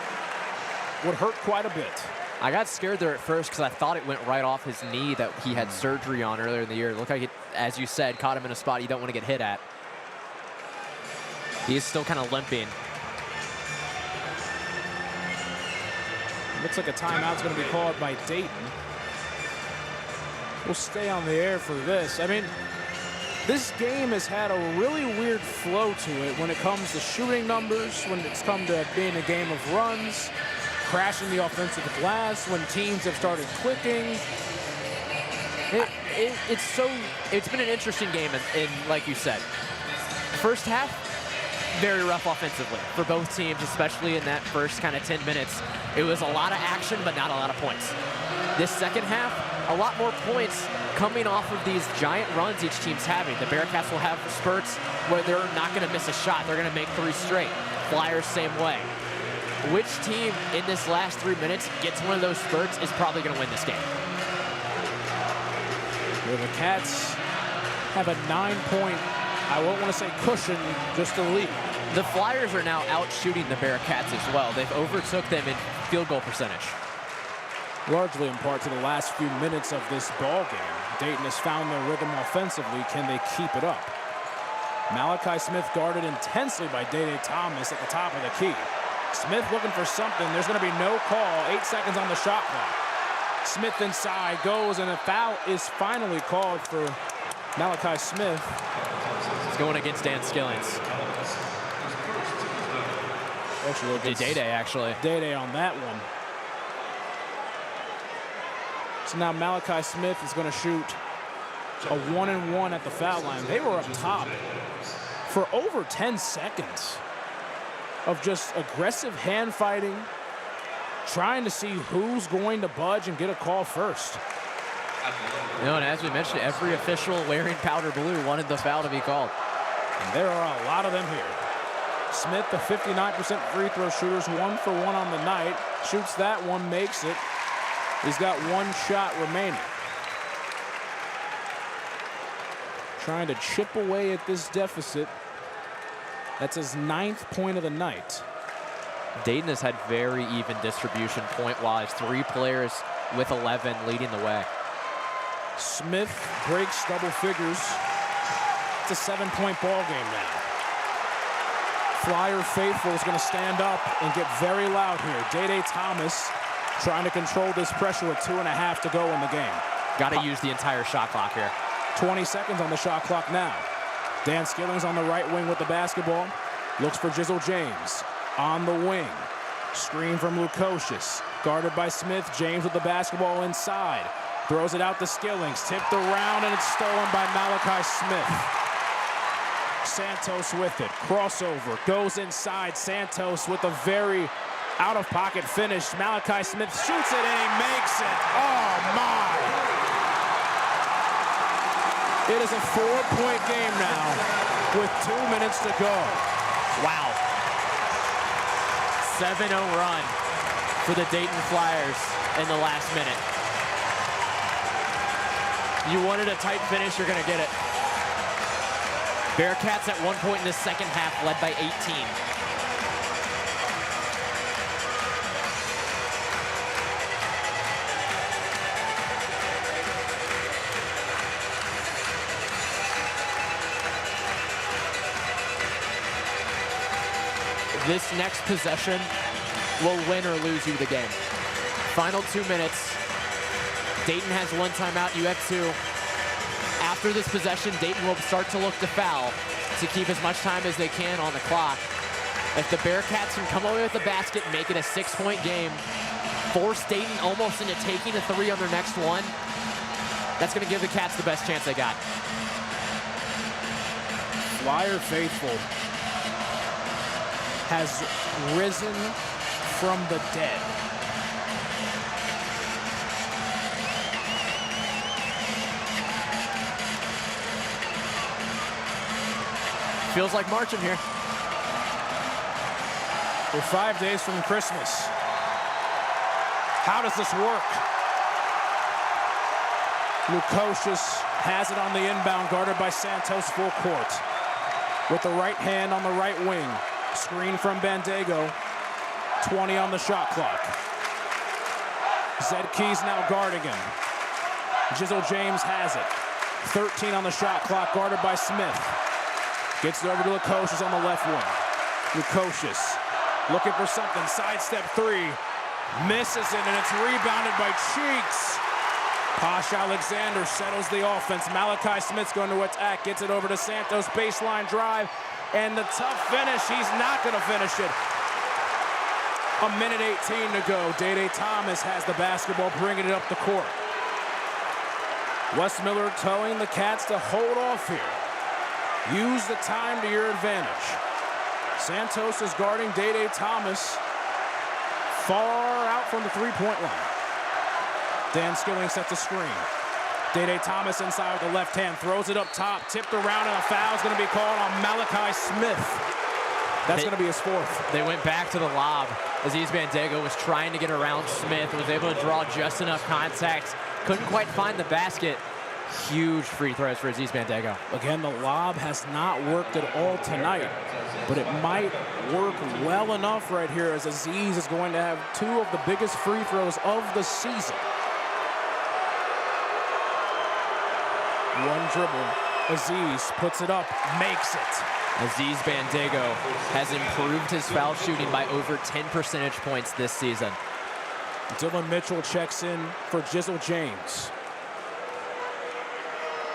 would hurt quite a bit. I got scared there at first because I thought it went right off his knee that he had surgery on earlier in the year. It looked like it, as you said, caught him in a spot you don't want to get hit at. He is still kind of limping. Looks like a timeout's going to be called by Dayton. We'll stay on the air for this. I mean, This game has had a really weird flow to it when it comes to shooting numbers, when it's come to being a game of runs, crashing the offensive glass, when teams have started clicking. It's been an interesting game, and like you said, first half, very rough offensively for both teams, especially in that first kind of 10 minutes. It was a lot of action, but not a lot of points. This second half, a lot more points coming off of these giant runs each team's having. The Bearcats will have spurts where they're not going to miss a shot. They're going to make 3 straight. Flyers, same way. Which team in this last 3 minutes gets one of those spurts is probably going to win this game. Where the Cats have a 9-point, I won't want to say cushion, just a lead. The Flyers are now out shooting the Bearcats as well. They've overtook them in field goal percentage. Largely in part to the last few minutes of this ball game. Dayton has found their rhythm offensively. Can they keep it up? Malachi Smith guarded intensely by Dayton Thomas at the top of the key. Smith looking for something. There's going to be no call. 8 seconds on the shot clock. Smith inside goes, and a foul is finally called for Malachi Smith. It's going against Dan Skillings. Actually, Day-Day, actually. Day-Day on that one. So now Malachi Smith is going to shoot a 1-and-1 at the foul line. They were up top for over 10 seconds of just aggressive hand fighting, trying to see who's going to budge and get a call first. You know, and as we mentioned, every official wearing powder blue wanted the foul to be called. And there are a lot of them here. Smith, the 59% free throw shooters, 1 for 1 on the night. Shoots that one, makes it. He's got 1 shot remaining. Trying to chip away at this deficit. That's his 9th point of the night. Dayton has had very even distribution point-wise. 3 players with 11 leading the way. Smith breaks double figures. It's a 7-point ball game now. Flyer faithful is going to stand up and get very loud here. Day-Day Thomas trying to control this pressure with 2.5 to go in the game. Got to use the entire shot clock here. 20 seconds on the shot clock now. Dan Skillings on the right wing with the basketball. Looks for Jizzle James on the wing. Screen from Lukosius. Guarded by Smith. James with the basketball inside. Throws it out to Skillings. Tipped around, and it's stolen by Malachi Smith. Santos with it. Crossover. Goes inside. Santos with a very out-of-pocket finish. Malachi Smith shoots it, and he makes it. Oh, my. It is a 4-point game now with 2 minutes to go. Wow. 7-0 run for the Dayton Flyers in the last minute. You wanted a tight finish, you're going to get it. Bearcats at one point in the second half led by 18. This next possession will win or lose you the game. Final 2 minutes. Dayton has 1 timeout, you have 2. After this possession, Dayton will start to look to foul to keep as much time as they can on the clock. If the Bearcats can come away with the basket, make it a 6-point game, force Dayton almost into taking a 3 on their next one, that's going to give the Cats the best chance they got. Flyer faithful has risen from the dead. Feels like March in here. We're 5 days from Christmas. How does this work? Lukosius has it on the inbound, guarded by Santos full court. With the right hand on the right wing. Screen from Bandego. 20 on the shot clock. Zed Key's now guarding him. Jizzle James has it. 13 on the shot clock, guarded by Smith. Gets it over to Lukosius on the left wing. Lukosius looking for something. Sidestep 3. Misses it, and it's rebounded by Cheeks. Posh Alexander settles the offense. Malachi Smith's going to attack, gets it over to Santos, baseline drive, and the tough finish. He's not going to finish it. A minute 18 to go. Day Thomas has the basketball, bringing it up the court. Wes Miller telling the Cats to hold off here. Use the time to your advantage. Santos is guarding Day Thomas far out from the three-point line. Dan Skilling sets a screen. Day Thomas inside with the left hand, throws it up top, tipped around, and a foul is going to be called on Malachi Smith. That's going to be his fourth. They went back to the lob. Aziz Bandaogo was trying to get around Smith, was able to draw just enough contact, couldn't quite find the basket. Huge free throws for Aziz Bandaogo. Again, the lob has not worked at all tonight, but it might work well enough right here as Aziz is going to have two of the biggest free throws of the season. One dribble. Aziz puts it up, makes it. Aziz Bandaogo has improved his foul shooting by over 10 percentage points this season. Dylan Mitchell checks in for Jizzle James.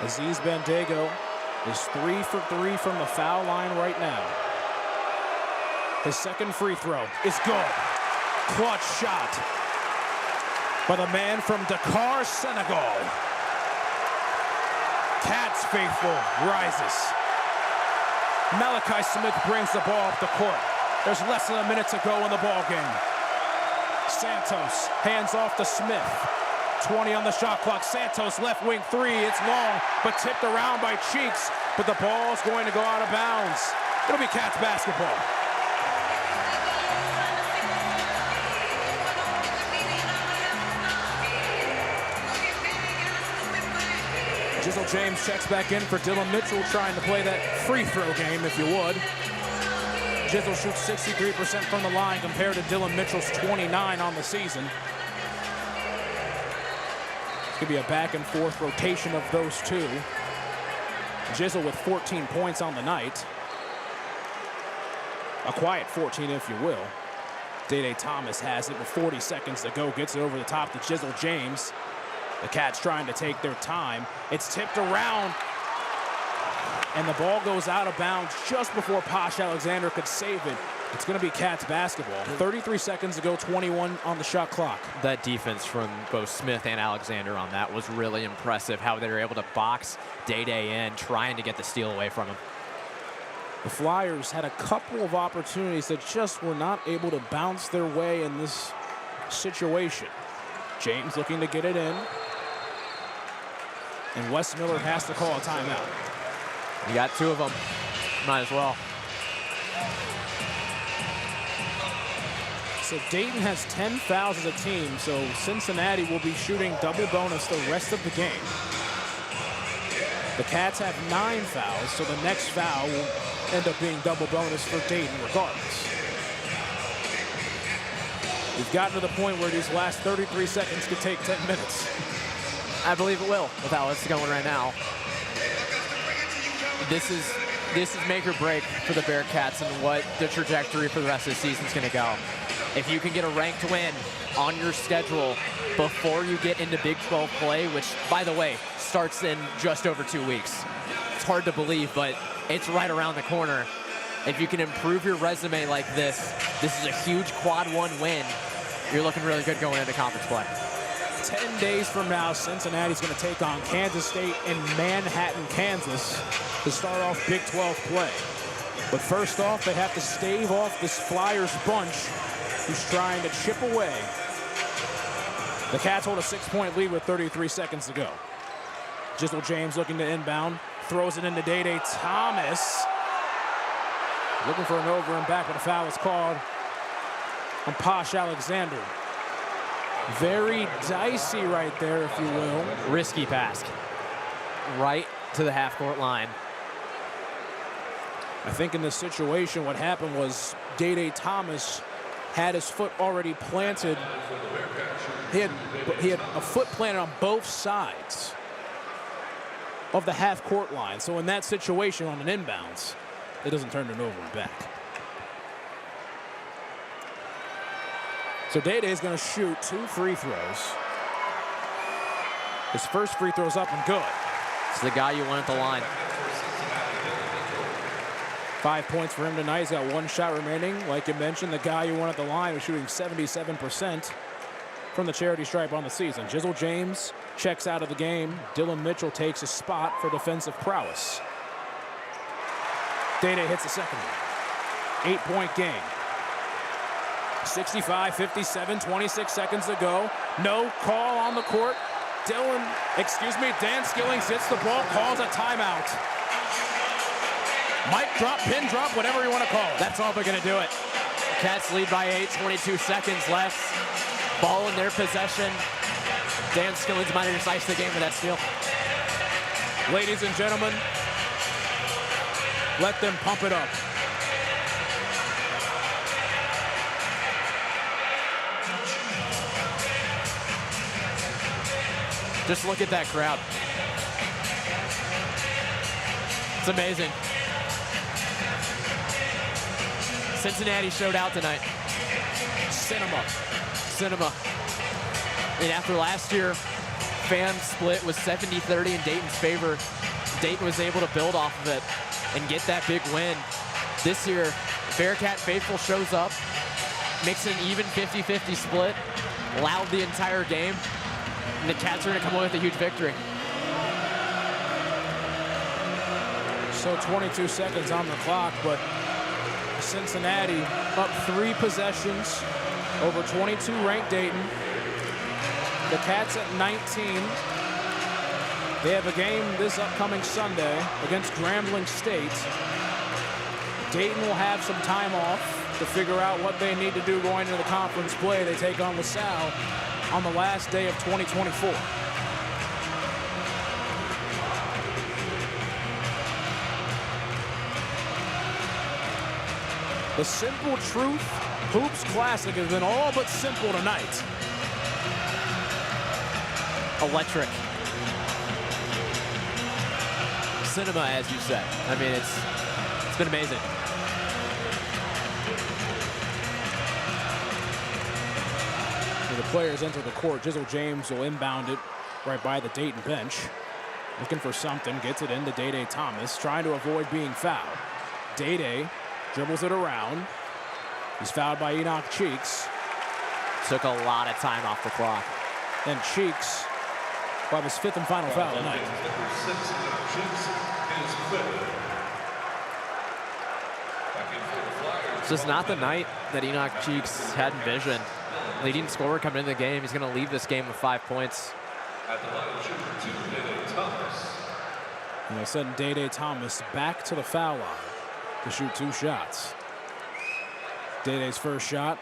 Aziz Bandaogo is 3 for 3 from the foul line right now. His second free throw is good. Clutch shot by the man from Dakar, Senegal. Cats faithful rises. Malachi Smith brings the ball up the court. There's less than a minute to go in the ball game. Santos hands off to Smith. 20 on the shot clock. Santos left wing three. It's long, but tipped around by Cheeks. But the ball's going to go out of bounds. It'll be Cats basketball. Jizzle James checks back in for Dylan Mitchell, trying to play that free throw game, if you would. Jizzle shoots 63% from the line compared to Dylan Mitchell's 29 on the season. It's going to be a back and forth rotation of those two. Jizzle with 14 points on the night. A quiet 14, if you will. Day Thomas has it with 40 seconds to go. Gets it over the top to Jizzle James. The Cats trying to take their time. It's tipped around, and the ball goes out of bounds just before Posh Alexander could save it. It's going to be Cats basketball. 33 seconds to go, 21 on the shot clock. That defense from both Smith and Alexander on that was really impressive, how they were able to box Day in, trying to get the steal away from him. The Flyers had a couple of opportunities that just were not able to bounce their way in this situation. James looking to get it in. And Wes Miller has to call a timeout. You got two of them. Might as well. So Dayton has 10 fouls as a team, so Cincinnati will be shooting double bonus the rest of the game. The Cats have 9 fouls, so the next foul will end up being double bonus for Dayton regardless. We've gotten to the point where these last 33 seconds could take 10 minutes. I believe it will, with how it's going right now. This is make or break for the Bearcats and what the trajectory for the rest of the season is going to go. If you can get a ranked win on your schedule before you get into Big 12 play, which, by the way, starts in just over 2 weeks. It's hard to believe, but it's right around the corner. If you can improve your resume like this is a huge quad 1 win. You're looking really good going into conference play. 10 days from now, Cincinnati's going to take on Kansas State in Manhattan, Kansas to start off Big 12 play. But first off, they have to stave off this Flyers bunch who's trying to chip away. The Cats hold a 6-point lead with 33 seconds to go. Jizzle James looking to inbound, throws it into Day Thomas. Looking for an over and back, but a foul is called on Posh Alexander. Very dicey right there, if you will. Risky pass. Right to the half-court line. I think in this situation, what happened was Day Thomas had his foot already planted. He had a foot planted on both sides of the half-court line. So in that situation, on an inbounds, it doesn't turn it over and back. So Day is going to shoot 2 free throws. His first free throw's up and good. It's the guy you want at the line. 5 points for him tonight. He's got 1 shot remaining. Like you mentioned, the guy you want at the line was shooting 77% from the charity stripe on the season. Jizzle James checks out of the game. Dylan Mitchell takes a spot for defensive prowess. Day-Day hits the second one. 8-point game. 65-57, 26 seconds to go. No call on the court. Dan Skillings hits the ball, calls a timeout. Mic drop, pin drop, whatever you want to call it. That's all they're going to do it. Cats lead by 8, 22 seconds left. Ball in their possession. Dan Skillings might have just iced the game with that steal. Ladies and gentlemen, let them pump it up. Just look at that crowd. It's amazing. Cincinnati showed out tonight. Cinema. And after last year, fan split was 70-30 in Dayton's favor. Dayton was able to build off of it and get that big win. This year, Bearcat faithful shows up, makes an even 50-50 split, loud the entire game, and the Cats are going to come away with a huge victory. So 22 seconds on the clock, but Cincinnati up 3 possessions over 22 ranked Dayton. The Cats at 19. They have a game this upcoming Sunday against Grambling State. Dayton will have some time off to figure out what they need to do going into the conference play. They take on LaSalle on the last day of 2024. The Simple Truth Hoops Classic has been all but simple tonight. Electric. Cinema, as you said. I mean, it's been amazing. The players enter the court. Jizzle James will inbound it right by the Dayton bench. Looking for something, gets it into Day-Day Thomas, trying to avoid being fouled. Day-Day dribbles it around. He's fouled by Enoch Cheeks. Took a lot of time off the clock. And Cheeks will have his 5th and final foul tonight. It's just not the night that Enoch Cheeks had envisioned. Leading scorer coming into the game. He's going to leave this game with 5 points. And they send Day-Day Thomas back to the foul line to shoot 2 shots. Day-Day's first shot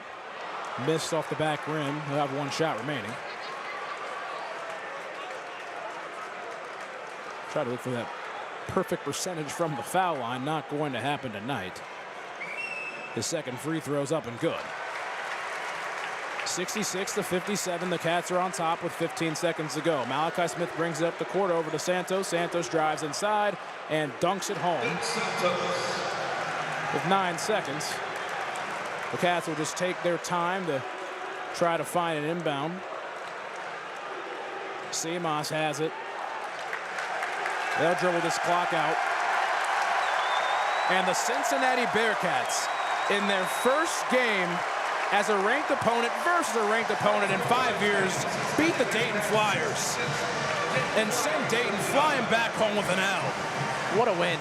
missed off the back rim. He'll have 1 shot remaining. Try to look for that perfect percentage from the foul line. Not going to happen tonight. His second free throw's up and good. 66-57, the Cats are on top with 15 seconds to go. Malachi Smith brings it up the court over to Santos. Santos drives inside and dunks it home. With 9 seconds, the Cats will just take their time to try to find an inbound. Seamoss has it. They'll dribble this clock out. And the Cincinnati Bearcats, in their first game as a ranked opponent versus a ranked opponent in 5 years, beat the Dayton Flyers and send Dayton flying back home with an L. What a win.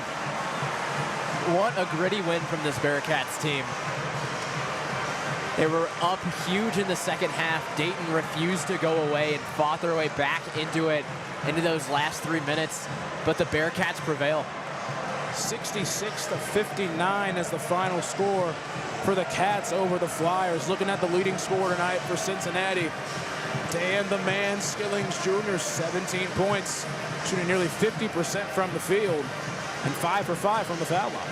What a gritty win from this Bearcats team. They were up huge in the second half. Dayton refused to go away and fought their way back into it, into those last 3 minutes, but the Bearcats prevail. 66-59 is the final score for the Cats over the Flyers. Looking at the leading scorer tonight for Cincinnati, Dan the Man Skillings Jr., 17 points, shooting nearly 50% from the field, and 5 for 5 from the foul line.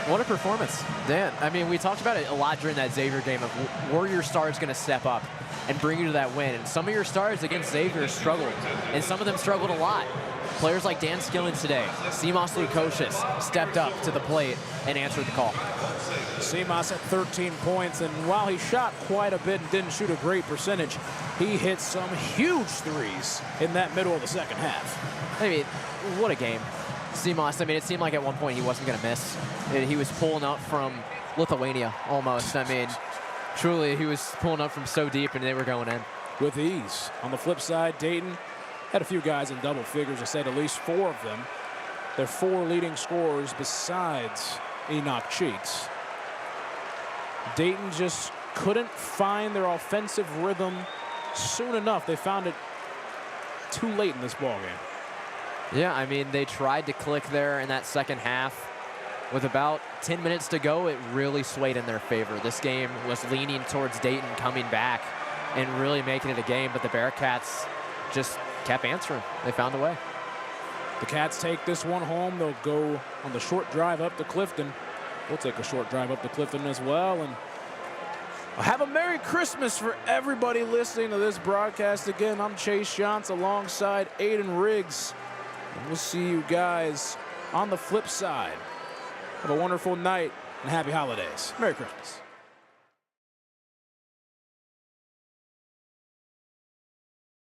What a performance, Dan. I mean, we talked about it a lot during that Xavier game of were your stars going to step up and bring you to that win. And some of your stars against Xavier struggled, and some of them struggled a lot. Players like Dan Skillings today, Seamoss Lukosius, stepped up to the plate and answered the call. Seamoss at 13 points, and while he shot quite a bit and didn't shoot a great percentage, He hit some huge threes in that middle of the second half. I mean, what a game. Simos, I mean, it seemed like at one point he wasn't going to miss. He was pulling up from Lithuania almost. I mean, truly, he was pulling up from so deep and they were going in. With ease. On the flip side, Dayton had a few guys in double figures. I said at least 4 of them. Their 4 leading scorers besides Enoch Cheeks. Dayton just couldn't find their offensive rhythm soon enough. They found it too late in this ballgame. Yeah, I mean, they tried to click there in that second half. With about 10 minutes to go, it really swayed in their favor. This game was leaning towards Dayton coming back and really making it a game, but the Bearcats just kept answering. They found a way. The Cats take this one home. They'll go on the short drive up to Clifton. We'll take a short drive up to Clifton as well. And have a Merry Christmas for everybody listening to this broadcast. Again, I'm Chase Shantz alongside Aiden Riggs. And we'll see you guys on the flip side. Have a wonderful night and happy holidays. Merry Christmas.